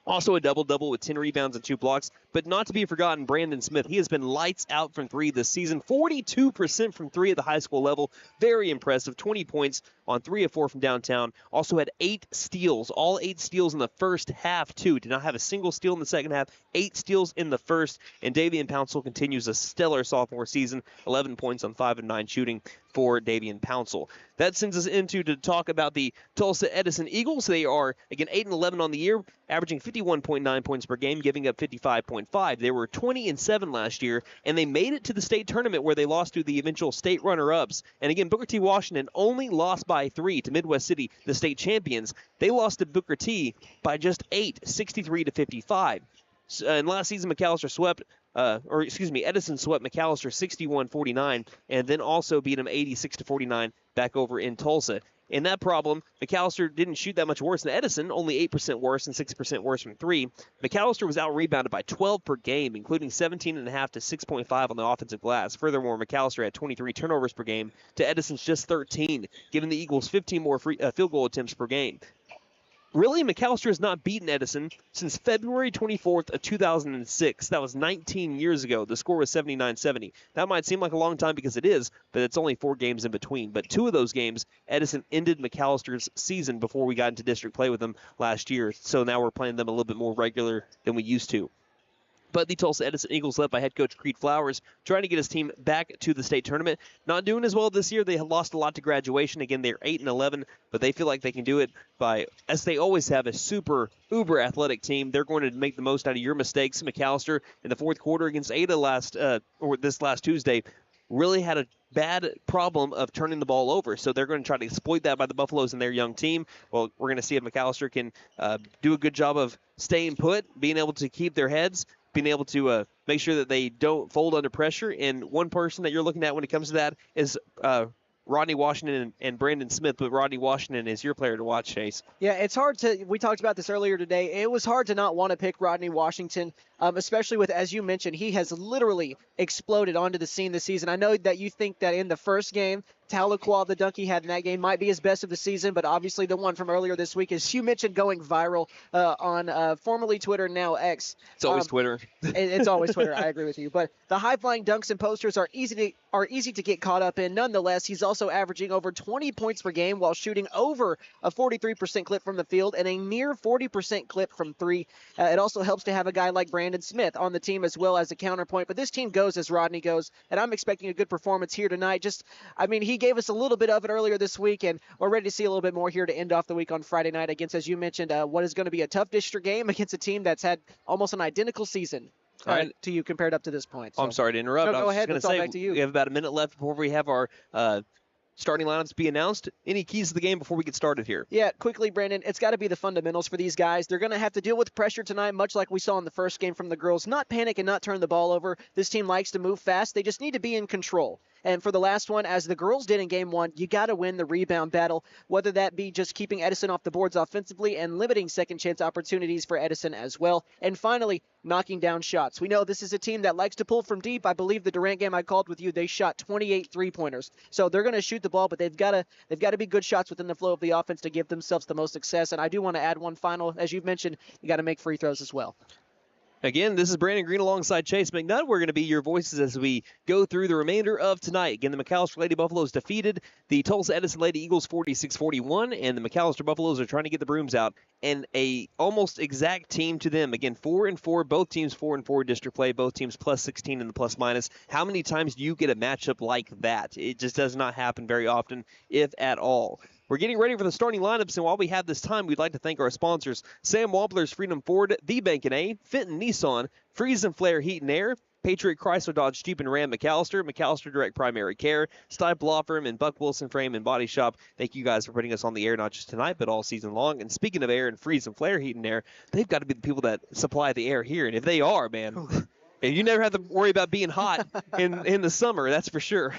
Also a double-double with 10 rebounds and 2 blocks. But not to be forgotten, Brandon Smith. He has been lights out from 3 this season. 42% from 3 at the high school level. Very impressive. 20 points on 3 of 4 from downtown. Also had 8 steals. All 8 steals in the first half, too. Did not have a single steal in the second half. 8 steals in the first. And Davian Pouncil continues a stellar sophomore season. 11 points on 5 of 9 shooting for Davian Pouncil. That sends us into to talk about the Tulsa Edison Eagles. They are, again, 8-11 on the year, averaging 51.9 points per game, giving up 55.5. They were 20-7 last year, and they made it to the state tournament where they lost to the eventual state runner-ups. And again, Booker T. Washington only lost by 3 to Midwest City, the state champions. They lost to Booker T by just 8, 63-55. And last season, Edison swept McAlester 61-49, and then also beat him 86-49 back over in Tulsa. In that problem, McAlester didn't shoot that much worse than Edison, only 8% worse and 6% worse from 3. McAlester was out-rebounded by 12 per game, including 17.5 to 6.5 on the offensive glass. Furthermore, McAlester had 23 turnovers per game to Edison's just 13, giving the Eagles 15 more field goal attempts per game. Really, McAlester has not beaten Edison since February 24th of 2006. That was 19 years ago. The score was 79-70. That might seem like a long time because it is, but it's only 4 games in between. But 2 of those games, Edison ended McAllister's season before we got into district play with them last year. So now we're playing them a little bit more regular than we used to. But the Tulsa Edison Eagles, led by head coach Creed Flowers, trying to get his team back to the state tournament. Not doing as well this year. They have lost a lot to graduation. Again, they're 8-11, but they feel like they can do it by, as they always have, a super uber athletic team. They're going to make the most out of your mistakes. McAlester in the 4th quarter against Ada this last Tuesday really had a bad problem of turning the ball over. So they're going to try to exploit that by the Buffaloes and their young team. Well, we're going to see if McAlester can do a good job of staying put, being able to keep their heads, being able to make sure that they don't fold under pressure. And one person that you're looking at when it comes to that is Rodney Washington and Brandon Smith, but Rodney Washington is your player to watch, Chase. Yeah, it's hard to – we talked about this earlier today. It was hard to not want to pick Rodney Washington, especially with, as you mentioned, he has literally exploded onto the scene this season. I know that you think that in the first game, Tahlequah, the dunk he had in that game, might be his best of the season, but obviously the one from earlier this week, as you mentioned, going viral on formerly Twitter, now X. It's always Twitter. It's always Twitter. I agree with you. But the high-flying dunks and posters are easy to get caught up in. Nonetheless, he's also averaging over 20 points per game while shooting over a 43% clip from the field and a near 40% clip from 3. It also helps to have a guy like Brandon Smith on the team as well as a counterpoint. But this team goes as Rodney goes, and I'm expecting a good performance here tonight. He gave us a little bit of it earlier this week, and we're ready to see a little bit more here to end off the week on Friday night against, as you mentioned, what is going to be a tough district game against a team that's had almost an identical season. to you compared up to this point. So. I'm sorry to interrupt. No, go ahead. I was just going to say, back to you. We have about a minute left before we have our starting lineups be announced. Any keys to the game before we get started here? Yeah, quickly, Brandon. It's got to be the fundamentals for these guys. They're going to have to deal with pressure tonight, much like we saw in the first game from the girls. Not panic and not turn the ball over. This team likes to move fast. They just need to be in control. And for the last one, as the girls did in game one, you got to win the rebound battle, whether that be just keeping Edison off the boards offensively and limiting second chance opportunities for Edison as well. And finally, knocking down shots. We know this is a team that likes to pull from deep. I believe the Durant game I called with you, they shot 28 three-pointers. So they're going to shoot the ball, but they've got to be good shots within the flow of the offense to give themselves the most success. And I do want to add one final, as you've mentioned, you got to make free throws as well. Again, this is Brandon Green alongside Chase McNutt. We're going to be your voices as we go through the remainder of tonight. Again, the McAlester Lady Buffaloes defeated the Tulsa Edison Lady Eagles 46-41, and the McAlester Buffaloes are trying to get the brooms out. And a almost exact team to them. Again, 4-4, both teams 4-4 district play, both teams plus 16 in the plus minus. How many times do you get a matchup like that? It just does not happen very often, if at all. We're getting ready for the starting lineups, and while we have this time, we'd like to thank our sponsors, Sam Wampler's Freedom Ford, The Bank & A, Fenton Nissan, Freeze and Flare Heat and Air, Patriot Chrysler Dodge Jeep and Ram McAlester, McAlester Direct Primary Care, Stipe Law Firm, and Buck Wilson Frame and Body Shop. Thank you guys for putting us on the air, not just tonight, but all season long. And speaking of air and Freeze and Flare Heat and Air, they've got to be the people that supply the air here. And if they are, man, and you never have to worry about being hot in the summer, that's for sure.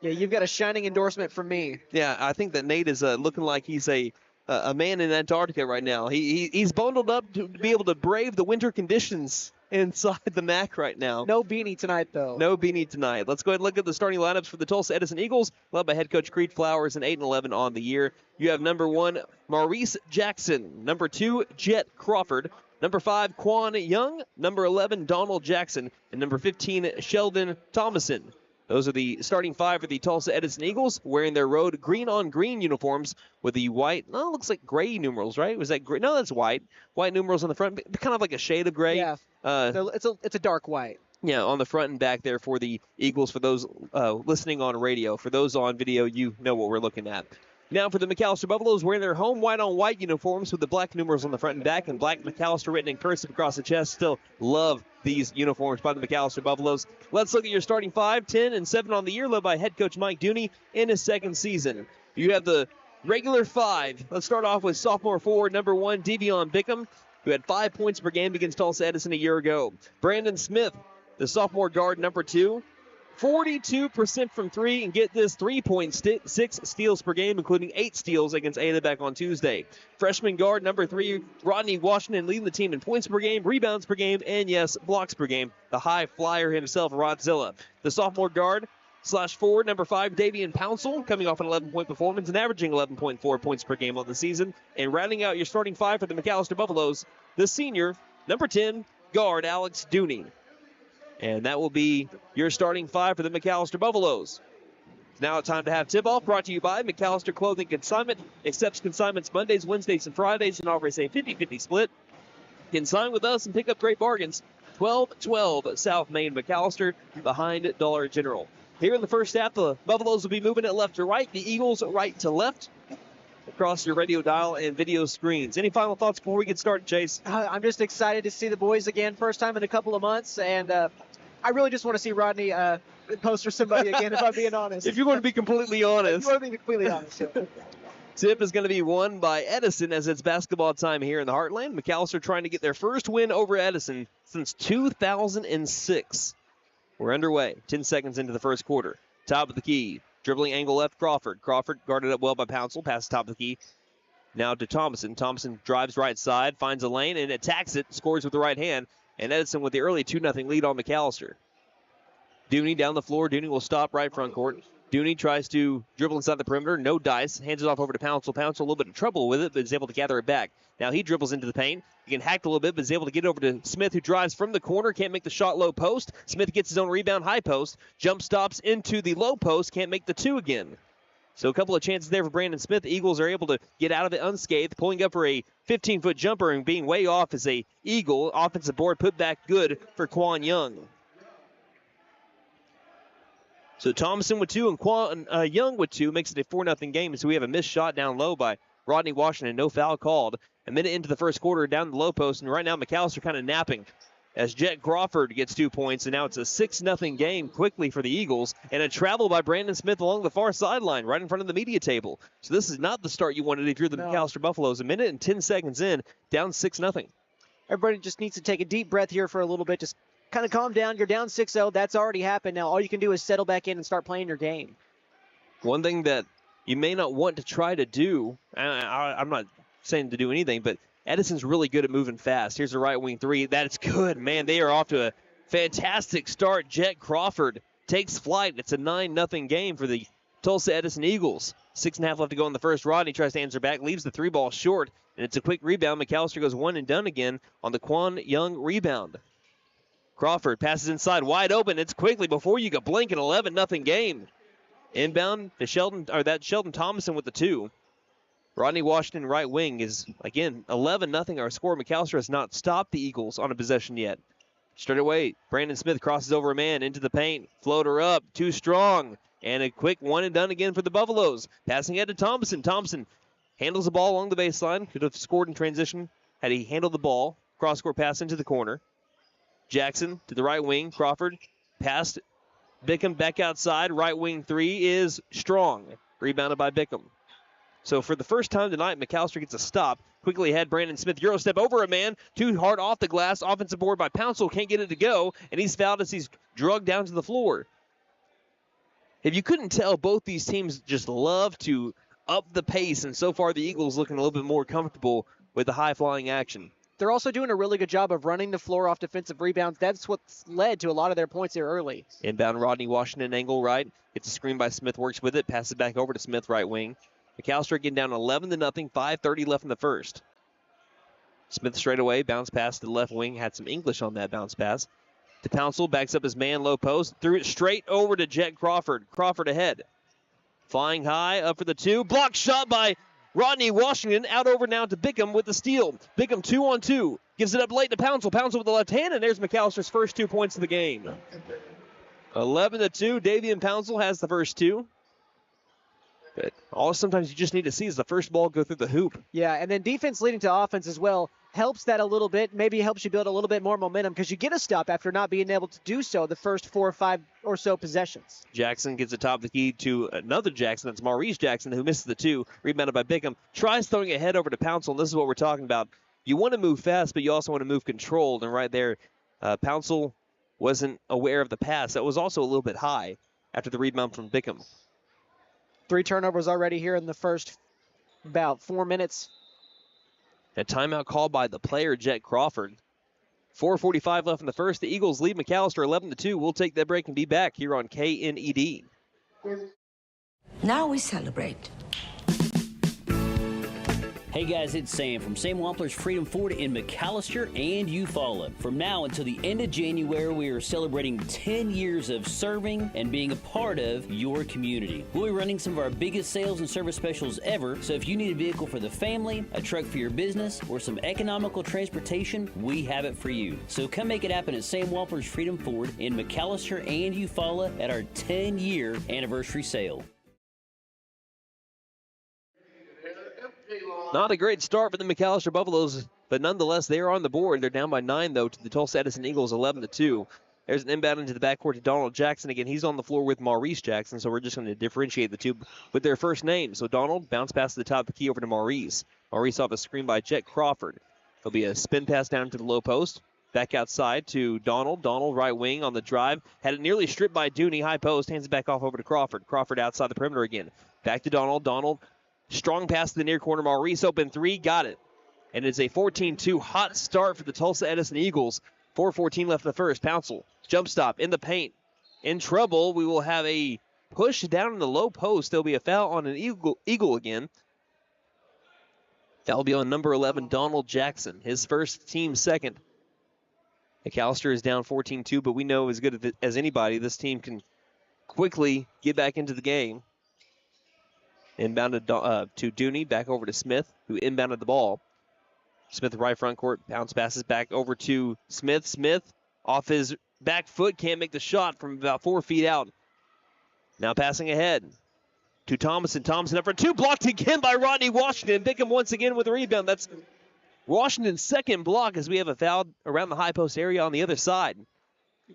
Yeah, you've got a shining endorsement from me. Yeah, I think that Nate is looking like he's a man in Antarctica right now. He's bundled up to be able to brave the winter conditions inside the MAC right now. No beanie tonight, though. No beanie tonight. Let's go ahead and look at the starting lineups for the Tulsa Edison Eagles, led by head coach Creed Flowers, and 8-11 on the year. You have number 1, Maurice Jackson. Number 2, Jet Crawford. Number 5, Quan Young. Number 11, Donald Jackson. And number 15, Sheldon Thomason. Those are the starting 5 for the Tulsa Edison Eagles, wearing their road green-on-green uniforms with the white, it looks like gray numerals, right? Was that gray? No, that's white. White numerals on the front, kind of like a shade of gray. Yeah, it's a dark white. Yeah, on the front and back there for the Eagles. For those listening on radio, for those on video, you know what we're looking at. Now for the McAlester Buffaloes, wearing their home white-on-white uniforms with the black numerals on the front and back and black McAlester written in cursive across the chest. Still love these uniforms by the McAlester Buffaloes. Let's look at your starting 5, 10, and 7 on the year, led by head coach Mike Dooney in his second season. You have the regular 5. Let's start off with sophomore forward number 1, Devion Bickham, who had 5 points per game against Tulsa Edison a year ago. Brandon Smith, the sophomore guard number 2. 42% from 3, and get this, 3.6 steals per game, including 8 steals against Ada back on Tuesday. Freshman guard number 3, Rodney Washington, leading the team in points per game, rebounds per game, and yes, blocks per game. The high flyer himself, Rodzilla. The sophomore guard / forward number 5, Davian Pouncil, coming off an 11-point performance and averaging 11.4 points per game on the season. And rounding out your starting 5 for the McAlester Buffaloes, the senior, number 10, guard Alex Dooney. And that will be your starting 5 for the McAlester Buffaloes. Now it's time to have tip-off, brought to you by McAlester Clothing Consignment. Accepts consignments Mondays, Wednesdays, and Fridays, and offers a 50-50 split. Consign with us and pick up great bargains. 1212 South Main McAlester, behind Dollar General. Here in the first half, the Buffaloes will be moving it left to right, the Eagles right to left, across your radio dial and video screens. Any final thoughts before we get started, Chase? I'm just excited to see the boys again, first time in a couple of months, and I really just want to see Rodney poster somebody again, if I'm being honest. If you're going to be completely honest. Tip is going to be won by Edison as it's basketball time here in the Heartland. McAlester trying to get their first win over Edison since 2006. We're underway. 10 seconds into the first quarter. Top of the key. Dribbling angle left, Crawford. Crawford guarded up well by Pouncil. Pass top of the key. Now to Thomason. Thomason drives right side, finds a lane, and attacks it. Scores with the right hand. And Edison with the early 2-0 lead on McAlester. Dooney down the floor. Dooney will stop right front court. Dooney tries to dribble inside the perimeter. No dice. Hands it off over to Pouncil. Pouncil a little bit of trouble with it, but is able to gather it back. Now he dribbles into the paint. He can hack a little bit, but is able to get over to Smith, who drives from the corner. Can't make the shot low post. Smith gets his own rebound high post. Jump stops into the low post. Can't make the 2 again. So a couple of chances there for Brandon Smith. The Eagles are able to get out of it unscathed. Pulling up for a 15-foot jumper and being way off as a Eagle. Offensive board put back good for Quan Young. So Thomason with 2 and Quan Young with 2 makes it a 4-0 game. So we have a missed shot down low by Rodney Washington. No foul called. A minute into the first quarter down the low post. And right now McAlester kind of napping. as Jet Crawford gets 2 points, and now it's a 6-0 game quickly for the Eagles, and a travel by Brandon Smith along the far sideline right in front of the media table. So this is not the start you wanted if you're the McAlester Buffaloes. A minute and 10 seconds in, down 6-0. Everybody just needs to take a deep breath here for a little bit. Just kind of calm down. You're down 6-0. That's already happened. Now all you can do is settle back in and start playing your game. One thing that you may not want to try to do, I'm not saying to do anything, but Edison's really good at moving fast. Here's a right wing three. That's good. Man, they are off to a fantastic start. Jet Crawford takes flight. It's a 9-0 game for the Tulsa Edison Eagles. 6.5 left to go in the first. Rodney tries to answer back, leaves the 3 ball short, and it's a quick rebound. McAlester goes one and done again on the Quan Young rebound. Crawford passes inside, wide open. It's quickly before you could blink, an 11-0 game. Inbound to Sheldon Thomason with the 2. Rodney Washington, right wing, is, again, 11-0 our score. McAlester has not stopped the Eagles on a possession yet. Straight away, Brandon Smith crosses over a man into the paint. Floater up, too strong. And a quick one and done again for the Buffaloes. Passing it to Thompson. Thompson handles the ball along the baseline. Could have scored in transition had he handled the ball. Cross-court pass into the corner. Jackson to the right wing. Crawford passed Bickham back outside. Right wing 3 is strong. Rebounded by Bickham. So for the first time tonight, McAlester gets a stop. Quickly ahead, Brandon Smith, Euro step over a man. Too hard off the glass. Offensive board by Pouncil. Can't get it to go. And he's fouled as he's drugged down to the floor. If you couldn't tell, both these teams just love to up the pace. And so far, the Eagles looking a little bit more comfortable with the high-flying action. They're also doing a really good job of running the floor off defensive rebounds. That's what's led to a lot of their points here early. Inbound, Rodney Washington, angle right. Gets a screen by Smith, works with it. Passes back over to Smith, right wing. McAlester getting down 11-0, 5:30 left in the first. Smith straight away, bounce pass to the left wing. Had some English on that bounce pass. To Pouncil, backs up his man, low post. Threw it straight over to Jet Crawford. Crawford ahead. Flying high, up for the 2. Block shot by Rodney Washington. Out over now to Bickham with the steal. Bickham 2-on-2. Gives it up late to Pouncil. Pouncil with the left hand, and there's McAllister's first 2 points of the game. 11-2. Davian Pouncil has the first 2. But all sometimes you just need to see is the first ball go through the hoop. Yeah, and then defense leading to offense as well helps that a little bit. Maybe helps you build a little bit more momentum because you get a stop after not being able to do so the first 4 or 5 or so possessions. Jackson gets the top of the key to another Jackson. That's Maurice Jackson, who misses the 2. Rebounded by Bickham. Tries throwing it head over to Pouncil, and this is what we're talking about. You want to move fast, but you also want to move controlled. And right there, Pouncil wasn't aware of the pass. That was also a little bit high after the rebound from Bickham. 3 turnovers already here in the first about 4 minutes. A timeout called by the player, Jet Crawford. 4:45 left in the first. The Eagles lead McAlester 11-2. We'll take that break and be back here on KNED. Now we celebrate. Hey guys, it's Sam from Sam Wampler's Freedom Ford in McAlester and Eufaula. From now until the end of January, we are celebrating 10 years of serving and being a part of your community. We'll be running some of our biggest sales and service specials ever, so if you need a vehicle for the family, a truck for your business, or some economical transportation, we have it for you. So come make it happen at Sam Wampler's Freedom Ford in McAlester and Eufaula at our 10-year anniversary sale. Not a great start for the McAlester Buffaloes, but nonetheless, they are on the board. They're down by 9, though, to the Tulsa Edison Eagles, 11-2. There's an inbound into the backcourt to Donald Jackson. Again, he's on the floor with Maurice Jackson, so we're just going to differentiate the two with their first name. So Donald, bounce pass to the top of the key over to Maurice. Maurice off a screen by Jet Crawford. There'll be a spin pass down to the low post. Back outside to Donald. Donald, right wing on the drive. Had it nearly stripped by Dooney, high post. Hands it back off over to Crawford. Crawford outside the perimeter again. Back to Donald. Donald. Strong pass to the near corner. Maurice open 3. Got it. And it's a 14-2 hot start for the Tulsa Edison Eagles. 4:14 left in the first. Pouncil. Jump stop in the paint. In trouble. We will have a push down in the low post. There'll be a foul on an Eagle again. That'll be on number 11, Donald Jackson. His first, team second. McAlester is down 14-2, but we know as good as anybody, this team can quickly get back into the game. Inbounded to Dooney, back over to Smith, who inbounded the ball. Smith right front court, bounce passes back over to Smith. Smith off his back foot, can't make the shot from about 4 feet out. Now passing ahead to Thomason. Thomason up for 2, blocked again by Rodney Washington. Bickham once again with a rebound. That's Washington's second block as we have a foul around the high post area on the other side.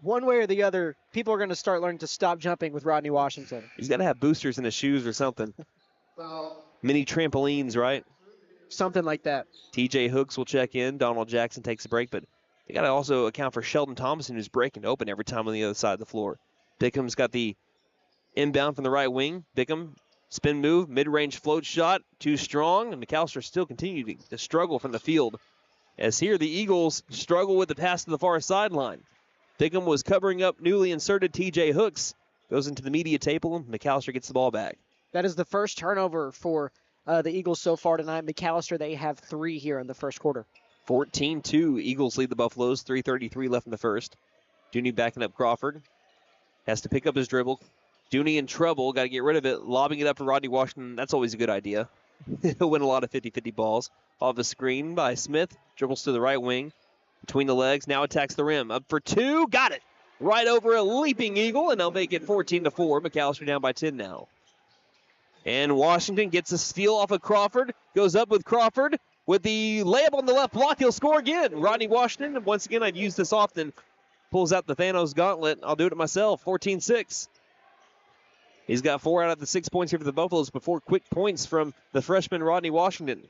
One way or the other, people are going to start learning to stop jumping with Rodney Washington. He's got to have boosters in his shoes or something. Mini trampolines, right? Something like that. TJ Hooks will check in. Donald Jackson takes a break, but they got to also account for Sheldon Thomason, who's breaking open every time on the other side of the floor. Bickham's got the inbound from the right wing. Bickham, spin move, mid-range float shot, too strong, and McAlester still continuing to struggle from the field. As here, the Eagles struggle with the pass to the far sideline. Bickham was covering up newly inserted TJ Hooks. Goes into the media table. McAlester gets the ball back. That is the first turnover for the Eagles so far tonight. McAlester, they have 3 here in the first quarter. 14-2. Eagles lead the Buffaloes. 3:33 left in the first. Dooney backing up Crawford. Has to pick up his dribble. Dooney in trouble. Got to get rid of it. Lobbing it up to Rodney Washington. That's always a good idea. He'll win a lot of 50-50 balls. Off the screen by Smith. Dribbles to the right wing. Between the legs. Now attacks the rim. Up for 2. Got it. Right over a leaping Eagle. And they'll make it 14-4. McAlester down by 10 now. And Washington gets a steal off of Crawford. Goes up with Crawford. With the layup on the left block, he'll score again. Rodney Washington, once again, I've used this often. Pulls out the Thanos gauntlet. I'll do it myself. 14-6. He's got 4 out of the 6 points here for the Buffaloes before quick points from the freshman Rodney Washington.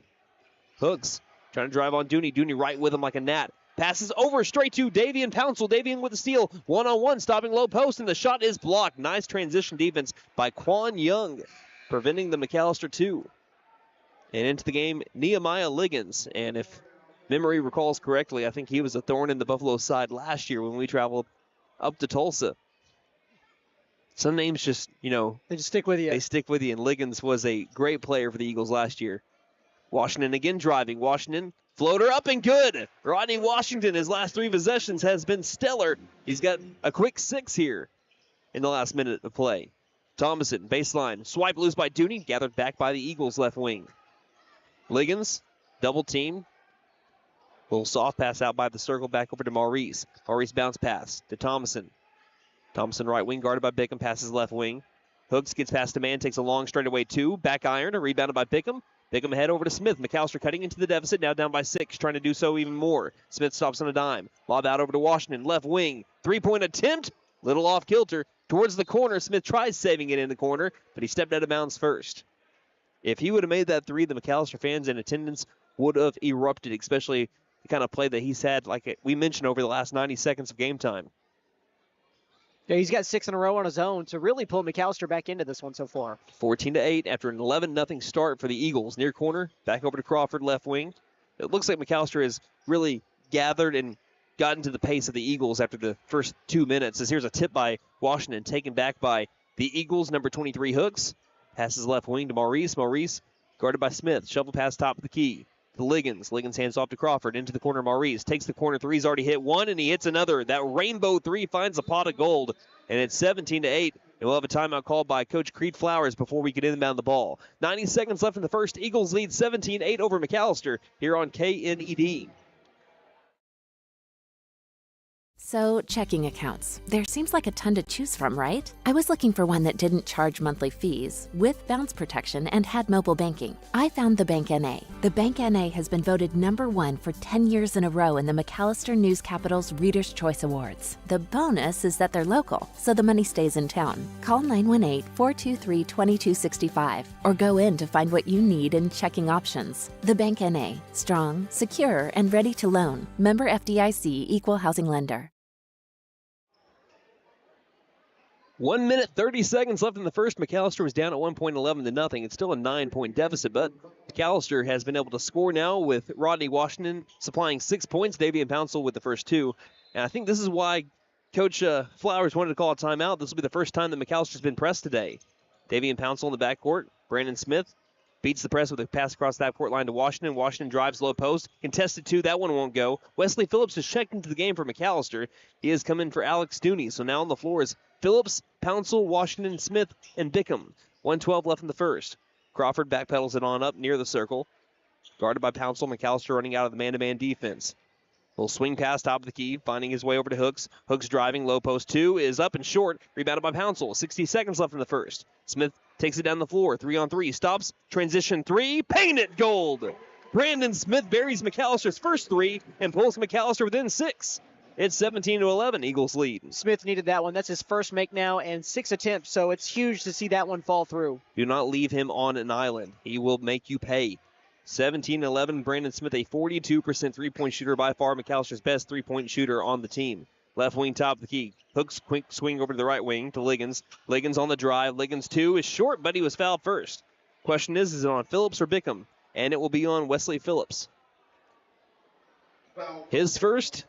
Hooks trying to drive on Dooney. Dooney right with him like a gnat. Passes over straight to Davian Pouncil. Davian with the steal. One-on-one, stopping low post, and the shot is blocked. Nice transition defense by Quan Young, preventing the McAlester 2. And into the game, Nehemiah Liggins. And if memory recalls correctly, I think he was a thorn in the Buffalo side last year when we traveled up to Tulsa. Some names just, they just stick with you. They stick with you, and Liggins was a great player for the Eagles last year. Washington again driving. Washington, floater up and good. Rodney Washington, his last 3 possessions has been stellar. He's got a quick 6 here in the last minute of play. Thomason, baseline, swipe loose by Dooney, gathered back by the Eagles left wing. Liggins, double team. Little soft pass out by the circle, back over to Maurice. Maurice bounce pass to Thomason. Thomason right wing, guarded by Bickham, passes left wing. Hooks gets past a man, takes a long straightaway 2. Back iron, rebounded by Bickham. Bickham head over to Smith. McAlester cutting into the deficit, now down by 6, trying to do so even more. Smith stops on a dime. Lob out over to Washington, left wing. 3-point attempt, little off kilter. Towards the corner, Smith tries saving it in the corner, but he stepped out of bounds first. If he would have made that 3, the McAlester fans in attendance would have erupted, especially the kind of play that he's had, like we mentioned, over the last 90 seconds of game time. Yeah, he's got 6 in a row on his own to really pull McAlester back into this one so far. 14-8 after an 11-0 start for the Eagles. Near corner, back over to Crawford, left wing. It looks like McAlester has really gathered and gotten to the pace of the Eagles after the first 2 minutes. As here's a tip by Washington, taken back by the Eagles, number 23 Hooks. Passes left wing to Maurice. Maurice guarded by Smith. Shovel pass top of the key to Liggins. Liggins hands off to Crawford. Into the corner, Maurice. Takes the corner 3. He's already hit 1, and he hits another. That rainbow 3 finds a pot of gold. And it's 17-8. And we'll have a timeout called by Coach Creed Flowers before we can inbound the ball. 90 seconds left in the first. Eagles lead 17-8 over McAlester here on KNED. So, checking accounts. There seems like a ton to choose from, right? I was looking for one that didn't charge monthly fees, with bounce protection, and had mobile banking. I found the Bank NA. The Bank NA has been voted #1 for 10 years in a row in the McAlester News Capital's Reader's Choice Awards. The bonus is that they're local, so the money stays in town. Call 918-423-2265 or go in to find what you need in checking options. The Bank NA. Strong, secure, and ready to loan. Member FDIC, Equal Housing Lender. 1 minute, 30 seconds left in the first. McAlester was down at 1 point, 11-0. It's still a 9-point deficit, but McAlester has been able to score now with Rodney Washington supplying 6 points. Davian Pouncil with the first 2. And I think this is why Coach Flowers wanted to call a timeout. This will be the first time that McAllister's been pressed today. Davian Pouncil in the backcourt. Brandon Smith beats the press with a pass across that court line to Washington. Washington drives low post. Contested 2. That one won't go. Wesley Phillips has checked into the game for McAlester. He has come in for Alex Dooney. So now on the floor is Phillips, Pouncil, Washington, Smith, and Bickham. 1:12 left in the first. Crawford backpedals it on up near the circle. Guarded by Pouncil. McAlester running out of the man-to-man defense. Little swing pass top of the key, finding his way over to Hooks. Hooks driving, low post 2 is up and short. Rebounded by Pouncil. 60 seconds left in the first. Smith takes it down the floor. 3-on-3. Stops. Transition 3. Painted gold. Brandon Smith buries McAllister's first three and pulls McAlester within 6. It's 17-11, Eagles lead. Smith needed that one. That's his first make now and 6 attempts, so it's huge to see that one fall through. Do not leave him on an island. He will make you pay. 17-11, Brandon Smith, a 42% three-point shooter, by far McAllister's best three-point shooter on the team. Left wing top of the key. Hooks quick swing over to the right wing to Liggins. Liggins on the drive. Liggins 2 is short, but he was fouled first. Question is it on Phillips or Bickham? And it will be on Wesley Phillips. His first,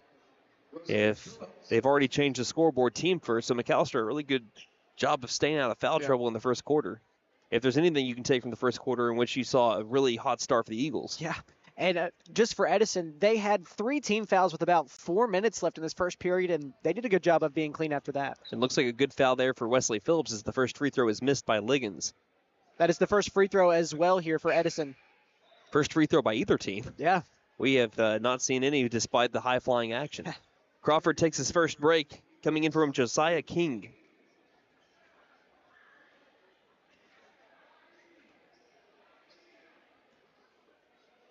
if they've already changed the scoreboard, team first. So McAllister, a really good job of staying out of foul trouble in the first quarter. If there's anything you can take from the first quarter in which you saw a really hot start for the Eagles. Yeah. And just for Edison, they had 3 team fouls with about 4 minutes left in this first period, and they did a good job of being clean after that. It looks like a good foul there for Wesley Phillips as the first free throw is missed by Liggins. That is the first free throw as well here for Edison. First free throw by either team. Yeah. We have not seen any despite the high-flying action. Crawford takes his first break, coming in from Josiah King.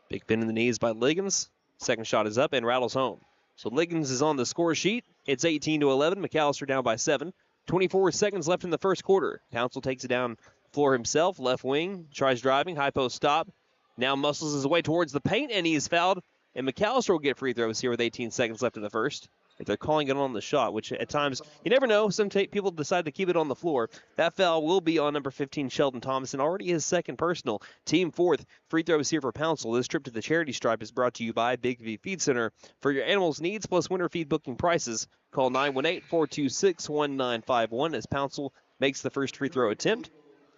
Big pin in the knees by Liggins. Second shot is up and rattles home. So Liggins is on the score sheet. It's 18-11. McAllister down by 7. 24 seconds left in the first quarter. Pouncil takes it down floor himself. Left wing. Tries driving. High post stop. Now muscles his way towards the paint, and he is fouled. And McAllister will get free throws here with 18 seconds left in the first. If they're calling it on the shot, which at times, you never know. Some people decide to keep it on the floor. That foul will be on number 15, Sheldon Thomason. Already his second personal. Team fourth. Free throws here for Pouncil. This trip to the charity stripe is brought to you by Big V Feed Center. For your animals' needs plus winter feed booking prices, call 918-426-1951 as Pouncil makes the first free throw attempt.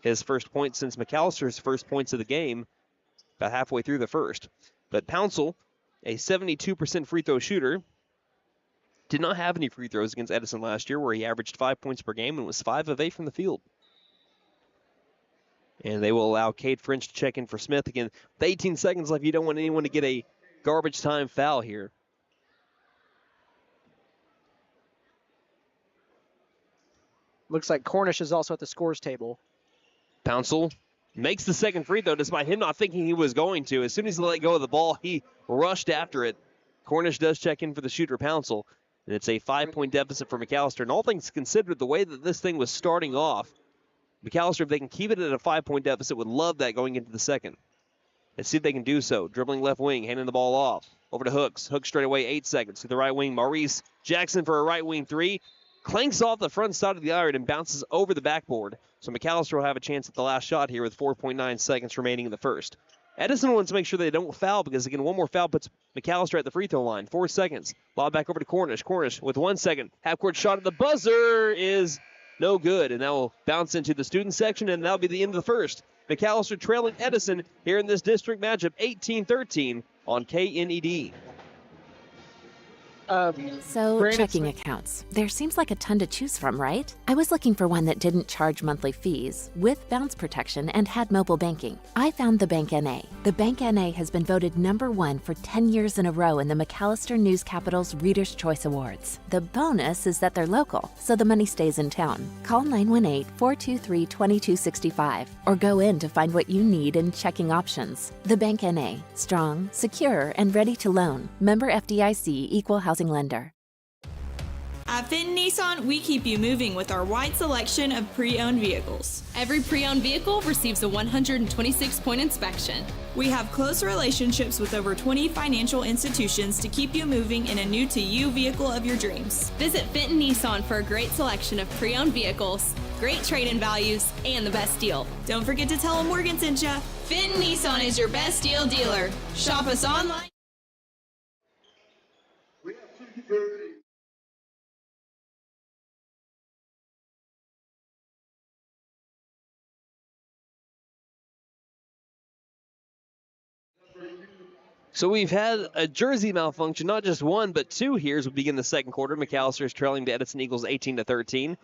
His first point since McAllister's first points of the game, about halfway through the first. But Pouncil, a 72% free throw shooter, did not have any free throws against Edison last year, where he averaged 5 points per game and was 5 of 8 from the field. And they will allow Cade French to check in for Smith. Again, with 18 seconds left, you don't want anyone to get a garbage time foul here. Looks like Cornish is also at the scores table. Pouncil makes the second free throw despite him not thinking he was going to. As soon as he let go of the ball, he rushed after it. Cornish does check in for the shooter, Pouncil. And it's a 5-point deficit for McAllister. And all things considered, the way that this thing was starting off, McAllister, if they can keep it at a 5-point deficit, would love that going into the second. Let's see if they can do so. Dribbling left wing, handing the ball off. Over to Hooks. Hooks straight away, 8 seconds. To the right wing, Maurice Jackson for a right wing 3. Clanks off the front side of the iron and bounces over the backboard. So McAllister will have a chance at the last shot here with 4.9 seconds remaining in the first. Edison wants to make sure they don't foul because, again, one more foul puts McAllister at the free throw line. 4 seconds. Lob back over to Cornish. Cornish with 1 second. Half-court shot at the buzzer is no good. And that will bounce into the student section, and that'll be the end of the first. McAllister trailing Edison here in this district matchup, 18-13 on KNED. Checking accounts. There seems like a ton to choose from, right? I was looking for one that didn't charge monthly fees, with bounce protection, and had mobile banking. I found the Bank NA. The Bank NA has been voted #1 for 10 years in a row in the McAllister News Capital's Reader's Choice Awards. The bonus is that they're local, so the money stays in town. Call 918-423-2265 or go in to find what you need in checking options. The Bank NA. Strong, secure, and ready to loan. Member FDIC, Equal Housing Lender. At Fenton Nissan, we keep you moving with our wide selection of pre-owned vehicles. Every pre-owned vehicle receives a 126-point inspection. We have close relationships with over 20 financial institutions to keep you moving in a new-to-you vehicle of your dreams. Visit Fenton Nissan for a great selection of pre-owned vehicles, great trade-in values, and the best deal. Don't forget to tell them Morgan sent ya. Fenton Nissan is your best deal dealer. Shop us online. So we've had a jersey malfunction, not just one, but 2 here as we begin the second quarter. McAllister is trailing the Edison Eagles 18-13.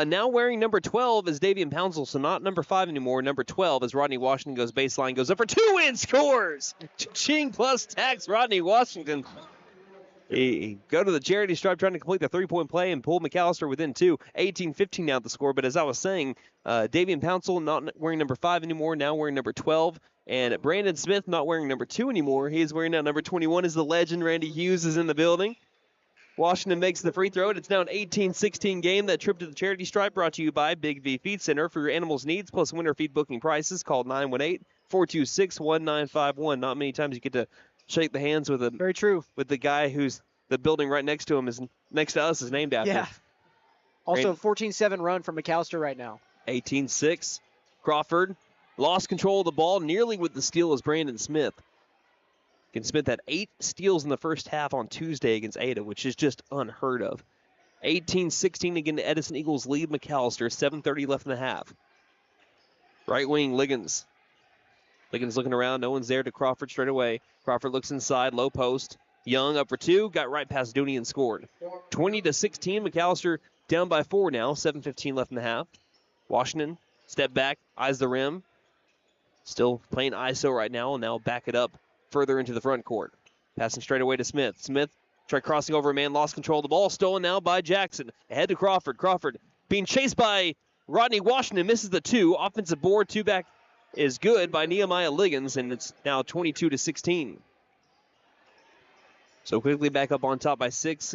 Now wearing number 12 is Davian Pouncil, so not number 5 anymore. Number 12 as Rodney Washington goes baseline, goes up for 2 and scores. Ching plus tax Rodney Washington. He go to the charity stripe trying to complete the 3-point play and pull McAllister within 2. 18-15 now the score, but as I was saying, Davian Pouncil not wearing number 5 anymore, now wearing number 12. And Brandon Smith not wearing number 2 anymore. He is wearing now number 21 as the legend. Randy Hughes is in the building. Washington makes the free throw, and it's now an 18-16 game. That trip to the charity stripe brought to you by Big V Feed Center. For your animals' needs plus winter feed booking prices, call 918-426-1951. Not many times you get to shake the hands with Very true. With the guy who's the building right next to him is next to us is named after. Yeah. Also, 14-7 run from McAlester right now. 18-6. Crawford lost control of the ball, nearly with the steal as Brandon Smith. Smith had 8 steals in the first half on Tuesday against Ada, which is just unheard of. 18-16 again, the Edison Eagles lead McAlester. 7:30 left in the half. Right wing, Liggins. Liggins looking around. No one's there to Crawford straight away. Crawford looks inside, low post. Young up for 2, got right past Dooney and scored. 20-16, McAlester down by 4 now. 7:15 left in the half. Washington, step back, eyes the rim. Still playing ISO right now, and now back it up further into the front court. Passing straight away to Smith. Smith tried crossing over a man, lost control of the ball. Stolen now by Jackson. Ahead to Crawford. Crawford being chased by Rodney Washington. Misses the 2. Offensive board. 2 back is good by Nehemiah Liggins, and it's now 22-16. So quickly back up on top by 6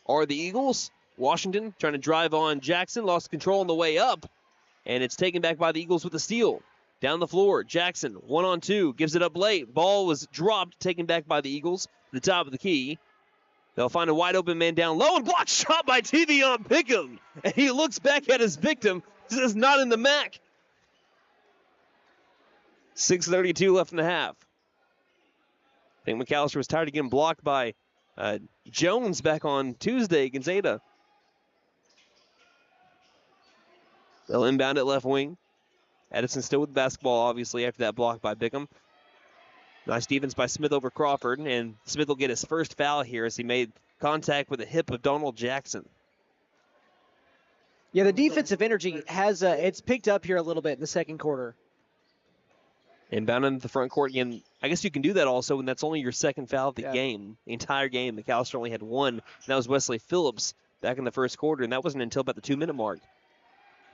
are the Eagles. Washington trying to drive on Jackson. Lost control on the way up, and it's taken back by the Eagles with a steal. Down the floor, Jackson, 1-on-2, gives it up late. Ball was dropped, taken back by the Eagles. The top of the key. They'll find a wide open man down low, and blocked shot by Tevion Pickham. And he looks back at his victim. This is not in the MAC. 6:32 left in the half. I think McAlester was tired of getting blocked by Jones back on Tuesday against Ada. They'll inbound at left wing. Edison still with the basketball, obviously, after that block by Pickham. Nice defense by Smith over Crawford, and Smith will get his first foul here as he made contact with the hip of Donald Jackson. Yeah, the defensive energy has it's picked up here a little bit in the second quarter. Inbound into the front court again. I guess you can do that also when that's only your second foul of the game, the entire game. McAlester only had 1, and that was Wesley Phillips back in the first quarter, and that wasn't until about the 2-minute mark.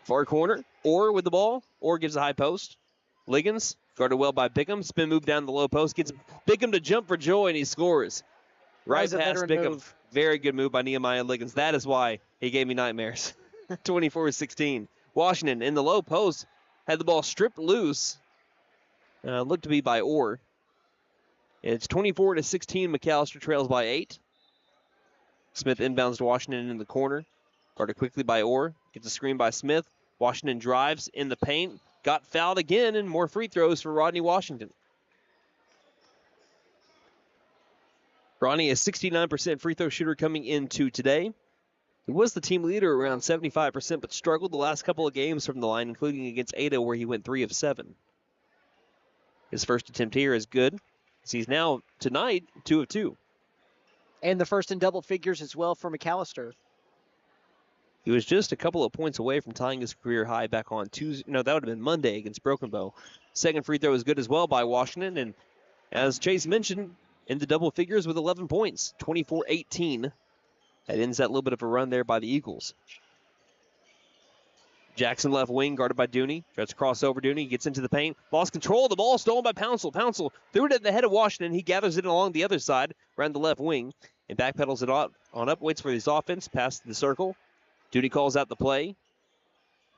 Far corner, Orr with the ball. Orr gives a high post. Liggins, guarded well by Pickham. Spin move down the low post. Gets Pickham to jump for joy, and he scores. Right past Pickham. Move. Very good move by Nehemiah Liggins. That is why he gave me nightmares. 24-16. Washington in the low post. Had the ball stripped loose. Looked to be by Orr. It's 24-16. McAlester trails by 8. Smith inbounds to Washington in the corner. Guarded quickly by Orr. Gets a screen by Smith. Washington drives in the paint. Got fouled again, and more free throws for Rodney Washington. Rodney, a 69% free throw shooter coming into today. He was the team leader around 75%, but struggled the last couple of games from the line, including against Ada, where he went 3 of 7. His first attempt here is good. He's now, tonight, 2 of 2. And the first in double figures as well for McAlester. He was just a couple of points away from tying his career high back on Tuesday. No, that would have been Monday against Broken Bow. Second free throw is good as well by Washington. And as Chase mentioned, into double figures with 11 points, 24-18. That ends that little bit of a run there by the Eagles. Jackson left wing, guarded by Dooney. Tries to cross over Dooney, gets into the paint. Lost control of the ball, stolen by Pouncil. Pouncil threw it at the head of Washington. He gathers it along the other side, around the left wing, and backpedals it on up, waits for his offense, past the circle. Dooney calls out the play.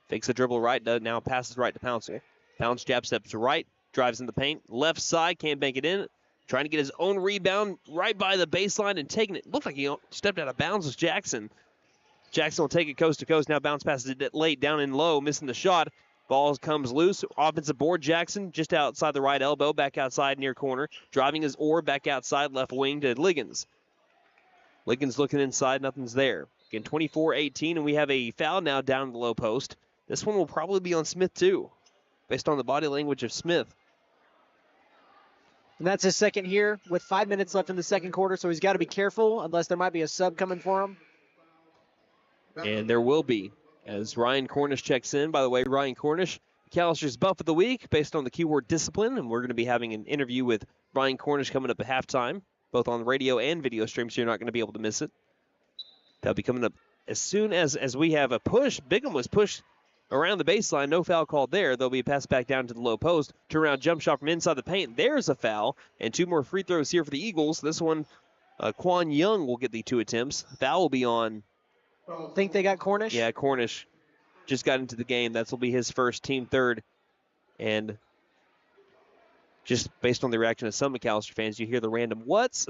Fakes the dribble right, now passes right to Pouncil. Pounce jab steps right, drives in the paint. Left side, can't bank it in. Trying to get his own rebound right by the baseline and taking it. Looked like he stepped out of bounds with Jackson. Jackson will take it coast to coast. Now bounce passes it late, down and low, missing the shot. Ball comes loose. Offensive board, Jackson just outside the right elbow, back outside near corner. Driving his oar back outside left wing to Liggins. Liggins looking inside, nothing's there. Again, 24-18, and we have a foul now down in the low post. This one will probably be on Smith too, based on the body language of Smith. And that's his second here with 5 minutes left in the second quarter, so he's got to be careful unless there might be a sub coming for him. And there will be, as Ryan Cornish checks in. By the way, Ryan Cornish, McAllister's Buff of the Week, based on the keyword discipline, and we're going to be having an interview with Ryan Cornish coming up at halftime, both on radio and video stream, so you're not going to be able to miss it. That'll be coming up as soon as we have a push. Bigham was pushed around the baseline. No foul called there. There'll be a pass back down to the low post. Turnaround jump shot from inside the paint. There's a foul. And 2 more free throws here for the Eagles. This one, Quan Young will get the 2 attempts. Foul will be on. Think they got Cornish? Yeah, Cornish just got into the game. That will be his first, team third. And just based on the reaction of some McAlester fans, you hear the random whats.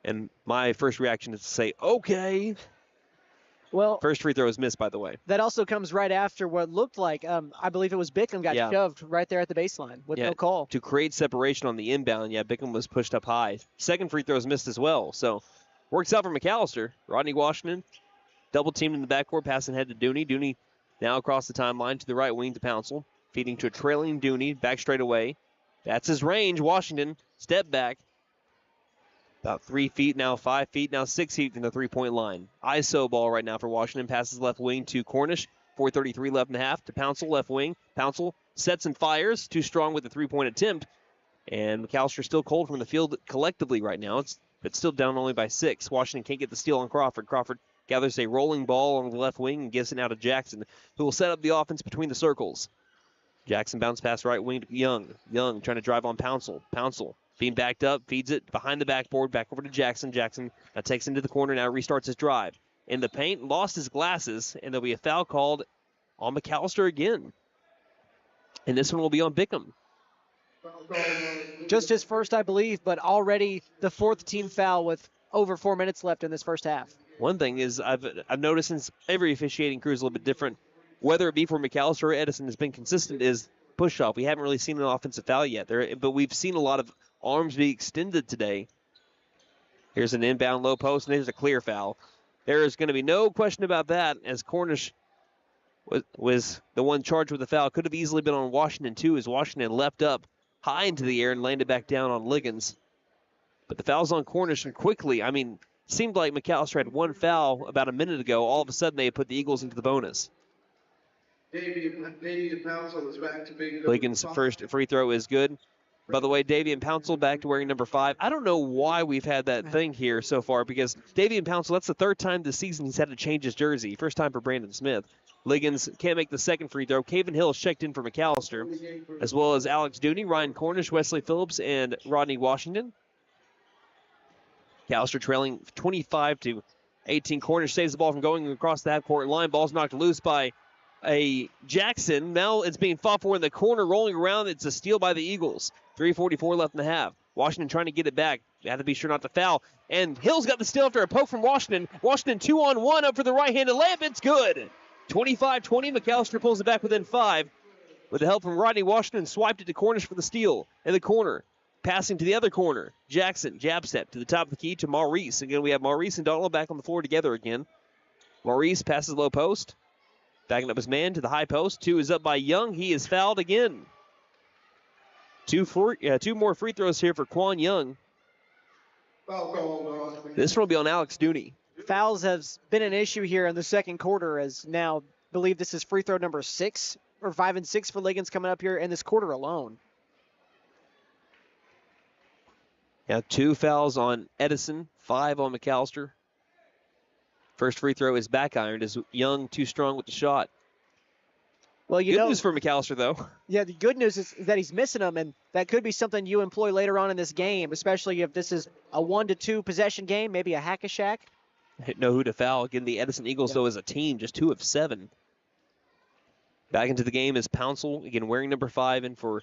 And my first reaction is to say, okay. Well, first free throw is missed, by the way. That also comes right after what looked like, I believe it was Bickham got shoved right there at the baseline with no call. To create separation on the inbound, Bickham was pushed up high. Second free throw is missed as well. So works out for McAlester. Rodney Washington double teamed in the backcourt, passing head to Dooney. Dooney now across the timeline to the right wing to Pouncil. Feeding to a trailing Dooney, back straight away. That's his range. Washington, step back. About 3 feet, now 5 feet, now 6 feet from the three-point line. ISO ball right now for Washington. Passes left wing to Cornish. 4:33 left in the half to Pouncil, left wing. Pouncil sets and fires. Too strong with the three-point attempt. And McAlester still cold from the field collectively right now. It's still down only by 6. Washington can't get the steal on Crawford. Crawford gathers a rolling ball on the left wing and gives it now to Jackson, who will set up the offense between the circles. Jackson bounce pass right wing to Young. Young trying to drive on Pouncil. Pouncil being backed up, feeds it behind the backboard, back over to Jackson. Jackson now takes into the corner, now restarts his drive. In the paint, lost his glasses, and there'll be a foul called on McAlester again. And this one will be on Bickham. Just his first, I believe, but already the 4th team foul with over 4 minutes left in this first half. One thing is I've noticed, since every officiating crew is a little bit different, whether it be for McAlester or Edison has been consistent, is push-off. We haven't really seen an offensive foul yet, but we've seen a lot of arms be extended today. Here's an inbound low post, and there's a clear foul. There is going to be no question about that, as Cornish was the one charged with the foul. Could have easily been on Washington, too, as Washington leapt up high into the air and landed back down on Liggins. But the foul's on Cornish, and quickly, seemed like McAlester had one foul about a minute ago. All of a sudden, they had put the Eagles into the bonus. Liggins' first free throw is good. By the way, Davian Pouncil back to wearing number 5. I don't know why we've had that thing here so far, because Davian Pouncil, that's the 3rd time this season he's had to change his jersey. First time for Brandon Smith. Liggins can't make the second free throw. Caven Hill checked in for McAlester, as well as Alex Dooney, Ryan Cornish, Wesley Phillips, and Rodney Washington. McAlester trailing 25-18. Cornish saves the ball from going across the half-court line. Ball's knocked loose by a Jackson. Now it's being fought for in the corner, rolling around. It's a steal by the Eagles. 3:44 left in the half. Washington trying to get it back. They have to be sure not to foul. And Hill's got the steal after a poke from Washington. Washington 2-on-1 up for the right-handed layup. It's good. 25-20. McAlester pulls it back within 5. With the help from Rodney Washington, swiped it to Cornish for the steal in the corner. Passing to the other corner. Jackson, jab step to the top of the key to Maurice. Again, we have Maurice and Donald back on the floor together again. Maurice passes low post. Backing up his man to the high post. 2 is up by Young. He is fouled again. 2 more free throws here for Quan Young. This one will be on Alex Dooney. Fouls have been an issue here in the second quarter, as now believe this is free throw number 6 or 5 and 6 for Liggins coming up here in this quarter alone. 2 fouls on Edison, 5 on McAlester. First free throw is back ironed as Young too strong with the shot. Well, good news for McAlester, though. Yeah, the good news is that he's missing them, and that could be something you employ later on in this game, especially if this is a 1-2 possession game, maybe a hack-a-shack. Know who to foul. Again, the Edison Eagles, though, as a team, just 2 of 7. Back into the game is Pouncil, again wearing number 5 in for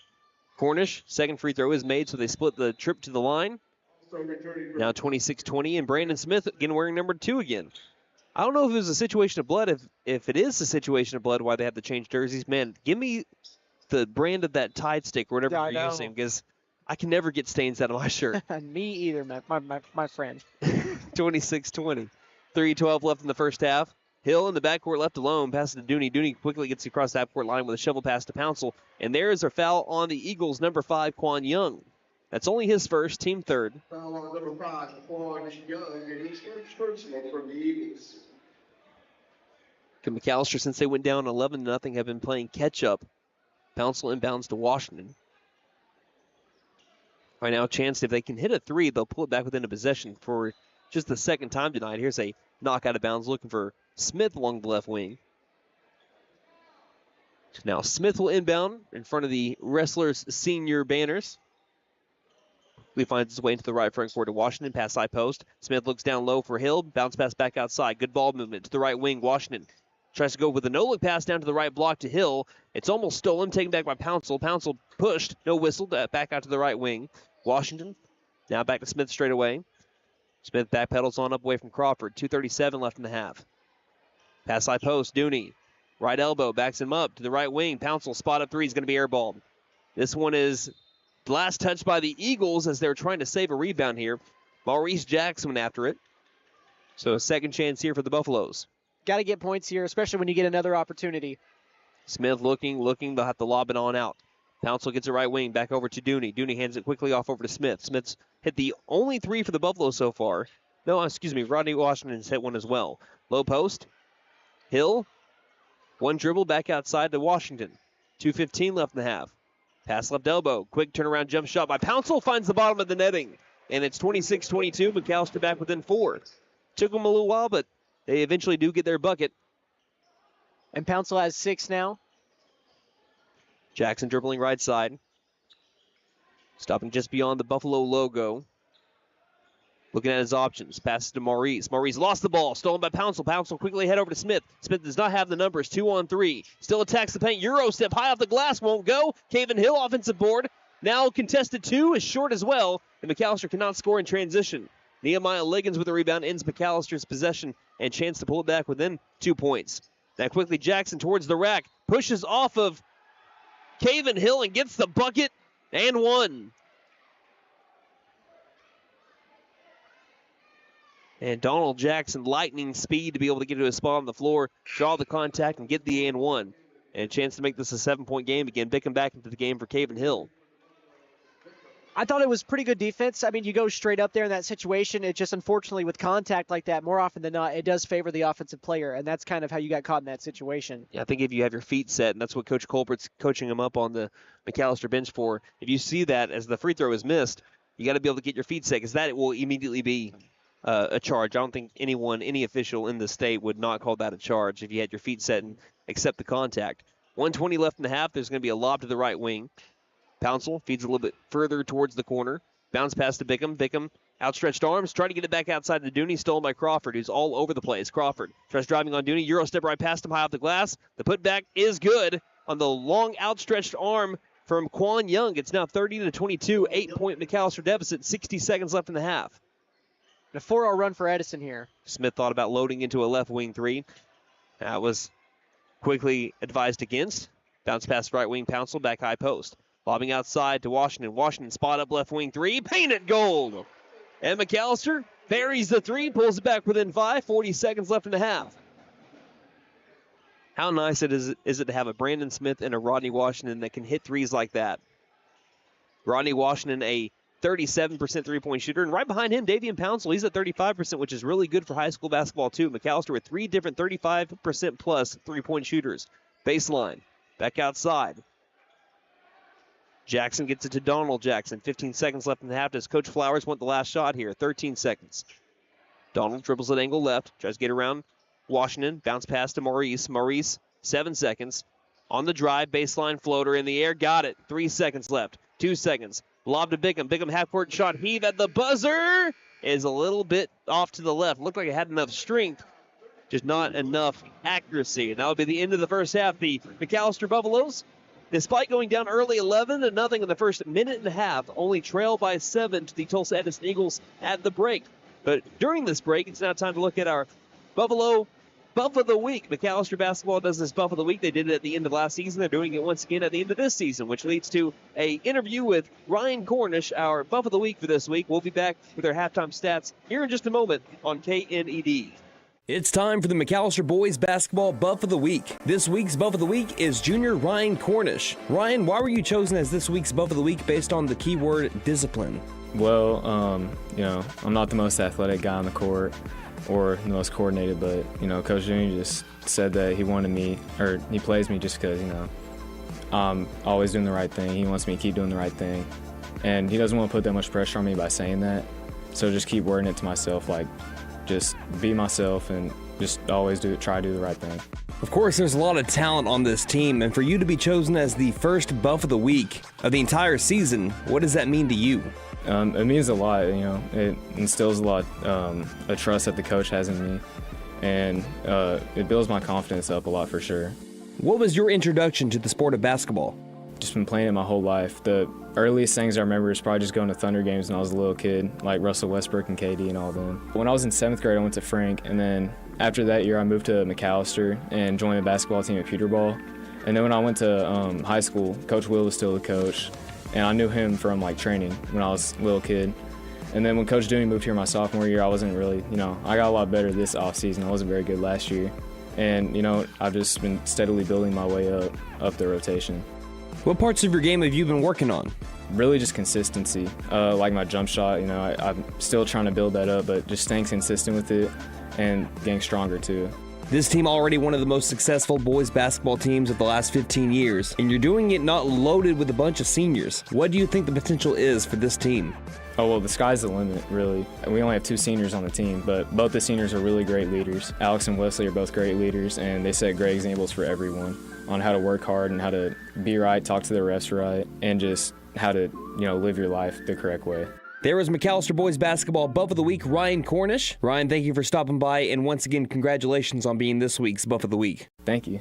Cornish. Second free throw is made, so they split the trip to the line. Now 26-20, and Brandon Smith, again wearing number 2 again. I don't know if it was a situation of blood. If it is a situation of blood, why they have to change jerseys, man, give me the brand of that Tide stick or whatever you're using, because I can never get stains out of my shirt. Me either, my friend. 26-20. 3:12 left in the first half. Hill in the backcourt left alone. Pass to Dooney. Dooney quickly gets across the half-court line with a shovel pass to Pouncil. And there is a foul on the Eagles, number 5, Quan Young. That's only his first, team third. Foul on number 5, Quan Young, and his first personal from the Eagles. McAlester, since they went down 11-0, have been playing catch-up. Pouncil inbounds to Washington. Right now, chance if they can hit a 3, they'll pull it back within a possession for just the second time tonight. Here's a knock out of bounds looking for Smith along the left wing. Now Smith will inbound in front of the Wrestlers senior banners. He finds his way into the right front court to Washington. Pass high post. Smith looks down low for Hill. Bounce pass back outside. Good ball movement to the right wing. Washington tries to go with a no-look pass down to the right block to Hill. It's almost stolen. Taken back by Pouncil. Pouncil pushed. No whistle. Back out to the right wing. Washington now back to Smith straight away. Smith backpedals on up away from Crawford. 2:37 left in the half. Pass high post. Dooney. Right elbow. Backs him up to the right wing. Pouncil spot up three. He's going to be airballed. This one is last touch by the Eagles as they're trying to save a rebound here. Maurice Jackson went after it. So a second chance here for the Buffaloes. Got to get points here, especially when you get another opportunity. Smith looking. They'll have to lob it on out. Pouncil gets it right wing. Back over to Dooney. Dooney hands it quickly off over to Smith. Smith's hit the only three for the Buffaloes so far. No, excuse me. Rodney Washington's hit one as well. Low post. Hill. One dribble back outside to Washington. 2:15 left in the half. Pass left elbow. Quick turnaround jump shot by Pouncil. Finds the bottom of the netting. And it's 26-22. McAlester back within 4. Took them a little while, but they eventually do get their bucket. And Pouncil has 6 now. Jackson dribbling right side. Stopping just beyond the Buffalo logo. Looking at his options. Passes to Maurice. Maurice lost the ball. Stolen by Pouncil. Pouncil quickly head over to Smith. Smith does not have the numbers. 2-on-3. Still attacks the paint. Euro step high off the glass. Won't go. Caven Hill offensive board. Now contested 2 is short as well. And McAlester cannot score in transition. Nehemiah Liggins with the rebound ends McAllister's possession and chance to pull it back within 2 points. Now quickly Jackson towards the rack. Pushes off of Caven Hill and gets the bucket and one. And Donald Jackson, lightning speed to be able to get to a spot on the floor, draw the contact, and get the and one. And a chance to make this a 7-point game again. Bickham back into the game for Caven Hill. I thought it was pretty good defense. I mean, you go straight up there in that situation. It just, unfortunately, with contact like that, more often than not, it does favor the offensive player, and that's kind of how you got caught in that situation. Yeah, I think if you have your feet set, and that's what Coach Colbert's coaching him up on the McAlester bench for, if you see that as the free throw is missed, you got to be able to get your feet set, because that will immediately be a charge. I don't think any official in the state would not call that a charge if you had your feet set and accept the contact. 1:20 left in the half. There's going to be a lob to the right wing. Pouncil feeds a little bit further towards the corner. Bounce pass to Bickham. Bickham, outstretched arms, trying to get it back outside to Dooney. Stolen by Crawford, who's all over the place. Crawford tries driving on Dooney. Euro step right past him, high off the glass. The putback is good on the long outstretched arm from Quan Young. It's now 30-22, 8-point McAlester deficit, 60 seconds left in the half. A 4-0 run for Edison here. Smith thought about loading into a left wing three. That was quickly advised against. Bounce pass right wing, Pouncil, back high post. Lobbing outside to Washington. Washington spot up left wing three. Painted gold. And McAlester buries the three, pulls it back within 5. 40 seconds left in the half. How nice is it to have a Brandon Smith and a Rodney Washington that can hit threes like that? Rodney Washington, a 37% three-point shooter. And right behind him, Davian Pouncil. He's at 35%, which is really good for high school basketball, too. McAlester with 3 different 35% plus three-point shooters. Baseline. Back outside. Jackson gets it to Donald Jackson. 15 seconds left in the half. Does Coach Flowers want the last shot here? 13 seconds. Donald dribbles at angle left. Tries to get around Washington. Bounce pass to Maurice. Maurice, 7 seconds. On the drive, baseline floater in the air. Got it. 3 seconds left. 2 seconds. Lob to Bickham. Bickham half-court shot. Heave at the buzzer. Is a little bit off to the left. Looked like it had enough strength. Just not enough accuracy. And that will be the end of the first half. The McAlester Buffaloes, despite going down early 11-0 in the first minute and a half, only trail by 7 to the Tulsa Edison Eagles at the break. But during this break, it's now time to look at our Buffalo Buff of the Week. McAlester basketball does this Buff of the Week. They did it at the end of last season. They're doing it once again at the end of this season, which leads to an interview with Ryan Cornish, our Buff of the Week for this week. We'll be back with our halftime stats here in just a moment on KNED. It's time for the McAlester Boys Basketball Buff of the Week. This week's Buff of the Week is junior Ryan Cornish. Ryan, why were you chosen as this week's Buff of the Week based on the keyword discipline? Well, I'm not the most athletic guy on the court or the most coordinated, but, Coach Junior just said that he wanted me, or he plays me just because, I'm always doing the right thing. He wants me to keep doing the right thing. And he doesn't want to put that much pressure on me by saying that. So just keep wording it to myself, like, just be myself and just always try to do the right thing. Of course, there's a lot of talent on this team, and for you to be chosen as the first Buff of the Week of the entire season, what does that mean to you? It means a lot, It instills a lot of trust that the coach has in me, and it builds my confidence up a lot for sure. What was your introduction to the sport of basketball? Just been playing it my whole life. The earliest things I remember is probably just going to Thunder games when I was a little kid, like Russell Westbrook and KD and all of them. When I was in 7th grade, I went to Frank, and then after that year, I moved to McAlester and joined the basketball team at Peterball. And then when I went to high school, Coach Will was still the coach, and I knew him from training when I was a little kid. And then when Coach Dooney moved here my sophomore year, I wasn't really, I got a lot better this offseason. I wasn't very good last year. And, I've just been steadily building my way up the rotation. What parts of your game have you been working on? Really just consistency. Like my jump shot, I'm still trying to build that up, but just staying consistent with it and getting stronger too. This team already one of the most successful boys basketball teams of the last 15 years, and you're doing it not loaded with a bunch of seniors. What do you think the potential is for this team? Oh, well, the sky's the limit, really. We only have 2 seniors on the team, but both the seniors are really great leaders. Alex and Wesley are both great leaders, and they set great examples for everyone on how to work hard and how to be right, talk to the refs right, and just how to, live your life the correct way. There was McAlester Boys Basketball Buff of the Week, Ryan Cornish. Ryan, thank you for stopping by, and once again, congratulations on being this week's Buff of the Week. Thank you.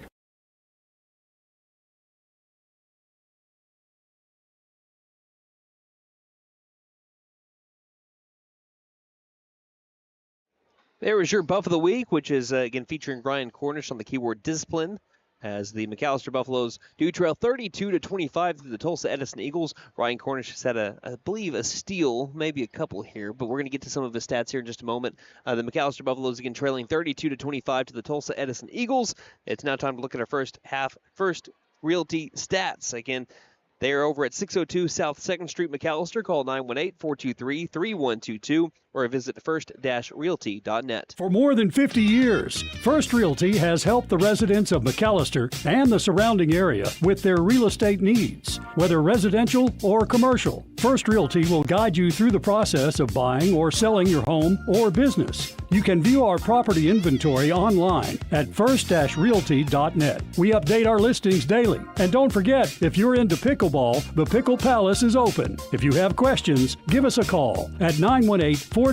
There was your Buff of the Week, which is, again, featuring Ryan Cornish on the keyword discipline, as the McAlester Buffaloes do trail 32-25 through the Tulsa Edison Eagles. Ryan Cornish has had, I believe, a steal, maybe a couple here, but we're going to get to some of his stats here in just a moment. The McAlester Buffaloes, again, trailing 32-25 to the Tulsa Edison Eagles. It's now time to look at our first Realty stats. Again, they are over at 602 South 2nd Street, McAlester. Call 918-423-3122 or visit first-realty.net. For more than 50 years, First Realty has helped the residents of McAlester and the surrounding area with their real estate needs. Whether residential or commercial, First Realty will guide you through the process of buying or selling your home or business. You can view our property inventory online at first-realty.net. We update our listings daily. And don't forget, if you're into pickleball, the Pickle Palace is open. If you have questions, give us a call at 918-423-3122.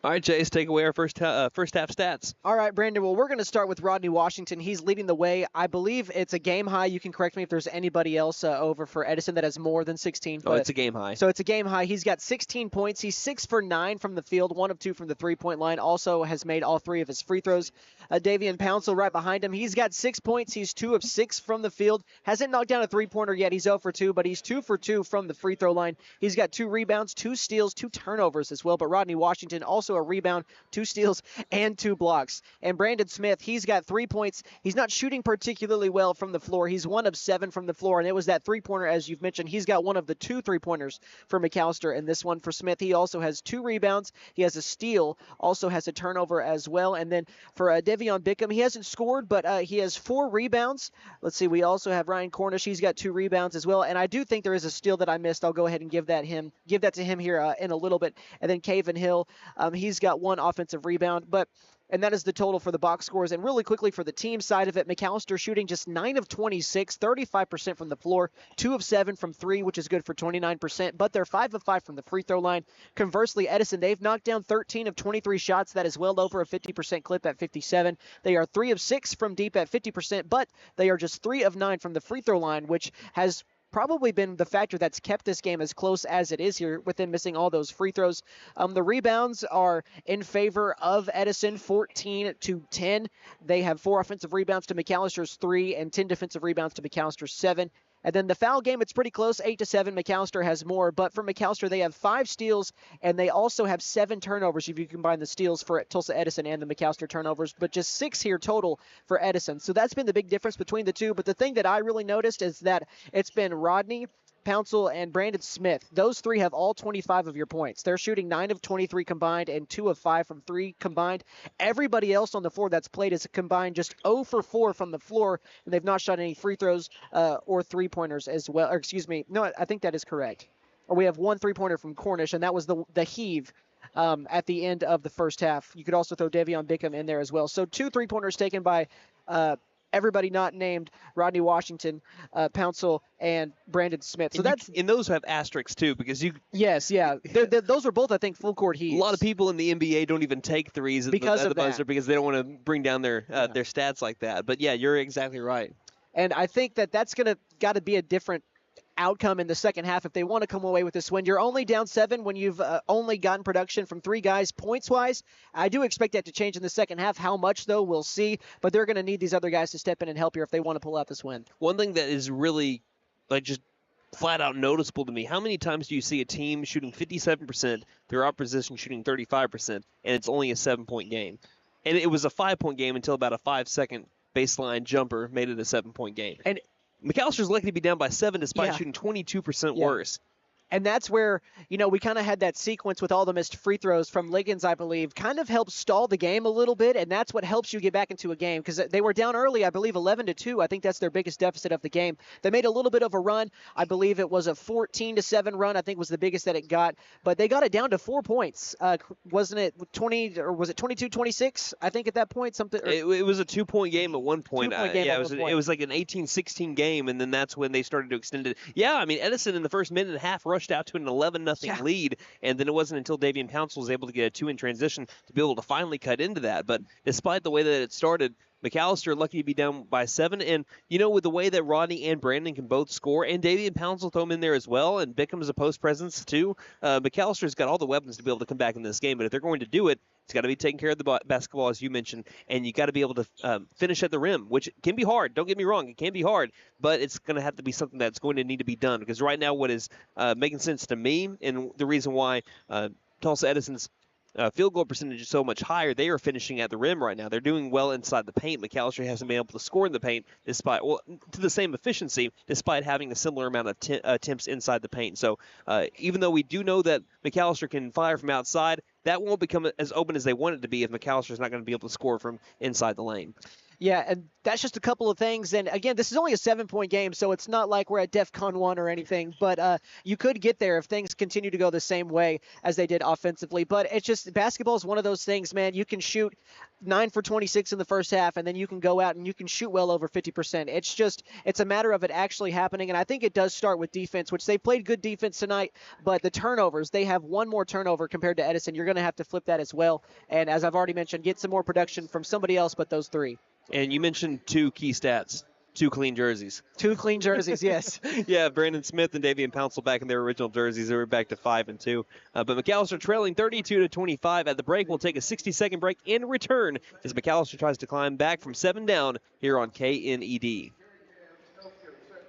All right, Chase, take away our first half stats. All right, Brandon. Well, we're going to start with Rodney Washington. He's leading the way. I believe it's a game high. You can correct me if there's anybody else over for Edison that has more than 16. Oh, it's a game high. So it's a game high. He's got 16 points. He's 6 for 9 from the field, 1 of 2 from the three-point line. Also has made all 3 of his free throws. Davian Pouncil right behind him. He's got 6 points. He's 2 of 6 from the field. Hasn't knocked down a three-pointer yet. He's 0 for 2, but he's 2 for 2 from the free throw line. He's got 2 rebounds, 2 steals, 2 turnovers as well. But Rodney Washington also a rebound, 2 steals, and 2 blocks. And Brandon Smith, he's got 3 points. He's not shooting particularly well from the floor. He's 1 of 7 from the floor, and it was that three-pointer, as you've mentioned. He's got 1 of the 2 three-pointers for McAlester, and this one for Smith. He also has 2 rebounds. He has a steal, also has a turnover as well. And then for Devion Bickham, he hasn't scored, but he has 4 rebounds. Let's see, we also have Ryan Cornish. He's got 2 rebounds as well, and I do think there is a steal that I missed. I'll go ahead and give that to him here in a little bit. And then Caven Hill, he's got 1 offensive rebound. And that is the total for the box scores. And really quickly for the team side of it, McAlester shooting just 9 of 26, 35% from the floor, 2 of 7 from 3, which is good for 29%, but they're 5 of 5 from the free throw line. Conversely, Edison, they've knocked down 13 of 23 shots. That is well over a 50% clip at 57. They are 3 of 6 from deep at 50%, but they are just 3 of 9 from the free throw line, which has probably been the factor that's kept this game as close as it is here with them missing all those free throws. The rebounds are in favor of Edison, 14-10. They have 4 offensive rebounds to McAllister's 3 and 10 defensive rebounds to McAllister's 7. And then the foul game, it's pretty close, 8-7. McAlester has more, but for McAlester, they have 5 steals, and they also have 7 turnovers if you combine the steals for Tulsa Edison and the McAlester turnovers, but just 6 here total for Edison. So that's been the big difference between the two. But the thing that I really noticed is that it's been Rodney, Pouncil, and Brandon Smith. Those 3 have all 25 of your points. They're shooting 9 of 23 combined and 2 of 5 from 3 combined. Everybody else on the floor that's played is combined just 0 for 4 from the floor, and they've not shot any free throws or three-pointers as well. Or excuse me, no, I think that is correct. Or we have 1 three-pointer from Cornish, and that was the heave at the end of the first half. You could also throw Davion Bickham in there as well. So 2 3-pointers taken by everybody not named Rodney Washington, Pouncil, and Brandon Smith. So and those have asterisks too, because you. Yes, yeah. Those are both, I think, full court heaves. A lot of people in the NBA don't even take threes at the buzzer because they don't want to bring down their stats like that. But yeah, you're exactly right. And I think that's got to be a different outcome in the second half if they want to come away with this win. You're only down 7 when you've only gotten production from 3 guys points-wise. I do expect that to change in the second half. How much, though, we'll see. But they're going to need these other guys to step in and help here if they want to pull out this win. One thing that is really just flat-out noticeable to me, how many times do you see a team shooting 57%, their opposition shooting 35%, and it's only a 7-point game? And it was a 5-point game until about a 5-second baseline jumper made it a 7-point game. And McAllister's likely to be down by 7 despite shooting 22% worse. And that's where, we kind of had that sequence with all the missed free throws from Liggins, I believe, kind of helps stall the game a little bit, and that's what helps you get back into a game because they were down early, I believe, 11-2. I think that's their biggest deficit of the game. They made a little bit of a run. I believe it was a 14-7 run, I think was the biggest that it got, but they got it down to 4 points. Wasn't it 20, or was it 22-26, I think, at that point? It was a 2-point game at one point. It was like an 18-16 game, and then that's when they started to extend it. Yeah, I mean, Edison in the first minute and a half rushed out to an 11-0 lead, and then it wasn't until Davion Pouncil was able to get a 2 in transition to be able to finally cut into that. But despite the way that it started, McAllister lucky to be down by 7, and with the way that Rodney and Brandon can both score, and Davion Pouncil throw him in there as well, and Bickham's a post presence too. McAllister's got all the weapons to be able to come back in this game, but if they're going to do it, it's got to be taking care of the basketball, as you mentioned, and you got to be able to finish at the rim, which can be hard. Don't get me wrong, it can be hard, but it's going to have to be something that's going to need to be done, because right now what is making sense to me, and the reason why Tulsa Edison's field goal percentage is so much higher, they are finishing at the rim right now. They're doing well inside the paint. McAllister hasn't been able to score in the paint to the same efficiency, despite having a similar amount of attempts inside the paint. So even though we do know that McAllister can fire from outside, that won't become as open as they want it to be if McAllister's not going to be able to score from inside the lane. Yeah, and that's just a couple of things. And again, this is only a 7-point game, so it's not like we're at DEFCON 1 or anything. But you could get there if things continue to go the same way as they did offensively. But it's just basketball is one of those things, man. You can shoot 9 for 26 in the first half, and then you can go out and you can shoot well over 50%. It's a matter of it actually happening. And I think it does start with defense, which they played good defense tonight. But the turnovers, they have one more turnover compared to Edison. You're going to have to flip that as well. And as I've already mentioned, get some more production from somebody else but those 3. And you mentioned 2 key stats, 2 clean jerseys. 2 clean jerseys, yes. Yeah, Brandon Smith and Davion Pouncil back in their original jerseys. They were back to 5 and 2. But McAllister trailing 32-25 at the break. We'll take a 60-second break and return as McAllister tries to climb back from 7 down here on KNED.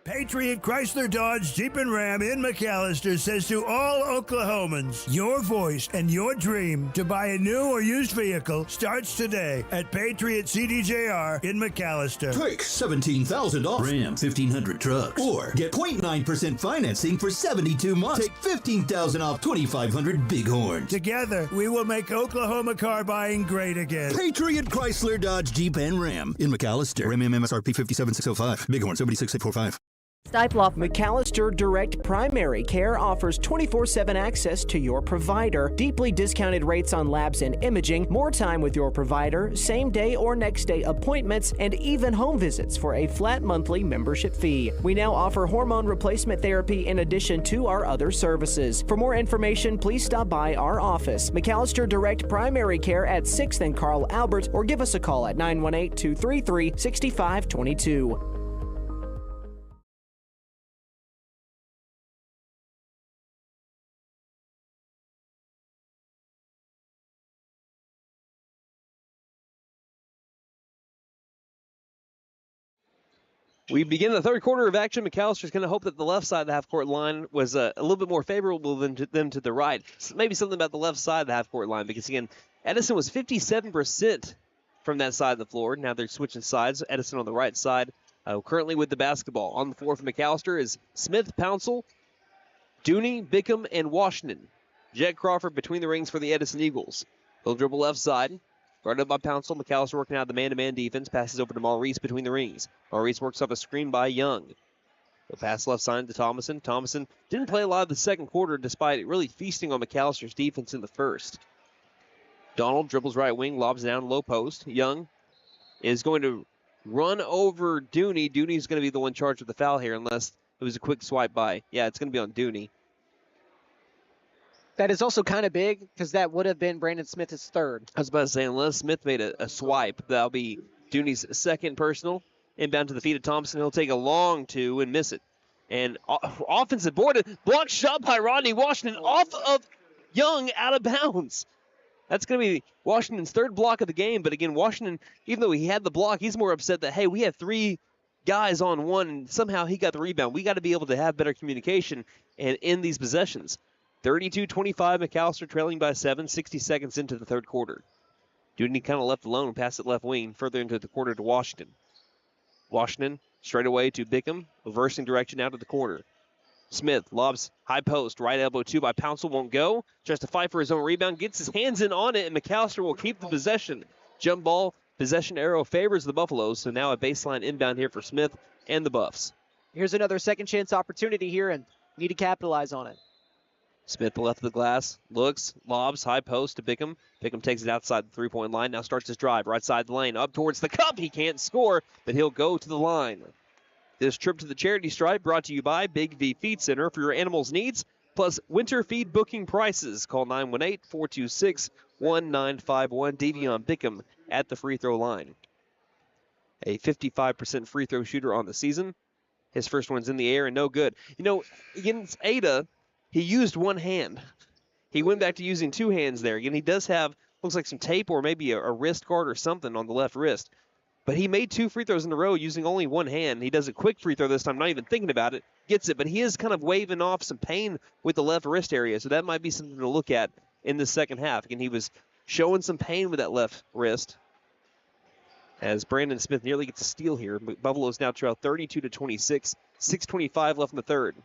Patriot Chrysler Dodge Jeep and Ram in McAlester says to all Oklahomans, your voice and your dream to buy a new or used vehicle starts today at Patriot CDJR in McAlester. Take $17,000 off Ram 1500 trucks or get 0.9% financing for 72 months. Take $15,000 off 2,500 Bighorns. Together, we will make Oklahoma car buying great again. Patriot Chrysler Dodge Jeep and Ram in McAlester. Ram MSRP 57,605. Bighorn 76845. McAlester Direct Primary Care offers 24/7 access to your provider, deeply discounted rates on labs and imaging, more time with your provider, same day or next day appointments, and even home visits for a flat monthly membership fee. We now offer hormone replacement therapy in addition to our other services. For more information, please stop by our office, McAlester Direct Primary Care at 6th and Carl Albert, or give us a call at 918-233-6522. We begin the third quarter of action. McAllister's going to hope that the left side of the half-court line was a little bit more favorable than them to the right. So maybe something about the left side of the half-court line because, again, Edison was 57% from that side of the floor. Now they're switching sides. Edison on the right side, currently with the basketball. On the floor for McAllister is Smith, Pouncil, Dooney, Bickham, and Washington. Jed Crawford between the rings for the Edison Eagles. He'll dribble left side. Guarded up by Pouncil. McAllister working out the man-to-man defense. Passes over to Maurice between the rings. Maurice works off a screen by Young. The pass left side to Thomason. Thomason didn't play a lot of the second quarter despite really feasting on McAllister's defense in the first. Donald dribbles right wing, lobs down low post. Young is going to run over Dooney. Dooney's going to be the one charged with the foul here unless it was a quick swipe by. Yeah, it's going to be on Dooney. That is also kind of big because that would have been Brandon Smith's third. I was about to say, unless Smith made a swipe, that'll be Dooney's second personal. Inbound to the feet of Thompson. He'll take a long two and miss it. And offensive board, blocked shot by Rodney Washington off of Young, out of bounds. That's going to be Washington's third block of the game. But again, Washington, even though he had the block, he's more upset that, hey, we have three guys on one, and somehow he got the rebound. We got to be able to have better communication and end these possessions. 32-25, McAlester trailing by 7, 60 seconds into the third quarter. Dooney kind of left alone, passed it left wing, further into the quarter to Washington. Washington straight away to Bickham, reversing direction out of the corner. Smith lobs high post, right elbow two by Pouncil, won't go. Tries to fight for his own rebound, gets his hands in on it, and McAlester will keep the possession. Jump ball, possession arrow favors the Buffaloes, so now a baseline inbound here for Smith and the Buffs. Here's another second chance opportunity here, and need to capitalize on it. Smith, the left of the glass, looks, lobs, high post to Bickham. Bickham takes it outside the three-point line, now starts his drive, right side of the lane, up towards the cup. He can't score, but he'll go to the line. This trip to the charity stripe brought to you by Big V Feed Center for your animals' needs, plus winter feed booking prices. Call 918-426-1951. Davion Bickham at the free throw line. A 55% free throw shooter on the season. His first one's in the air and no good. You know, against Ada, he used one hand. He went back to using two hands there. Again, he does have, looks like some tape or maybe a wrist guard or something on the left wrist. But he made two free throws in a row using only one hand. He does a quick free throw this time, not even thinking about it. Gets it, but he is kind of waving off some pain with the left wrist area. So that might be something to look at in the second half. Again, he was showing some pain with that left wrist. As Brandon Smith nearly gets a steal here. Buffaloes now trail 32-26. 6:25 left in the third.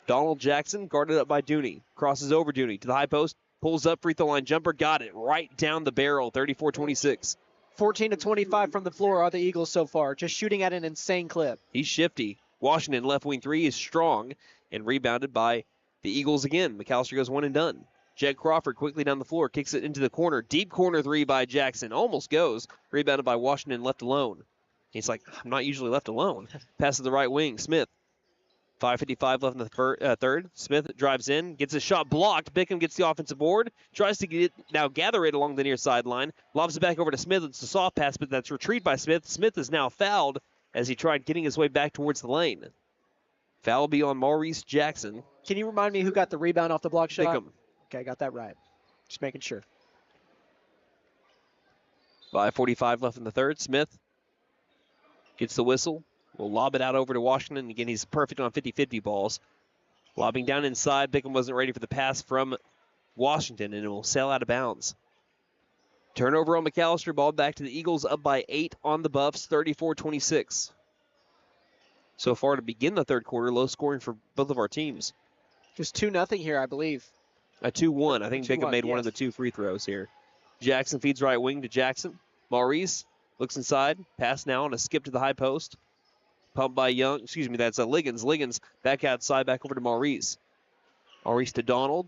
Donald Jackson guarded up by Dooney. Crosses over Dooney to the high post. Pulls up, free throw line jumper. Got it right down the barrel. 34-26. 14-25 from the floor are the Eagles so far. Just shooting at an insane clip. He's shifty. Washington left wing three is strong and rebounded by the Eagles again. McAlester goes one and done. Jed Crawford quickly down the floor. Kicks it into the corner. Deep corner three by Jackson. Almost goes. Rebounded by Washington, left alone. He's like, I'm not usually left alone. Passes the right wing. Smith. 5:55 left in the third. Smith drives in, gets a shot blocked. Bickham gets the offensive board, tries to gather it along the near sideline, lobs it back over to Smith. It's a soft pass, but that's retrieved by Smith. Smith is now fouled as he tried getting his way back towards the lane. Foul will be on Maurice Jackson. Can you remind me who got the rebound off the block shot? Bickham. Okay, got that right. Just making sure. 5:45 left in the third. Smith gets the whistle. We'll lob it out over to Washington. Again, he's perfect on 50-50 balls. Lobbing down inside. Bickham wasn't ready for the pass from Washington, and it will sail out of bounds. Turnover on McAlester. Ball back to the Eagles, up by 8 on the Buffs, 34-26. So far to begin the third quarter, low scoring for both of our teams. Just 2-0 here, I believe. A 2-1. I think Bickham made one of the two free throws here. Jackson feeds right wing to Jackson. Maurice looks inside. Pass now on a skip to the high post. Pumped by Young. Excuse me, that's Liggins. Liggins back outside, back over to Maurice. Maurice to Donald.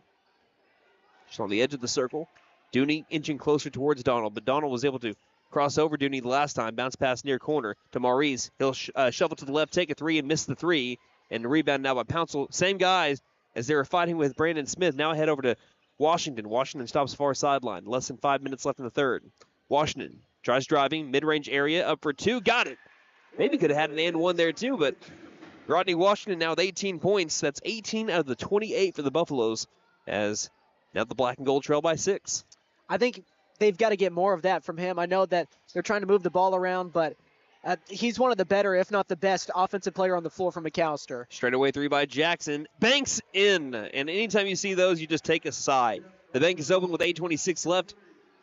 Just on the edge of the circle. Dooney inching closer towards Donald, but Donald was able to cross over Dooney the last time. Bounce pass near corner to Maurice. He'll shuffle to the left, take a three, and miss the three. And the rebound now by Pouncil. Same guys as they were fighting with Brandon Smith. Now head over to Washington. Washington stops far sideline. Less than 5 minutes left in the third. Washington tries driving. Mid-range area. Up for two. Got it. Maybe could have had an and one there too, but Rodney Washington now with 18 points. That's 18 out of the 28 for the Buffaloes, as now the black and gold trail by 6. I think they've got to get more of that from him. I know that they're trying to move the ball around, but he's one of the better, if not the best, offensive player on the floor from McAlester. Straightaway three by Jackson. Banks in. And anytime you see those, you just take a side. The bank is open with 8:26 left.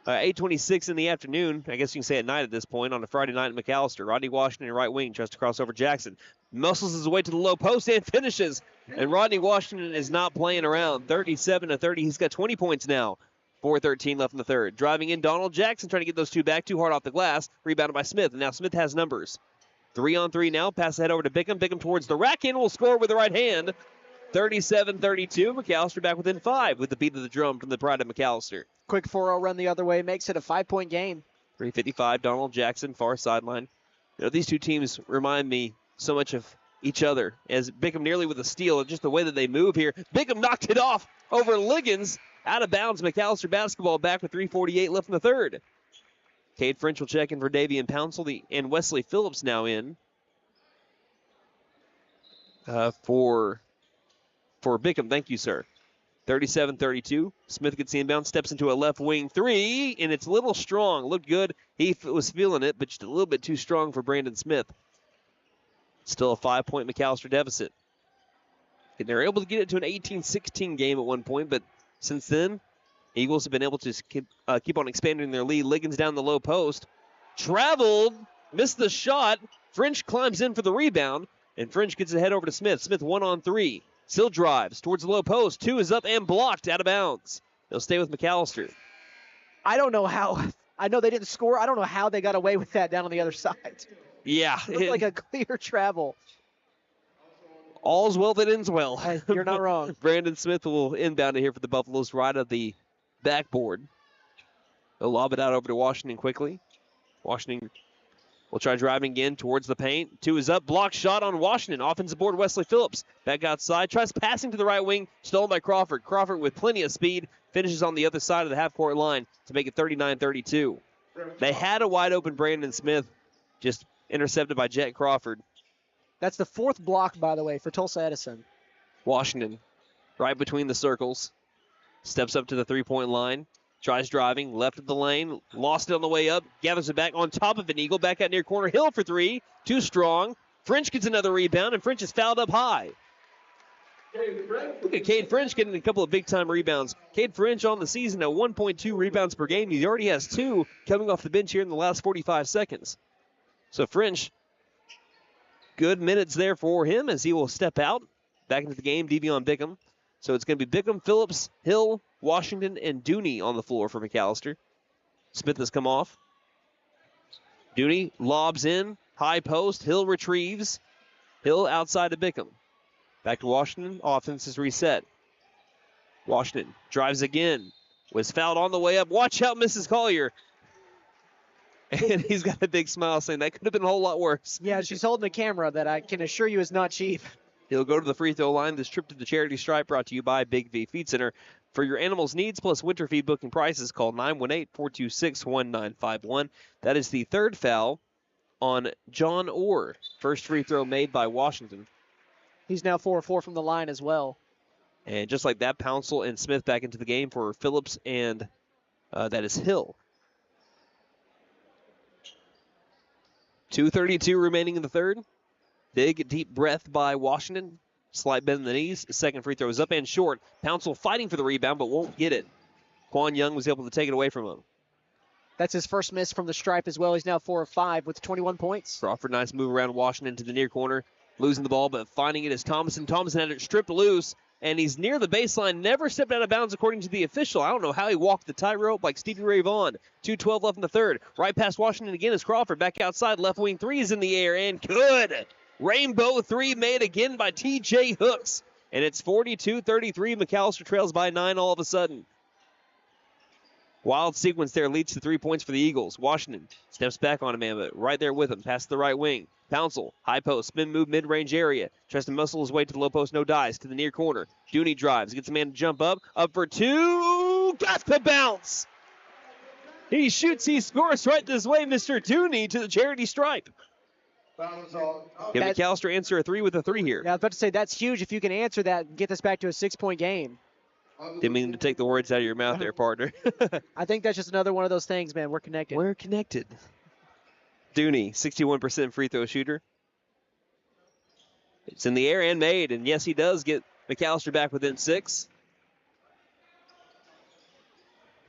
8:26 in the afternoon. I guess you can say at night at this point on a Friday night at McAlester. Rodney Washington, right wing, tries to cross over Jackson. Muscles his way to the low post and finishes. And Rodney Washington is not playing around. 37-30. He's got 20 points now. 4:13 left in the third. Driving in, Donald Jackson trying to get those two back. Too hard off the glass. Rebounded by Smith. And now Smith has numbers. 3-on-3 now. Pass ahead over to Bickham. Bickham towards the rack and will score with the right hand. 37-32. McAlester back within 5 with the beat of the drum from the pride of McAlester. Quick 4-0 run the other way makes it a 5-point game. 3:55, Donald Jackson, far sideline. You know, these two teams remind me so much of each other, as Bickham nearly with a steal, just the way that they move here. Bickham knocked it off over Liggins. Out of bounds, McAlester basketball back with 3:48 left in the third. Cade French will check in for Davian Pouncil, and Wesley Phillips now in for Bickham. Thank you, sir. 37-32. Smith gets the inbound, steps into a left wing three, and it's a little strong. Looked good. He was feeling it, but just a little bit too strong for Brandon Smith. Still a 5-point McAlester deficit. And they're able to get it to an 18-16 game at one point, but since then, Eagles have been able to keep on expanding their lead. Liggins down the low post. Traveled, missed the shot. French climbs in for the rebound, and French gets ahead over to Smith. Smith 1-on-3. Still drives towards the low post. 2 is up and blocked out of bounds. They'll stay with McAlester. I don't know how. I know they didn't score. I don't know how they got away with that down on the other side. Yeah. It looked like a clear travel. All's well that ends well. Hey, you're not wrong. Brandon Smith will inbound it here for the Buffaloes right at the backboard. They'll lob it out over to Washington quickly. Washington will try driving again towards the paint. 2 is up. Block shot on Washington. Offensive board, Wesley Phillips. Back outside. Tries passing to the right wing. Stolen by Crawford. Crawford with plenty of speed. Finishes on the other side of the half-court line to make it 39-32. They had a wide-open Brandon Smith. Just intercepted by Jet Crawford. That's the 4th block, by the way, for Tulsa Edison. Washington right between the circles. Steps up to the three-point line. Tries driving, left of the lane, lost it on the way up, gathers it back on top of an Eagle, back out near corner. Hill for 3, too strong. French gets another rebound, and French is fouled up high. Look at Cade French getting a couple of big-time rebounds. Cade French on the season at 1.2 rebounds per game. He already has 2 coming off the bench here in the last 45 seconds. So French, good minutes there for him as he will step out. Back into the game, Devion Bickham. So it's going to be Bickham, Phillips, Hill, Washington, and Dooney on the floor for McAlester. Smith has come off. Dooney lobs in, high post. Hill retrieves. Hill outside to Bickham. Back to Washington. Offense is reset. Washington drives again. Was fouled on the way up. Watch out, Mrs. Collier. And he's got a big smile saying that could have been a whole lot worse. Yeah, she's holding a camera that I can assure you is not cheap. He'll go to the free throw line. This trip to the charity stripe brought to you by Big V Feed Center. For your animals' needs plus winter feed booking prices, call 918-426-1951. That is the 3rd foul on John Orr. First free throw made by Washington. He's now 4-4 from the line as well. And just like that, Pouncil and Smith back into the game for Phillips and that is Hill. 2:32 remaining in the third. Big, deep breath by Washington. Slight bend in the knees. Second free throw is up and short. Pouncil fighting for the rebound, but won't get it. Quan Young was able to take it away from him. That's his first miss from the stripe as well. He's now 4 of 5 with 21 points. Crawford, nice move around Washington to the near corner. Losing the ball, but finding it is Thomason. Thomason had it stripped loose, and he's near the baseline. Never stepped out of bounds according to the official. I don't know how he walked the tightrope like Stevie Ray Vaughan. 2:12 left in the third. Right past Washington again is Crawford. Back outside, left wing 3 is in the air, and good. Rainbow 3 made again by T.J. Hooks. And it's 42-33. McAlester trails by 9 all of a sudden. Wild sequence there leads to 3 points for the Eagles. Washington steps back on a man, but right there with him, past the right wing. Pouncil, high post, spin move, mid-range area. Tries to muscle his way to the low post, no dice, to the near corner. Dooney drives, gets a man to jump up for 2, got to bounce. He shoots, he scores right this way, Mr. Dooney to the charity stripe. Can McAlester answer a 3 with a 3 here? Yeah, I was about to say that's huge if you can answer that and get this back to a 6-point game. Didn't mean to take the words out of your mouth there, partner. I think that's just another one of those things, man. We're connected. We're connected. Dooney, 61% free throw shooter. It's in the air and made, and yes, he does get McAlester back within 6.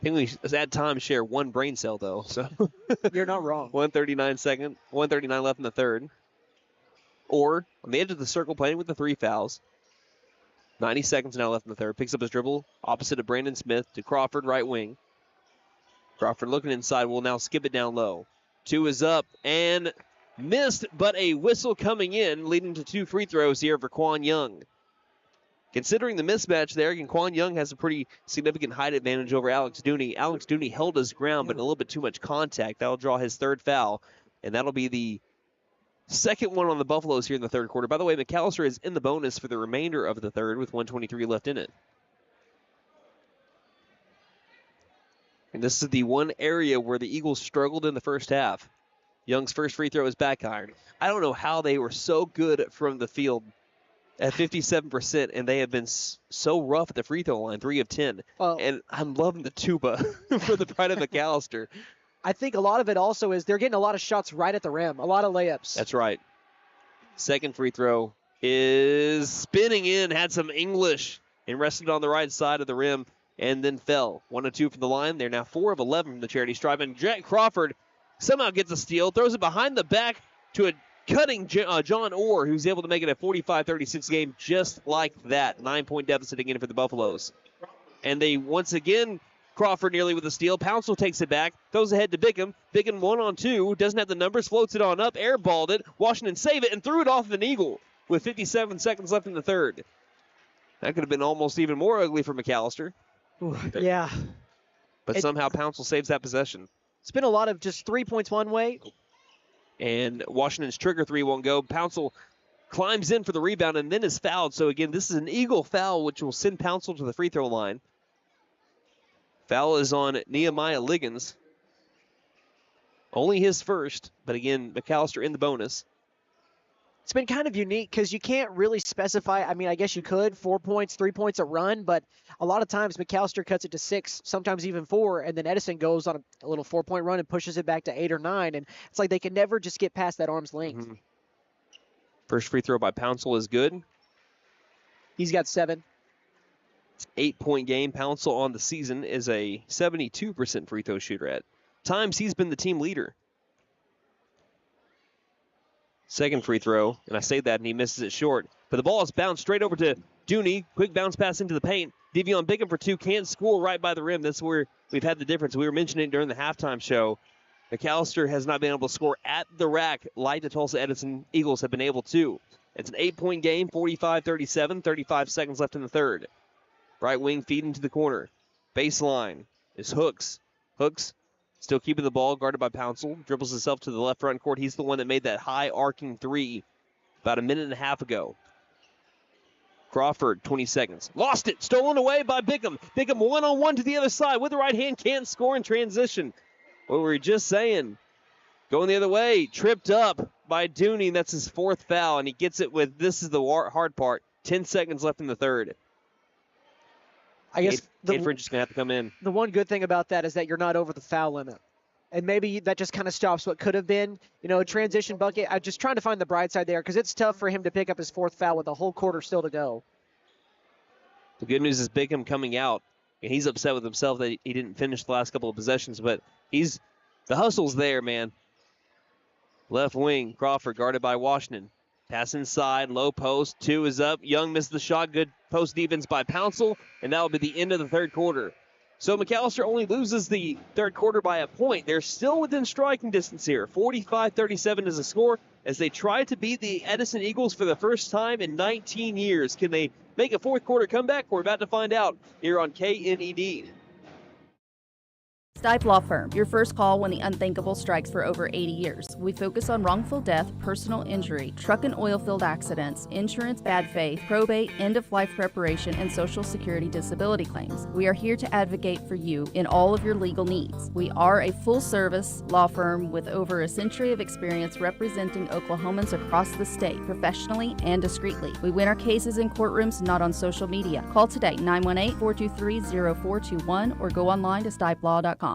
I think we at times share one brain cell, though. So you're not wrong. 139 left in the third. Or on the edge of the circle, playing with the 3 fouls. 90 seconds now left in the third. Picks up his dribble opposite of Brandon Smith to Crawford, right wing. Crawford looking inside, will now skip it down low. 2 is up and missed, but a whistle coming in, leading to 2 free throws here for Quan Young. Considering the mismatch there, again, Quan Young has a pretty significant height advantage over Alex Dooney. Alex Dooney held his ground, but a little bit too much contact. That'll draw his third foul, and that'll be the second one on the Buffaloes here in the third quarter. By the way, McAlester is in the bonus for the remainder of the third with 1:23 left in it. And this is the one area where the Eagles struggled in the first half. Young's first free throw is back iron. I don't know how they were so good from the field at 57%, and they have been so rough at the free throw line, 3 of 10. And I'm loving the tuba for the pride of McAlester. I think a lot of it also is they're getting a lot of shots right at the rim, a lot of layups. That's right. Second free throw is spinning in, had some English, and rested on the right side of the rim, and then fell. 1 of 2 from the line. They're now 4 of 11 from the charity stripe. And Jack Crawford somehow gets a steal, throws it behind the back to a cutting John Orr, who's able to make it a 45-36 game just like that. 9-point deficit again for the Buffaloes. And they once again, Crawford nearly with a steal. Pouncil takes it back, throws ahead to Bickham. Bickham 1-on-2, doesn't have the numbers, floats it on up, airballed it. Washington saved it and threw it off of an Eagle with 57 seconds left in the third. That could have been almost even more ugly for McAlester. Ooh, yeah. But somehow Pouncil saves that possession. It's been a lot of just 3 points one way. And Washington's trigger three won't go. Pouncil climbs in for the rebound and then is fouled. So, again, this is an Eagle foul, which will send Pouncil to the free throw line. Foul is on Nehemiah Liggins. Only his first, but, again, McAlester in the bonus. It's been kind of unique because you can't really specify. I mean, I guess you could, 4 points, 3 points a run, but a lot of times McAlester cuts it to 6, sometimes even 4, and then Edison goes on a little 4-point run and pushes it back to 8 or 9, and it's like they can never just get past that arm's length. Mm-hmm. First free throw by Pouncil is good. He's got 7. 8-point game. Pouncil on the season is a 72% free throw shooter. At times, he's been the team leader. Second free throw, and I say that, and he misses it short. But the ball is bounced straight over to Dooney. Quick bounce pass into the paint. Devion Bickham for 2, can't score right by the rim. That's where we've had the difference. We were mentioning it during the halftime show. McAlester has not been able to score at the rack like the Tulsa Edison Eagles have been able to. It's an 8-point game, 45-37, 35 seconds left in the third. Right wing feed into the corner. Baseline is Hooks. Hooks still keeping the ball, guarded by Pouncil. Dribbles himself to the left front court. He's the one that made that high arcing three about a minute and a half ago. Crawford, 20 seconds. Lost it. Stolen away by Bickham. Bickham one-on-one to the other side with the right hand. Can't score in transition. What were we just saying? Going the other way. Tripped up by Dooney. That's his 4th foul, and he gets it with, this is the hard part, 10 seconds left in the third. I guess Cade French is going to have to come in. The one good thing about that is that you're not over the foul limit. And maybe that just kind of stops what could have been, a transition bucket. I'm just trying to find the bright side there because it's tough for him to pick up his 4th foul with a whole quarter still to go. The good news is Bickham coming out, and he's upset with himself that he didn't finish the last couple of possessions, but the hustle's there, man. Left wing, Crawford guarded by Washington. Pass inside, low post, 2 is up. Young missed the shot, good post defense by Pouncil, and that will be the end of the third quarter. So McAlester only loses the third quarter by a point. They're still within striking distance here. 45-37 is the score as they try to beat the Edison Eagles for the first time in 19 years. Can they make a fourth quarter comeback? We're about to find out here on KNED. Stipe Law Firm, your first call when the unthinkable strikes for over 80 years. We focus on wrongful death, personal injury, truck and oil field accidents, insurance bad faith, probate, end-of-life preparation, and Social Security disability claims. We are here to advocate for you in all of your legal needs. We are a full-service law firm with over a century of experience representing Oklahomans across the state, professionally and discreetly. We win our cases in courtrooms, not on social media. Call today, 918-423-0421, or go online to stipelaw.com.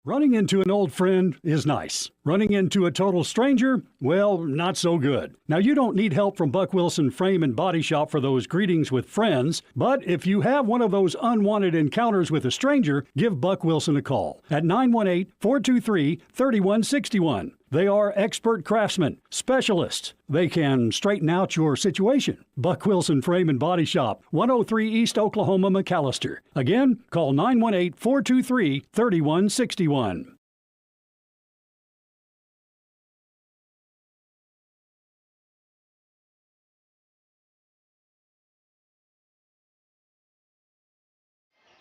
Running into an old friend is nice. Running into a total stranger, well, not so good. Now, you don't need help from Buck Wilson Frame and Body Shop for those greetings with friends, but if you have one of those unwanted encounters with a stranger, give Buck Wilson a call at 918-423-3161. They are expert craftsmen, specialists. They can straighten out your situation. Buck Wilson Frame and Body Shop, 103 East Oklahoma, McAlester. Again, call 918-423-3161.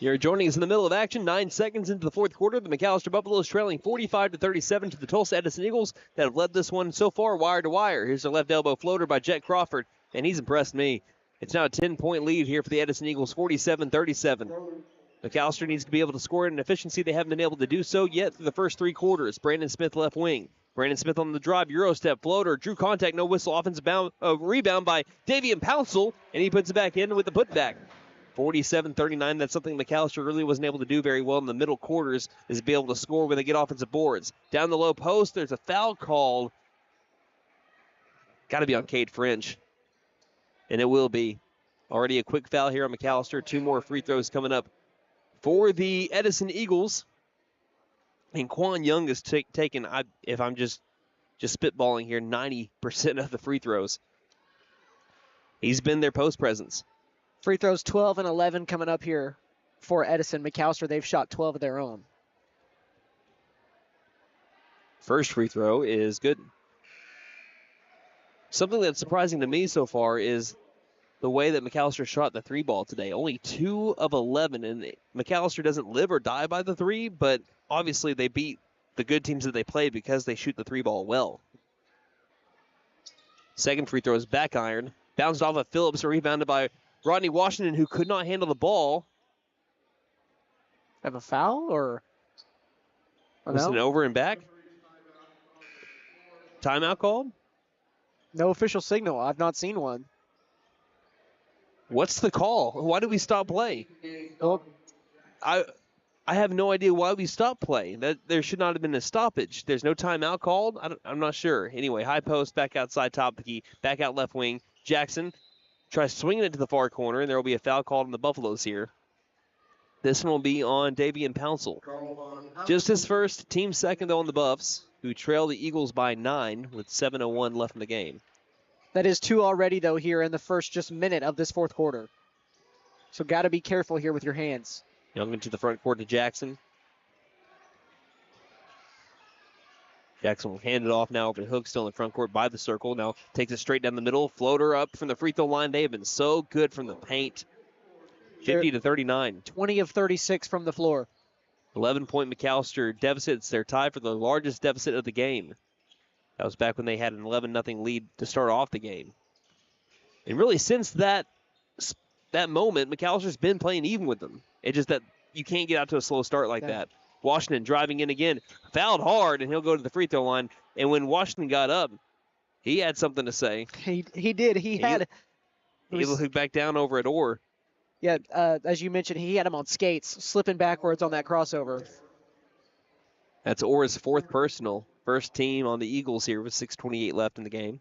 You're joining us in the middle of action. 9 seconds into the fourth quarter. The McAlester Buffaloes trailing 45-37 to the Tulsa Edison Eagles that have led this one so far wire to wire. Here's their left elbow floater by Jet Crawford, and he's impressed me. It's now a 10-point lead here for the Edison Eagles, 47-37. McAlester needs to be able to score at an efficiency they haven't been able to do so yet through the first three quarters. Brandon Smith left wing. Brandon Smith on the drive, Euro step, floater, drew contact, no whistle, offensive rebound by Davian Pouncil, and he puts it back in with the putback. 47-39, that's something McAlester really wasn't able to do very well in the middle quarters, is be able to score when they get offensive boards. Down the low post, there's a foul called. Got to be on Cade French, and it will be. Already a quick foul here on McAlester. 2 more free throws coming up for the Edison Eagles. And Quan Young is taking, if I'm just spitballing here, 90% of the free throws. He's been their post presence. Free throws 12 and 11 coming up here for Edison. McAlester, they've shot 12 of their own. First free throw is good. Something that's surprising to me so far is the way that McAlester shot the 3 ball today. Only 2 of 11, and McAlester doesn't live or die by the 3, but obviously they beat the good teams that they played because they shoot the 3 ball well. Second free throw is back iron. Bounced off of Phillips, rebounded by Rodney Washington, who could not handle the ball. Have a foul or? Was it an over and back? Timeout called? No official signal. I've not seen one. What's the call? Why did we stop play? Well, I have no idea why we stopped play. That there should not have been a stoppage. There's no timeout called. I'm not sure. Anyway, high post, back outside, top of the key, back out left wing. Jackson tries swinging it to the far corner, and there will be a foul called on the Buffaloes here. This one will be on Davian Pouncil. Just his first, team second though on the Buffs, who trail the Eagles by 9 with 7:01 left in the game. That is 2 already, though, here in the first just minute of this fourth quarter. So got to be careful here with your hands. Young into the front court to Jackson. Jackson will hand it off now over to Hook, still in the front court by the circle. Now takes it straight down the middle. Floater up from the free throw line. They have been so good from the paint. 50-39. 20 of 36 from the floor. 11-point McAlester deficits. They're tied for the largest deficit of the game. That was back when they had an 11-0 lead to start off the game. And really, since that moment, McAllister's been playing even with them. It's just that you can't get out to a slow start like that. Washington driving in again, fouled hard, and he'll go to the free throw line. And when Washington got up, he had something to say. He did. He looked back down over at Orr. Yeah, as you mentioned, he had him on skates, slipping backwards on that crossover. That's Orr's 4th personal. First team on the Eagles here with 6:28 left in the game.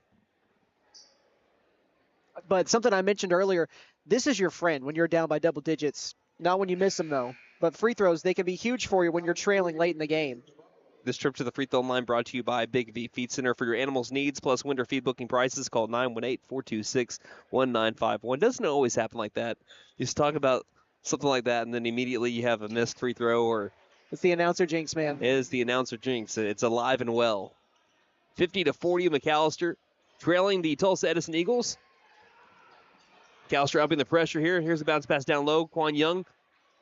But something I mentioned earlier, this is your friend when you're down by double digits. Not when you miss them, though. But free throws, they can be huge for you when you're trailing late in the game. This trip to the free throw line brought to you by Big V Feed Center. For your animals' needs plus winter feed booking prices, call 918-426-1951. Doesn't it always happen like that? You just talk about something like that, and then immediately you have a missed free throw. Or it's the announcer jinx, man. It is the announcer jinx. It's alive and well. 50-40, McAlester trailing the Tulsa Edison Eagles. McAlester upping the pressure here. Here's a bounce pass down low. Quan Young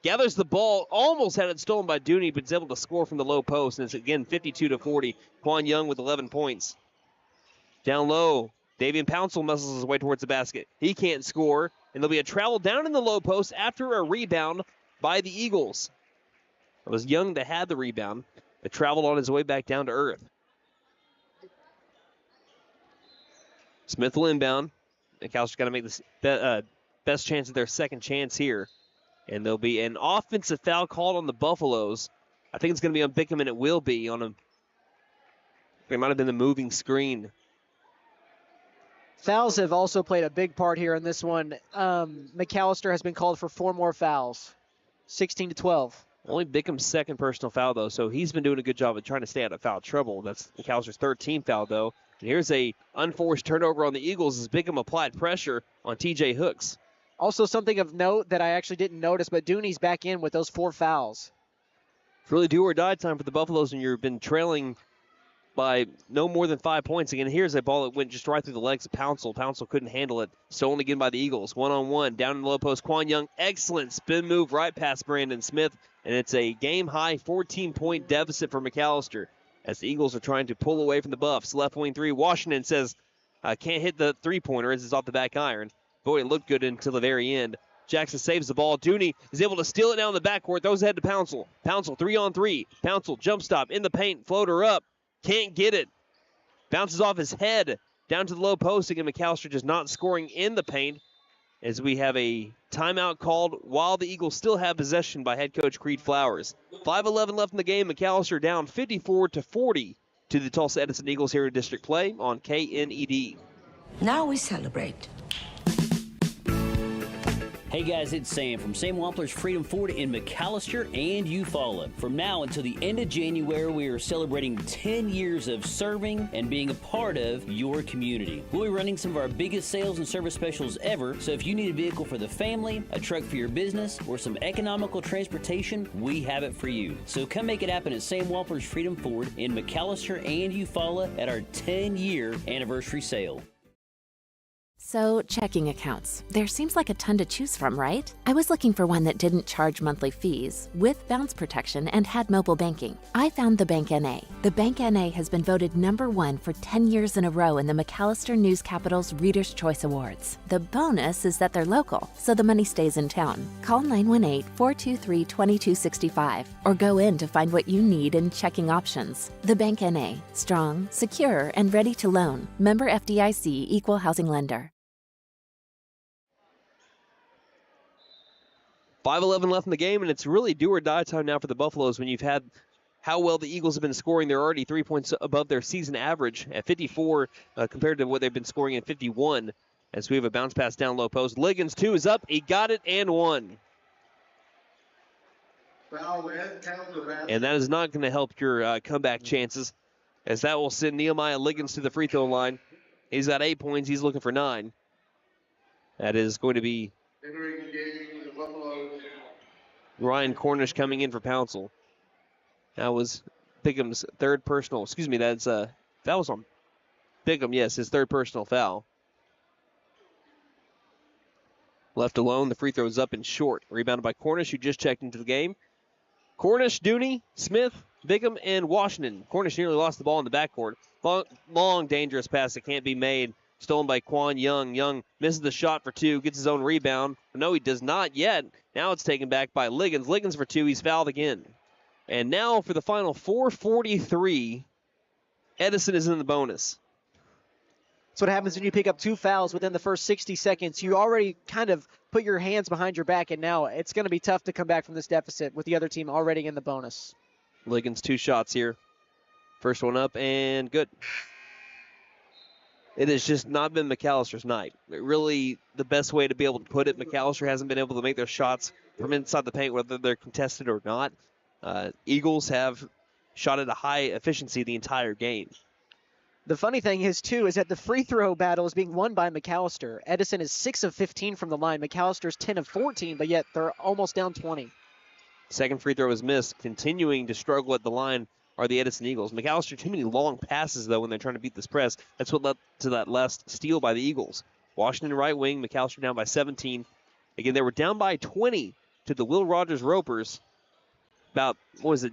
gathers the ball, almost had it stolen by Dooney, but is able to score from the low post. And it's again 52-40. Quan Young with 11 points. Down low, Davian Pouncil muscles his way towards the basket. He can't score, and there'll be a travel down in the low post after a rebound by the Eagles. It was Young that had the rebound, but traveled on his way back down to earth. Smith will inbound. McAlster's got to make this best chance of their second chance here. And there'll be an offensive foul called on the Buffaloes. I think it's going to be on Bickham, and it will be on him. It might have been the moving screen. Fouls have also played a big part here in this one. McAlester has been called for 4 more fouls, 16-12. Only Bickham's second personal foul, though, so he's been doing a good job of trying to stay out of foul trouble. That's McAllister's 13th foul, though. And here's a unforced turnover on the Eagles as Bickham applied pressure on TJ Hooks. Also something of note that I actually didn't notice, but Dooney's back in with those 4 fouls. It's really do or die time for the Buffaloes when you've been trailing by no more than 5 points. Again, here's a ball that went just right through the legs of Pouncil. Pouncil couldn't handle it. Stolen again by the Eagles. One-on-one, down in the low post. Quan Young, excellent spin move right past Brandon Smith, and it's a game-high 14-point deficit for McAlester as the Eagles are trying to pull away from the Buffs. Left wing three. Washington says, can't hit the three-pointer as it's off the back iron. Boy, it looked good until the very end. Jackson saves the ball. Dooney is able to steal it down the backcourt. Throws ahead to Pouncil. Pouncil 3-on-3. Pouncil jump stop in the paint. Floater up. Can't get it. Bounces off his head down to the low post. Again, McAlester just not scoring in the paint as we have a timeout called while the Eagles still have possession by head coach Creed Flowers. 5:11 left in the game. McAlester down 54-40 to the Tulsa Edison Eagles here in district play on KNED. Now we celebrate. Hey guys, it's Sam from Sam Wampler's Freedom Ford in McAlester and Eufaula. From now until the end of January, we are celebrating 10 years of serving and being a part of your community. We'll be running some of our biggest sales and service specials ever, so if you need a vehicle for the family, a truck for your business, or some economical transportation, we have it for you. So come make it happen at Sam Wampler's Freedom Ford in McAlester and Eufaula at our 10-year anniversary sale. So, checking accounts. There seems like a ton to choose from, right? I was looking for one that didn't charge monthly fees, with bounce protection, and had mobile banking. I found the Bank NA. The Bank NA has been voted #1 for 10 years in a row in the McAlester News Capital's Reader's Choice Awards. The bonus is that they're local, so the money stays in town. Call 918-423-2265 or go in to find what you need in checking options. The Bank NA. Strong, secure, and ready to loan. Member FDIC, Equal Housing Lender. 5:11 left in the game, and it's really do or die time now for the Buffaloes when you've had how well the Eagles have been scoring. They're already 3 points above their season average at 54 compared to what they've been scoring at 51 as we have a bounce pass down low post. Liggins, 2 is up. He got it and one. And that is not going to help your comeback chances as that will send Nehemiah Liggins to the free throw line. He's got 8 points. He's looking for 9. That is going to be Ryan Cornish coming in for Pouncil. That was Bickham's third personal. Excuse me, that was on Bickham, yes, his third personal foul. Left alone, the free throw is up and short. Rebounded by Cornish, who just checked into the game. Cornish, Dooney, Smith, Bickham, and Washington. Cornish nearly lost the ball in the backcourt. Long, dangerous pass that can't be made. Stolen by Quan Young. Young misses the shot for 2, gets his own rebound. No, he does not yet. Now it's taken back by Liggins. Liggins for 2, he's fouled again. And now for the final 4:43, Edison is in the bonus. That's what happens when you pick up 2 fouls within the first 60 seconds. You already kind of put your hands behind your back, and now it's going to be tough to come back from this deficit with the other team already in the bonus. Liggins 2 shots here. First one up and good. It has just not been McAllister's night. Really, the best way to be able to put it, McAlester hasn't been able to make their shots from inside the paint, whether they're contested or not. Eagles have shot at a high efficiency the entire game. The funny thing is, too, is that the free throw battle is being won by McAlester. Edison is 6 of 15 from the line. McAllister's 10 of 14, but yet they're almost down 20. Second free throw is missed. Continuing to struggle at the line are the Edison Eagles. McAllister, too many long passes, though, when they're trying to beat this press. That's what led to that last steal by the Eagles. Washington right wing, McAllister down by 17. Again, they were down by 20 to the Will Rogers Ropers about,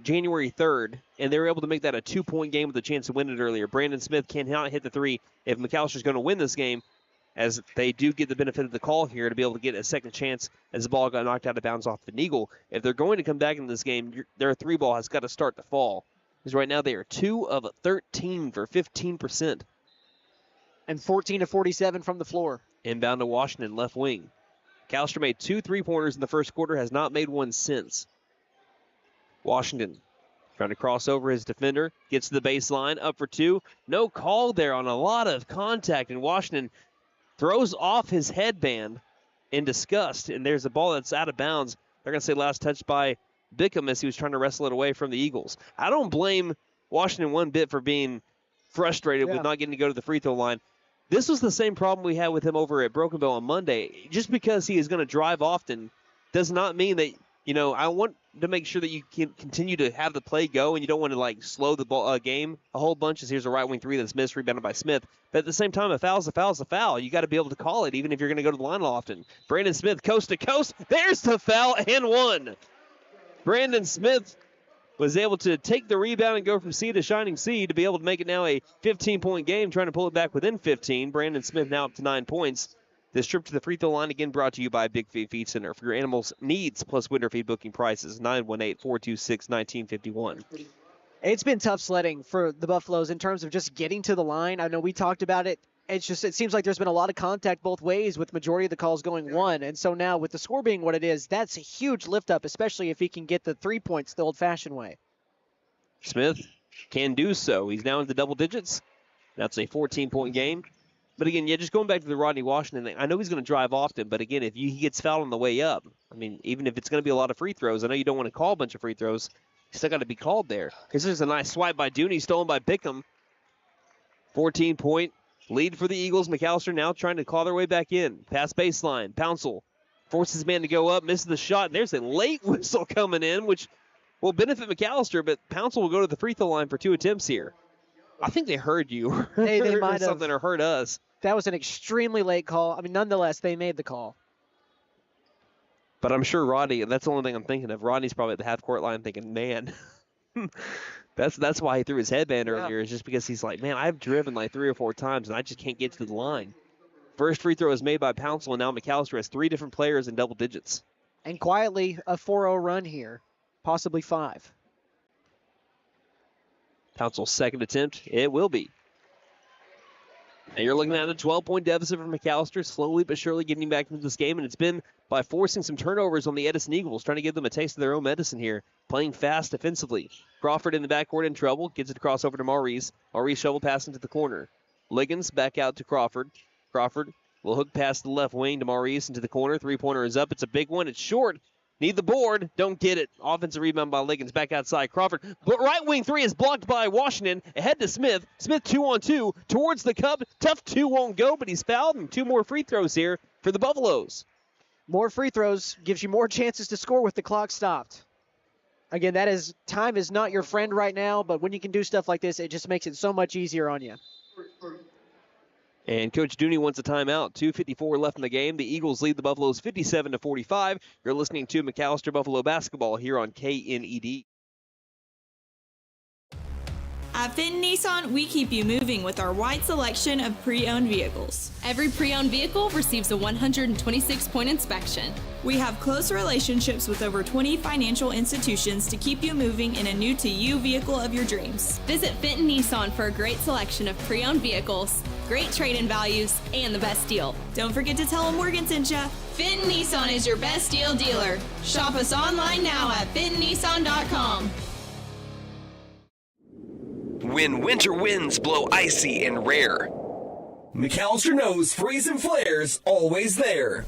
January 3rd, and they were able to make that a 2-point game with a chance to win it earlier. Brandon Smith cannot hit the 3 if McAllister's going to win this game, as they do get the benefit of the call here to be able to get a second chance as the ball got knocked out of bounds off the Eagle. If they're going to come back in this game, their 3 ball has got to start to fall. Because right now they are 2 of 13 for 15%. And 14 of 47 from the floor. Inbound to Washington, left wing. McAllister made 2 3-pointers in the first quarter, has not made one since. Washington trying to cross over his defender, gets to the baseline, up for 2. No call there on a lot of contact, and Washington throws off his headband in disgust, and there's a ball that's out of bounds. They're going to say last touch by Bickham as he was trying to wrestle it away from the Eagles. I don't blame Washington one bit for being frustrated with not getting to go to the free throw line. This was the same problem we had with him over at Broken Bow on Monday. Just because he is going to drive often does not mean that, I want to make sure that you can continue to have the play go, and you don't want to like slow the ball, game a whole bunch. As here's a right wing three that's missed, rebounded by Smith. But at the same time, a foul's a foul's a foul. You got to be able to call it, even if you're going to go to the line often. Brandon Smith, coast to coast. There's the foul and one. Brandon Smith was able to take the rebound and go from sea to shining sea to be able to make it now a 15-point game, trying to pull it back within 15. Brandon Smith now up to 9 points. This trip to the free throw line, again, brought to you by Big Feed Center. For your animals' needs plus winter feed booking prices, 918-426-1951. It's been tough sledding for the Buffaloes in terms of just getting to the line. I know we talked about it. It seems like there's been a lot of contact both ways, with majority of the calls going one. And so now with the score being what it is, that's a huge lift up, especially if he can get the 3 points the old-fashioned way. Smith can do so. He's now into double digits. That's a 14-point game. But again, just going back to the Rodney Washington thing, I know he's going to drive often, but again, if he gets fouled on the way up, I mean, even if it's going to be a lot of free throws, I know you don't want to call a bunch of free throws. You still got to be called there. This is a nice swipe by Dooney, stolen by Bickham. 14-point lead for the Eagles. McAlester now trying to claw their way back in. Pass baseline. Pouncil forces his man to go up, misses the shot, and there's a late whistle coming in, which will benefit McAlester, but Pouncil will go to the free throw line for 2 attempts here. I think they heard you. They might have. Something or heard us. That was an extremely late call. I mean, nonetheless, they made the call. But I'm sure Rodney, and that's the only thing I'm thinking of, Rodney's probably at the half-court line thinking, man, that's why he threw his headband earlier, is just because he's like, man, I've driven like 3 or 4 times, and I just can't get to the line. First free throw is made by Pouncil, and now McAlester has 3 different players in double digits. And quietly, a 4-0 run here, possibly 5. Pouncil's second attempt, it will be. And you're looking at a 12-point deficit for McAlester, slowly but surely getting back into this game, and it's been by forcing some turnovers on the Edison Eagles, trying to give them a taste of their own medicine here, playing fast defensively. Crawford in the backcourt in trouble, gets it across over to Maurice. Maurice shovel pass into the corner. Liggins back out to Crawford. Crawford will hook past the left wing to Maurice into the corner. Three-pointer is up. It's a big one. It's short. Need the board. Don't get it. Offensive rebound by Liggins. Back outside. Crawford. But right wing three is blocked by Washington. Ahead to Smith. Smith 2-on-2 towards the cup. Tough 2 won't go, but he's fouled. And 2 more free throws here for the Buffaloes. More free throws gives you more chances to score with the clock stopped. Again, time is not your friend right now, but when you can do stuff like this, it just makes it so much easier on you. And Coach Dooney wants a timeout. 2:54 left in the game. The Eagles lead the Buffaloes 57-45. You're listening to McAlester Buffalo basketball here on KNED. At Fenton Nissan, we keep you moving with our wide selection of pre-owned vehicles. Every pre-owned vehicle receives a 126-point inspection. We have close relationships with over 20 financial institutions to keep you moving in a new-to-you vehicle of your dreams. Visit Fenton Nissan for a great selection of pre-owned vehicles, great trade-in values, and the best deal. Don't forget to tell them Morgan sent ya. Fenton Nissan is your best deal dealer. Shop us online now at FentonNissan.com. When winter winds blow icy and rare, McAlester knows Freeze and Flare's always there.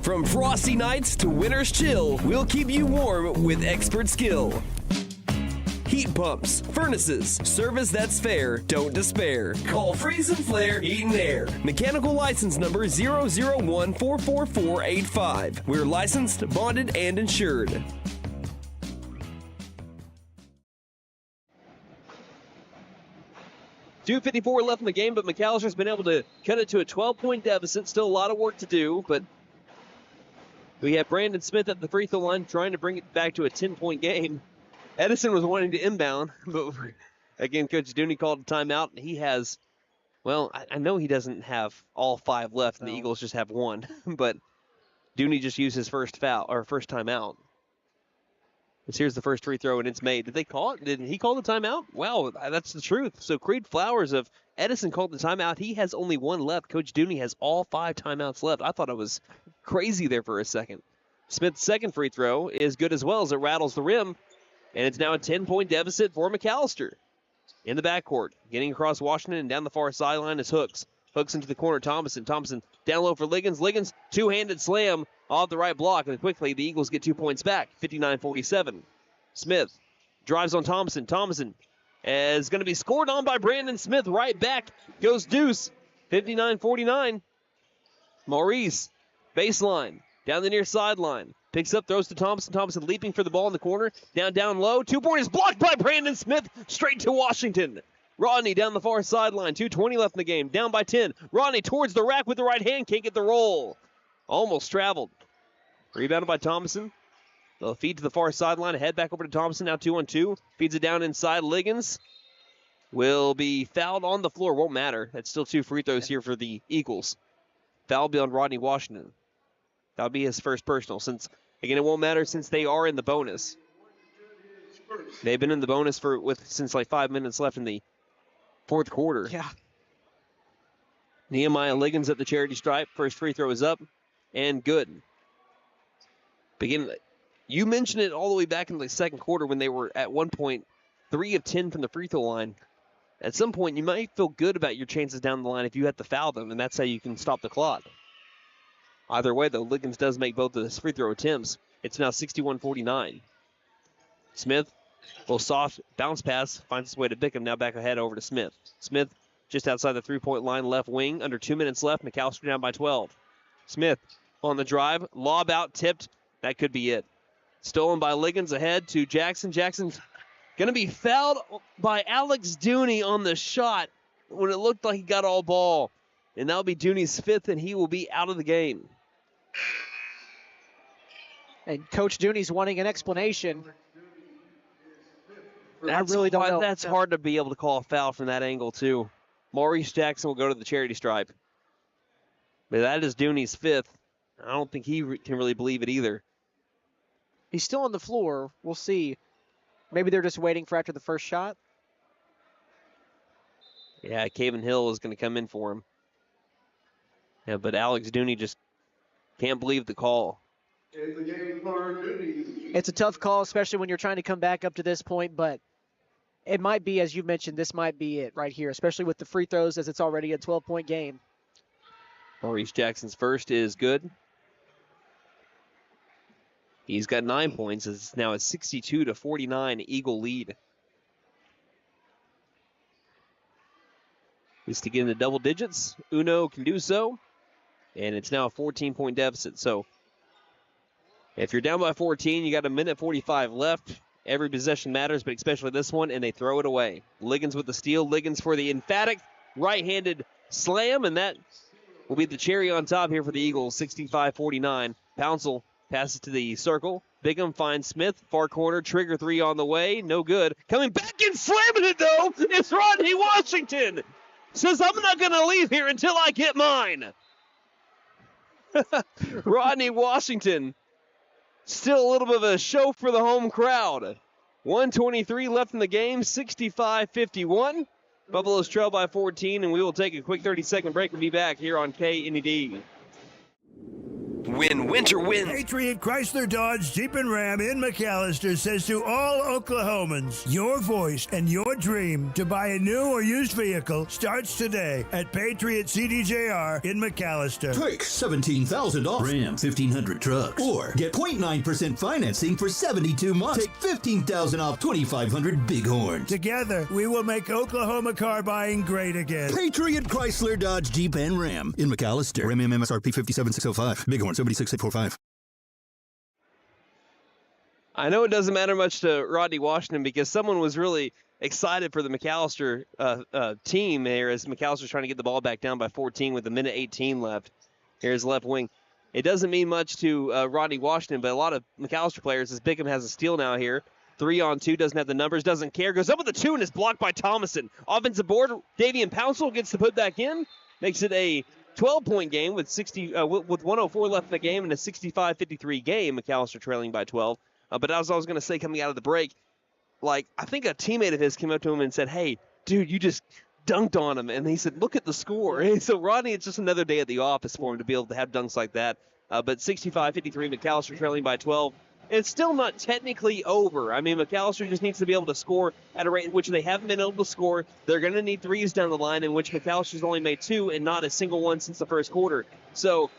From frosty nights to winter's chill, we'll keep you warm with expert skill. Heat pumps, furnaces, service that's fair, don't despair. Call Freeze and Flare Heat and Air. Mechanical license number 0014445. We're licensed, bonded, and insured. .254 left in the game, but McAllister's been able to cut it to a 12-point deficit. Still a lot of work to do, but we have Brandon Smith at the free throw line trying to bring it back to a 10-point game. Edison was wanting to inbound, but again, Coach Dooney called a timeout. He has, well, I know he doesn't have all 5 left, and the Eagles just have 1, but Dooney just used his first timeout. Here's the first free throw, and it's made. Did they call it? Did he call the timeout? Wow, that's the truth. So Creed Flowers of Edison called the timeout. He has only 1 left. Coach Dooney has all 5 timeouts left. I thought it was crazy there for a second. Smith's second free throw is good as well as it rattles the rim, and it's now a 10-point deficit for McAlester. In the backcourt, getting across Washington and down the far sideline is Hooks. Hooks into the corner, Thompson. Thompson down low for Liggins. Liggins, two-handed slam off the right block, and quickly the Eagles get 2 points back, 59-47. Smith drives on Thompson. Thompson is going to be scored on by Brandon Smith. Right back goes Deuce, 59-49. Maurice, baseline, down the near sideline. Picks up, throws to Thompson. Thompson leaping for the ball in the corner. Down low. 2-pointers blocked by Brandon Smith. Straight to Washington. Rodney down the far sideline. 2:20 left in the game. Down by 10. Rodney towards the rack with the right hand. Can't get the roll. Almost traveled. Rebounded by Thompson. They'll feed to the far sideline. Head back over to Thompson. Now 2-on-2. Feeds it down inside. Liggins will be fouled on the floor. Won't matter. That's still 2 free throws here for the Eagles. Foul be on Rodney Washington. That'll be his first personal. Since, again, it won't matter since they are in the bonus. They've been in the bonus since like 5 minutes left in the fourth quarter. Yeah. Nehemiah Liggins at the charity stripe. First free throw is up and good. You mentioned it all the way back in the second quarter when they were at 1 point 3 of 10 from the free throw line. At some point, you might feel good about your chances down the line if you have to foul them, and that's how you can stop the clock. Either way, though, Liggins does make both of his free throw attempts. It's now 61-49. Smith, a little soft bounce pass, finds his way to Bickham. Now back ahead over to Smith. Smith just outside the three-point line, left wing. Under 2 minutes left. McAlester down by 12. Smith on the drive, lob out, tipped. That could be it. Stolen by Liggins ahead to Jackson. Jackson's going to be fouled by Alex Dooney on the shot when it looked like he got all ball. And that'll be Dooney's 5th, and he will be out of the game. And Coach Dooney's wanting an explanation. I really don't know. That's hard to be able to call a foul from that angle, too. Maurice Jackson will go to the charity stripe. But that is Dooney's 5th. I don't think he can really believe it either. He's still on the floor. We'll see. Maybe they're just waiting for after the first shot. Yeah, Caven Hill is going to come in for him. Yeah, but Alex Dooney just can't believe the call. It's a tough call, especially when you're trying to come back up to this point, but it might be, as you mentioned, this might be it right here, especially with the free throws as it's already a 12-point game. Maurice Jackson's first is good. He's got 9 points. It's now a 62-49 Eagle lead. Just to get into double digits, Uno can do so. And it's now a 14-point deficit. So if you're down by 14, you got a minute 45 left. Every possession matters, but especially this one, and they throw it away. Liggins with the steal. Liggins for the emphatic right-handed slam, and that will be the cherry on top here for the Eagles, 65-49. Pouncil passes to the circle. Bickham finds Smith, far corner, trigger three on the way, no good. Coming back and slamming it, though, it's Rodney Washington. Says, I'm not going to leave here until I get mine. Rodney Washington, still a little bit of a show for the home crowd. 1:23 left in the game, 65-51. Buffaloes trail by 14, and we will take a quick 30-second break and be back here on KNED. When winter wins. Patriot Chrysler Dodge Jeep and Ram in McAlester says to all Oklahomans, your voice and your dream to buy a new or used vehicle starts today at Patriot CDJR in McAlester. Take $17,000 off Ram 1500 trucks or get 0.9% financing for 72 months. Take $15,000 off 2500 Bighorns. Together, we will make Oklahoma car buying great again. Patriot Chrysler Dodge Jeep and Ram in McAlester. Ram MSRP 57605. Bighorn 76845. I know it doesn't matter much to Rodney Washington because someone was really excited for the McAlester team here as McAllister's trying to get the ball back down by 14 with a minute 18 left. Here's left wing. It doesn't mean much to Rodney Washington, but a lot of McAlester players, as Bickham has a steal now here. 3-on-2, doesn't have the numbers, doesn't care. Goes up with the 2 and is blocked by Thomason. Offensive board, Davian Pouncil gets the put back in. Makes it a 12-point game with 104 left in the game and a 65-53 game. McAlester trailing by 12. But as I was going to say coming out of the break, I think a teammate of his came up to him and said, hey, dude, you just dunked on him. And he said, look at the score. And so Rodney, it's just another day at the office for him to be able to have dunks like that. But 65-53, McAlester trailing by 12. It's still not technically over. I mean, McAlester just needs to be able to score at a rate in which they haven't been able to score. They're going to need threes down the line, in which McAllister's only made 2 and not a single one since the first quarter. So,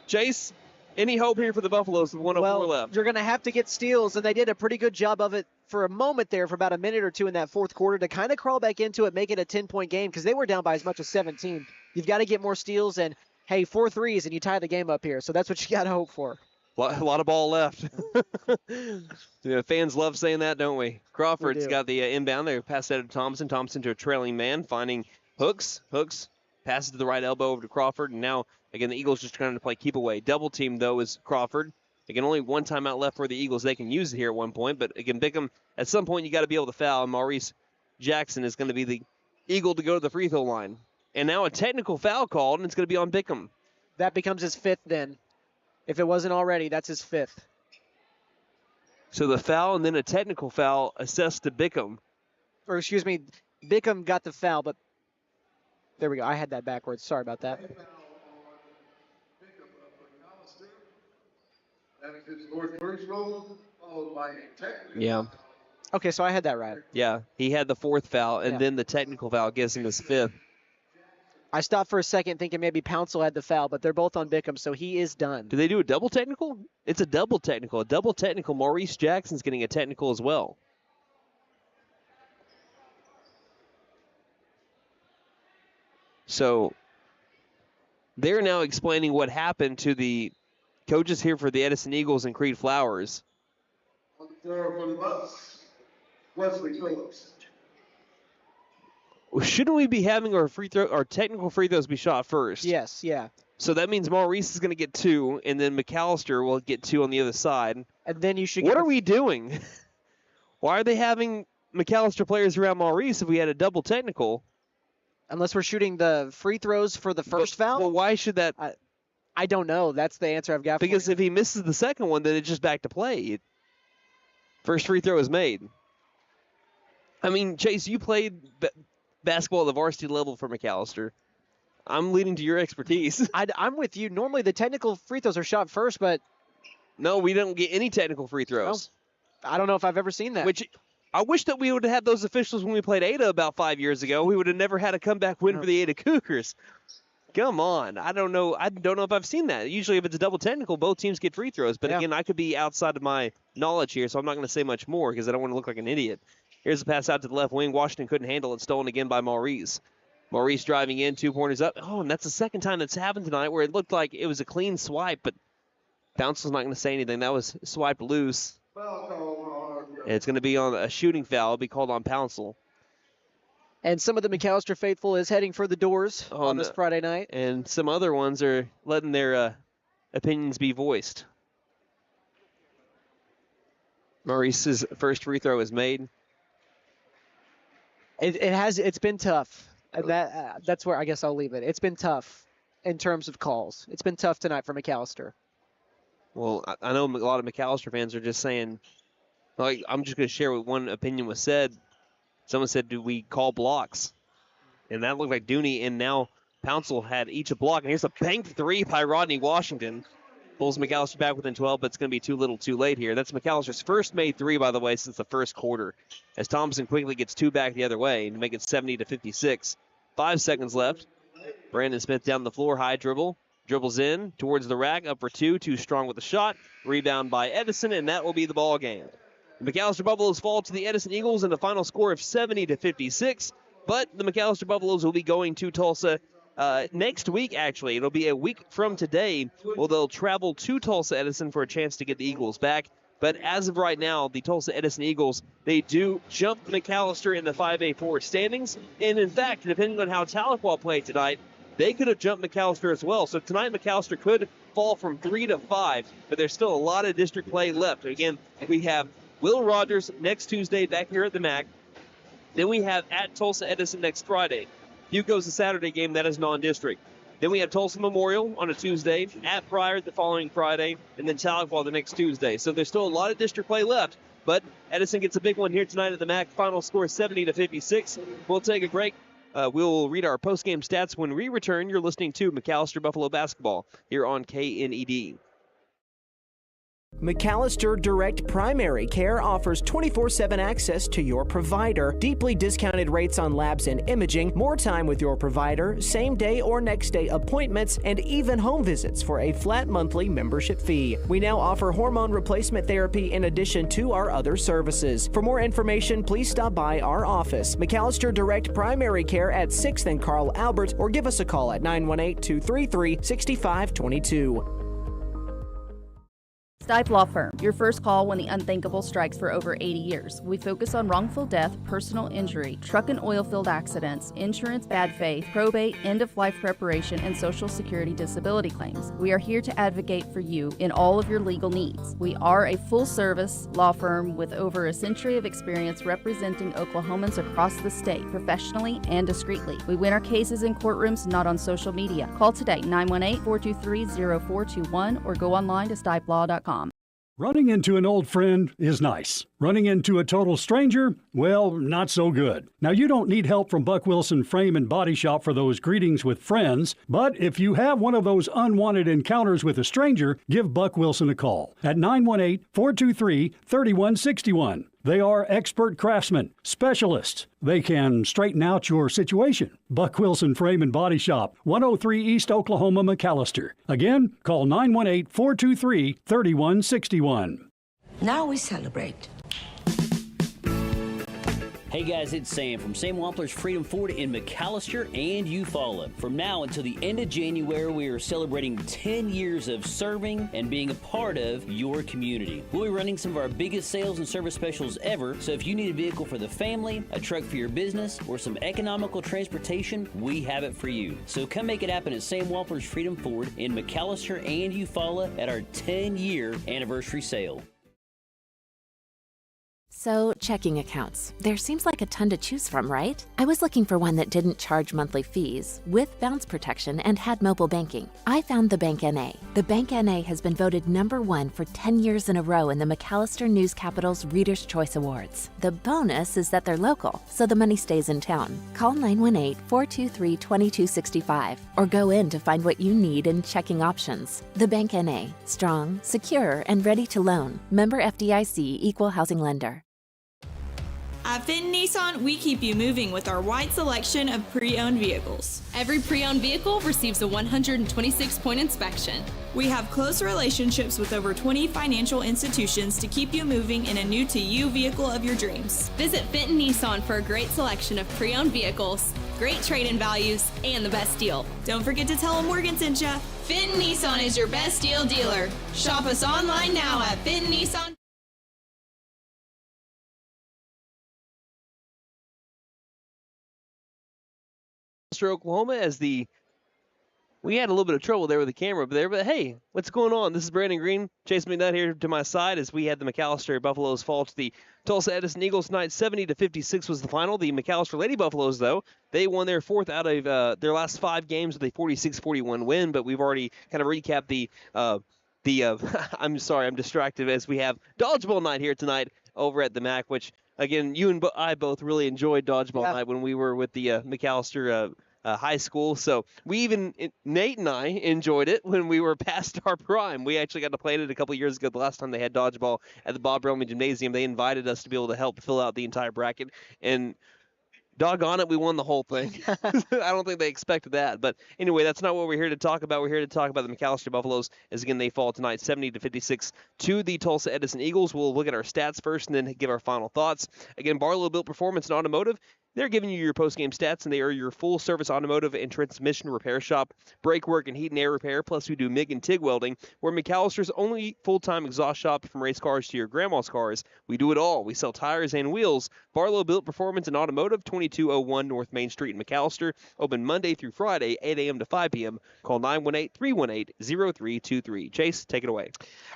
Chase, any hope here for the Buffaloes with 104 left? You're going to have to get steals, and they did a pretty good job of it for a moment there for about a minute or two in that fourth quarter to kind of crawl back into it, make it a 10-point game because they were down by as much as 17. You've got to get more steals, and, hey, 4 threes, and you tie the game up here. So that's what you got to hope for. A lot of ball left. Fans love saying that, don't we? Crawford's got the inbound there. Pass that to Thompson. Thompson to a trailing man, finding Hooks. Hooks passes to the right elbow over to Crawford. And now, again, the Eagles just trying to play keep away. Double team, though, is Crawford. Again, only one timeout left for the Eagles. They can use it here at one point. But, again, Bickham, at some point you got to be able to foul. Maurice Jackson is going to be the Eagle to go to the free throw line. And now a technical foul called, and it's going to be on Bickham. That becomes his 5th then. If it wasn't already, that's his 5th. So the foul and then a technical foul assessed to Bickham. Or excuse me, Bickham got the foul, but there we go. I had that backwards. Sorry about that. Yeah. Okay, so I had that right. Yeah, he had the 4th foul, and then the technical foul gives him his 5th. I stopped for a second thinking maybe Pouncil had the foul, but they're both on Bickham, so he is done. Do they do a double technical? It's a double technical. A double technical. Maurice Jackson's getting a technical as well. So they're now explaining what happened to the coaches here for the Edison Eagles and Creed Flowers. Wesley Phillips. Shouldn't we be having our technical free throws be shot first? Yes, yeah. So that means Maurice is going to get 2, and then McAlester will get 2 on the other side. And then you should. What are we doing? Why are they having McAlester players around Maurice if we had a double technical? Unless we're shooting the free throws for the first foul? Well, why should that? I don't know. That's the answer I've got. Because if he misses the second one, then it's just back to play. First free throw is made. I mean, Chase, you played basketball at the varsity level for McAlester. I'm leading to your expertise. I'm with you. Normally the technical free throws are shot first, but... No, we don't get any technical free throws. No, I don't know if I've ever seen that. Which I wish that we would have had those officials when we played Ada about 5 years ago. We would have never had a comeback win for the Ada Cougars. Come on. I don't know if I've seen that. Usually if it's a double technical, both teams get free throws. But again, I could be outside of my knowledge here, so I'm not going to say much more because I don't want to look like an idiot. Here's a pass out to the left wing. Washington couldn't handle it. Stolen again by Maurice. Maurice driving in, 2 pointers up. Oh, and that's the second time that's happened tonight where it looked like it was a clean swipe, but Pouncil's not going to say anything. That was swiped loose. And it's going to be on a shooting foul. It'll be called on Pouncil. And some of the McAlester faithful is heading for the doors on this Friday night. And some other ones are letting their opinions be voiced. Maurice's first free throw is made. It's been tough. That's where I guess I'll leave it. It's been tough in terms of calls. It's been tough tonight for McAlester. Well, I know a lot of McAlester fans are just saying, like, I'm just going to share what one opinion was said. Someone said, do we call blocks? And that looked like Dooney, and now Pouncil had each a block. And here's a banked 3 by Rodney Washington. Pulls McAlester back within 12, but it's going to be too little too late here. That's McAllister's first made 3, by the way, since the first quarter. As Thompson quickly gets 2 back the other way to make it 70-56. 5 seconds left. Brandon Smith down the floor, high dribble. Dribbles in towards the rack, up for 2. Too strong with the shot. Rebound by Edison, and that will be the ball game. The McAlester Buffaloes fall to the Edison Eagles in the final score of 70-56. But the McAlester Buffaloes will be going to Tulsa next week, actually. It'll be a week from today. Well, they'll travel to Tulsa Edison for a chance to get the Eagles back. But as of right now, the Tulsa Edison Eagles, they do jump McAlester in the 5A forward standings. And in fact, depending on how Tahlequah played tonight, they could have jumped McAlester as well. So tonight, McAlester could fall from 3 to 5, but there's still a lot of district play left. Again, we have Will Rogers next Tuesday back here at the MAC. Then we have at Tulsa Edison next Friday. Hugo's the Saturday game. That is non-district. Then we have Tulsa Memorial on a Tuesday, at Pryor the following Friday, and then Tahlequah the next Tuesday. So there's still a lot of district play left, but Edison gets a big one here tonight at the MAC. Final score 70-56. We'll take a break. We'll read our post-game stats when we return. You're listening to McAlester Buffalo Basketball here on KNED. McAlester Direct Primary Care offers 24/7 access to your provider, deeply discounted rates on labs and imaging, more time with your provider, same-day or next-day appointments, and even home visits for a flat monthly membership fee. We now offer hormone replacement therapy in addition to our other services. For more information, please stop by our office, McAlester Direct Primary Care at 6th and Carl Albert, or give us a call at 918-233-6522. Stipe Law Firm, your first call when the unthinkable strikes for over 80 years. We focus on wrongful death, personal injury, truck and oil field accidents, insurance bad faith, probate, end-of-life preparation, and Social Security disability claims. We are here to advocate for you in all of your legal needs. We are a full-service law firm with over a century of experience representing Oklahomans across the state, professionally and discreetly. We win our cases in courtrooms, not on social media. Call today, 918-423-0421, or go online to stipelaw.com. Running into an old friend is nice. Running into a total stranger, well, not so good. Now, you don't need help from Buck Wilson Frame and Body Shop for those greetings with friends, but if you have one of those unwanted encounters with a stranger, give Buck Wilson a call at 918-423-3161. They are expert craftsmen, specialists. They can straighten out your situation. Buck Wilson Frame and Body Shop, 103 East Oklahoma, McAlester. Again, call 918-423-3161. Now we celebrate. Hey guys, it's Sam from Sam Wampler's Freedom Ford in McAlester and Eufaula. From now until the end of January, we are celebrating 10 years of serving and being a part of your community. We'll be running some of our biggest sales and service specials ever, so if you need a vehicle for the family, a truck for your business, or some economical transportation, we have it for you. So come make it happen at Sam Wampler's Freedom Ford in McAlester and Eufaula at our 10-year anniversary sale. So, checking accounts. There seems like a ton to choose from, right? I was looking for one that didn't charge monthly fees, with bounce protection, and had mobile banking. I found the Bank NA. The Bank NA has been voted #1 for 10 years in a row in the McAlester News Capital's Reader's Choice Awards. The bonus is that they're local, so the money stays in town. Call 918-423-2265 or go in to find what you need in checking options. The Bank NA. Strong, secure, and ready to loan. Member FDIC, Equal Housing Lender. At Fenton Nissan, we keep you moving with our wide selection of pre-owned vehicles. Every pre-owned vehicle receives a 126-point inspection. We have close relationships with over 20 financial institutions to keep you moving in a new-to-you vehicle of your dreams. Visit Fenton Nissan for a great selection of pre-owned vehicles, great trade-in values, and the best deal. Don't forget to tell them Morgan sent ya. Fenton Nissan is your best deal dealer. Shop us online now at Fenton Nissan. Oklahoma as we had a little bit of trouble there with the camera but hey, what's going on? This is Brandon Green, Chase McNutt here to my side as we had the McAlester Buffaloes fall to the Tulsa Edison Eagles tonight. 70-56 was the final. The McAlester Lady Buffaloes, though, they won their fourth out of their last 5 games with a 46-41 win, but we've already kind of recapped the I'm sorry, I'm distracted as we have dodgeball night here tonight over at the MAC, which again, you and I both really enjoyed dodgeball night when we were with the McAlester high school. So Nate and I enjoyed it when we were past our prime. We actually got to play it a couple years ago. The last time they had dodgeball at the Bob Roman Gymnasium, they invited us to be able to help fill out the entire bracket. And doggone it, we won the whole thing. I don't think they expected that. But anyway, that's not what we're here to talk about. We're here to talk about the McAlester Buffaloes as, again, they fall tonight 70-56 to the Tulsa Edison Eagles. We'll look at our stats first and then give our final thoughts. Again, Barlow Built Performance and Automotive, they're giving you your post-game stats, and they are your full-service automotive and transmission repair shop, brake work and heat and air repair, plus we do MIG and TIG welding. We're McAllister's only full-time exhaust shop from race cars to your grandma's cars. We do it all. We sell tires and wheels. Barlow Built Performance and Automotive, 2201 North Main Street in McAlester. Open Monday through Friday, 8 a.m. to 5 p.m. Call 918-318-0323. Chase, take it away.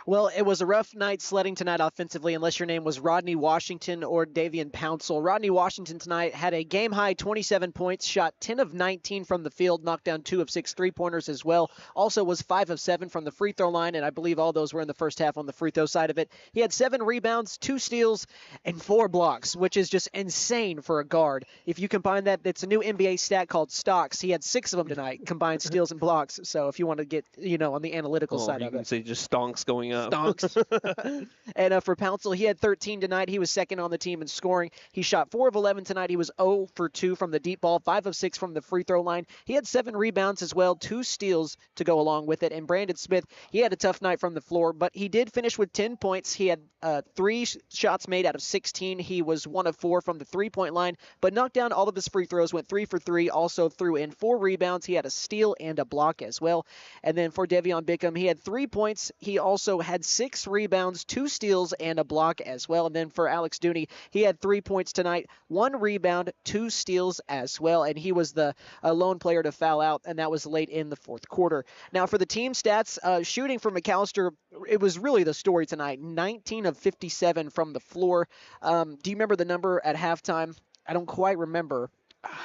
Well, it was a rough night sledding tonight offensively, unless your name was Rodney Washington or Davian Pouncil. Rodney Washington tonight had a game-high 27 points, shot 10 of 19 from the field, knocked down 2 of 6 three-pointers as well. Also was 5 of 7 from the free throw line, and I believe all those were in the first half on the free throw side of it. He had 7 rebounds, 2 steals, and 4 blocks, which is just insane for a guard. If you combine that, it's a new NBA stat called stocks. He had 6 of them tonight, combined steals and blocks. So if you want to get, on the analytical side of it. You can say just stonks going up. Stonks. And for Pouncil, he had 13 tonight. He was second on the team in scoring. He shot 4 of 11 tonight. He was 0 for 2 from the deep ball, 5 of 6 from the free throw line. He had 7 rebounds as well, 2 steals to go along with it. And Brandon Smith, he had a tough night from the floor, but he did finish with 10 points. He had 3 shots made out of 16. He was 1 of 4 from the three-point line, but knocked down all of his free throws, went 3 for 3, also threw in 4 rebounds. He had a steal and a block as well. And then for Devion Bickham, he had 3 points. He also had 6 rebounds, 2 steals, and a block as well. And then for Alex Dooney, he had 3 points tonight, 1 rebound, 2 steals as well. And he was the lone player to foul out, and that was late in the fourth quarter. Now for the team stats, shooting for McAlester, it was really the story tonight. 19 of 57 from the floor. Do you remember the number at halftime? I don't quite remember.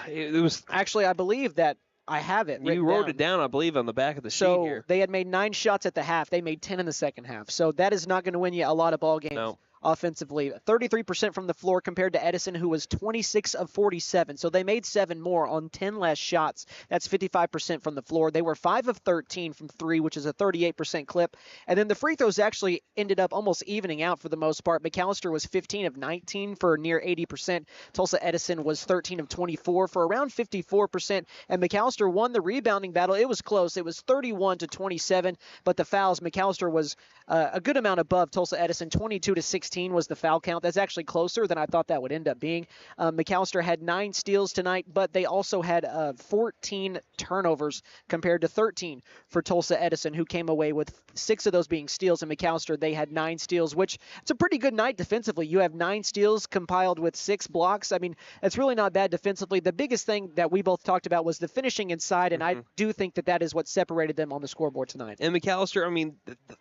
It was actually, I believe that I have it. You wrote it down, I believe, on the back of the sheet here. So they had made 9 shots at the half. They made 10 in the second half. So that is not going to win you a lot of ball games. No. Offensively, 33% from the floor compared to Edison, who was 26 of 47. So they made 7 more on 10 less shots. That's 55% from the floor. They were 5 of 13 from 3, which is a 38% clip. And then the free throws actually ended up almost evening out for the most part. McAlester was 15 of 19 for near 80%. Tulsa Edison was 13 of 24 for around 54%. And McAlester won the rebounding battle. It was close. It was 31 to 27. But the fouls, McAlester was a good amount above Tulsa Edison, 22 to 16 was the foul count. That's actually closer than I thought that would end up being. McAlester had 9 steals tonight, but they also had 14 turnovers compared to 13 for Tulsa Edison, who came away with 6 of those being steals. And McAlester, they had 9 steals, which it's a pretty good night defensively. You have 9 steals compiled with 6 blocks. I mean, it's really not bad defensively. The biggest thing that we both talked about was the finishing inside, and I do think that is what separated them on the scoreboard tonight. And McAlester, I mean,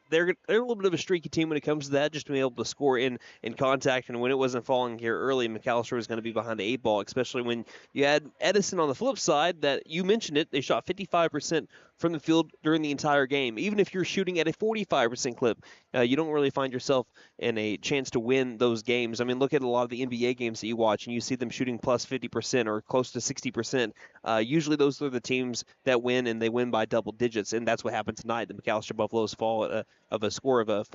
they're a little bit of a streaky team when it comes to that, just being able to score in contact. And when it wasn't falling here early, McAlester was going to be behind the 8 ball, especially when you had Edison on the flip side. That you mentioned it, they shot 55% from the field during the entire game. Even if you're shooting at a 45% clip, you don't really find yourself in a chance to win those games. I mean, look at a lot of the NBA games that you watch, and you see them shooting plus 50% or close to 60%. Usually those are the teams that win, and they win by double digits, and that's what happened tonight. The McAlester Buffaloes fall of a score of a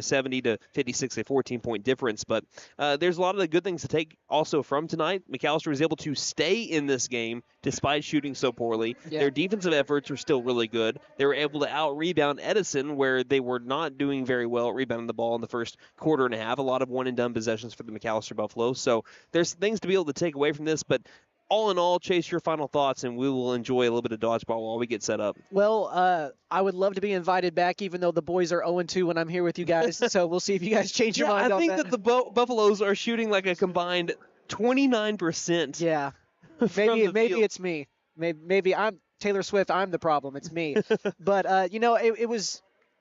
70 to 56, a 14-point difference. But there's a lot of the good things to take also from tonight. McAlester was able to stay in this game despite shooting so poorly. Yeah. Their defensive efforts were still really good. They were able to out-rebound Edison, where they were not doing very well at rebounding the ball in the first quarter and a half. A lot of one-and-done possessions for the McAlester Buffaloes. So there's things to be able to take away from this, but all in all, Chase, your final thoughts, and we will enjoy a little bit of dodgeball while we get set up. Well, I would love to be invited back, even though the boys are 0-2 when I'm here with you guys. So we'll see if you guys change your mind on that. I think that the Buffaloes are shooting like a combined 29%. Yeah. Maybe it's me. Maybe I'm Taylor Swift. I'm the problem. It's me. But,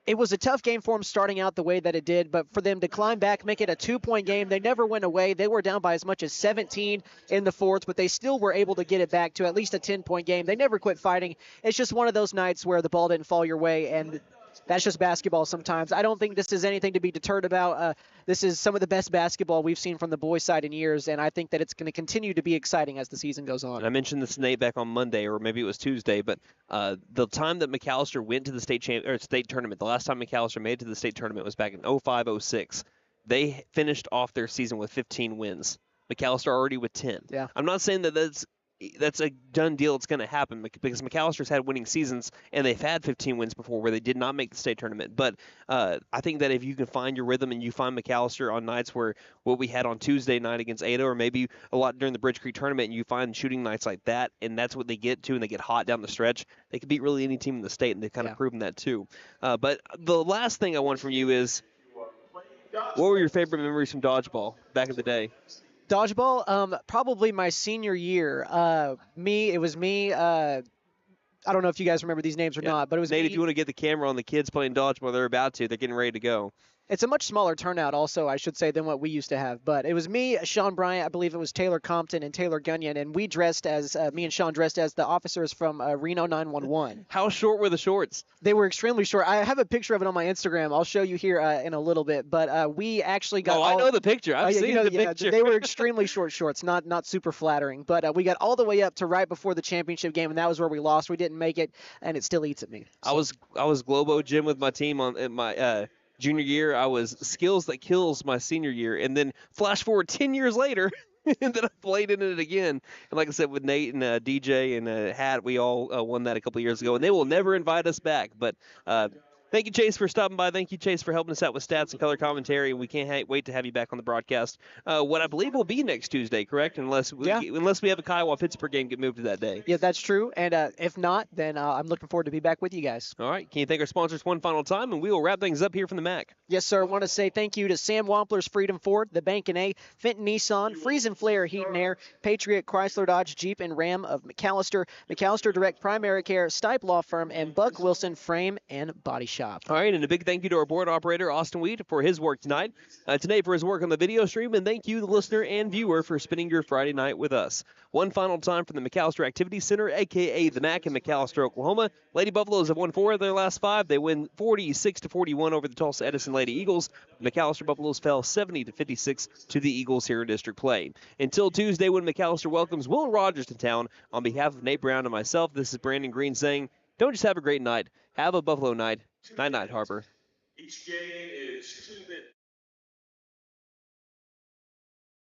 it was a tough game for them starting out the way that it did, but for them to climb back, make it a 2-point game, they never went away. They were down by as much as 17 in the fourth, but they still were able to get it back to at least a 10-point game. They never quit fighting. It's just one of those nights where the ball didn't fall your way, and that's just basketball sometimes. I don't think this is anything to be deterred about. This is some of the best basketball we've seen from the boys' side in years, and I think that it's going to continue to be exciting as the season goes on. And I mentioned this to Nate back on Monday, or maybe it was Tuesday, but the time that McAlester went to the state tournament, the last time McAlester made it to the state tournament was back in 05-06. They finished off their season with 15 wins. McAlester already with 10. Yeah. I'm not saying that that's a done deal. It's going to happen because McAllister's had winning seasons, and they've had 15 wins before where they did not make the state tournament. But I think that if you can find your rhythm and you find McAlester on nights where what we had on Tuesday night against Ada, or maybe a lot during the Bridge Creek tournament, and you find shooting nights like that, and that's what they get to, and they get hot down the stretch, they can beat really any team in the state, and they've kind of proven that too. But the last thing I want from you is, what were your favorite memories from dodgeball back in the day? Dodgeball, probably my senior year. It was me. I don't know if you guys remember these names or not, but it was Nate, me. if you want to get the camera on the kids playing dodgeball, they're about to. They're getting ready to go. It's a much smaller turnout also, I should say, than what we used to have. But it was me, Sean Bryant, I believe it was Taylor Compton and Taylor Gunyon, and we dressed as, me and Sean dressed as the officers from Reno 911. How short were the shorts? They were extremely short. I have a picture of it on my Instagram. I'll show you here in a little bit. But we actually got I know the picture. I've seen the picture. They were extremely short shorts, not super flattering. But we got all the way up to right before the championship game, and that was where we lost. We didn't make it, and it still eats at me. So. I was Globo Gym with my team at my junior year. I was Skills That Kills my senior year, and then flash forward 10 years later, and then I played in it again. And like I said, with Nate and DJ and Hat, we all won that a couple of years ago, and they will never invite us back. But thank you, Chase, for stopping by. Thank you, Chase, for helping us out with stats and color commentary. We can't wait to have you back on the broadcast. What I believe will be next Tuesday, correct? Unless we have a Kiowa-Pittsburgh game get moved to that day. Yeah, that's true. And if not, then I'm looking forward to be back with you guys. All right. Can you thank our sponsors one final time, and we will wrap things up here from the MAC. Yes, sir. I want to say thank you to Sam Wampler's Freedom Ford, the Bank & A, Fenton Nissan, Freeze and Flare Heat and Air, Patriot Chrysler Dodge Jeep and Ram of McAlester, McAlester Direct Primary Care, Stipe Law Firm, and Buck Wilson Frame and Body Shop. All right, and a big thank you to our board operator, Austin Weed, for his work tonight. Today for his work on the video stream, and thank you, the listener and viewer, for spending your Friday night with us. One final time from the McAlester Activity Center, a.k.a. the MAC in McAlester, Oklahoma. Lady Buffaloes have won 4 of their last 5. They win 46-41 over the Tulsa Edison Lady Eagles. McAlester Buffaloes fell 70-56 to the Eagles here in district play. Until Tuesday, when McAlester welcomes Will Rogers to town, on behalf of Nate Brown and myself, this is Brandon Green saying, don't just have a great night, have a Buffalo night. Night-night, Harper. Each game is 2 minutes.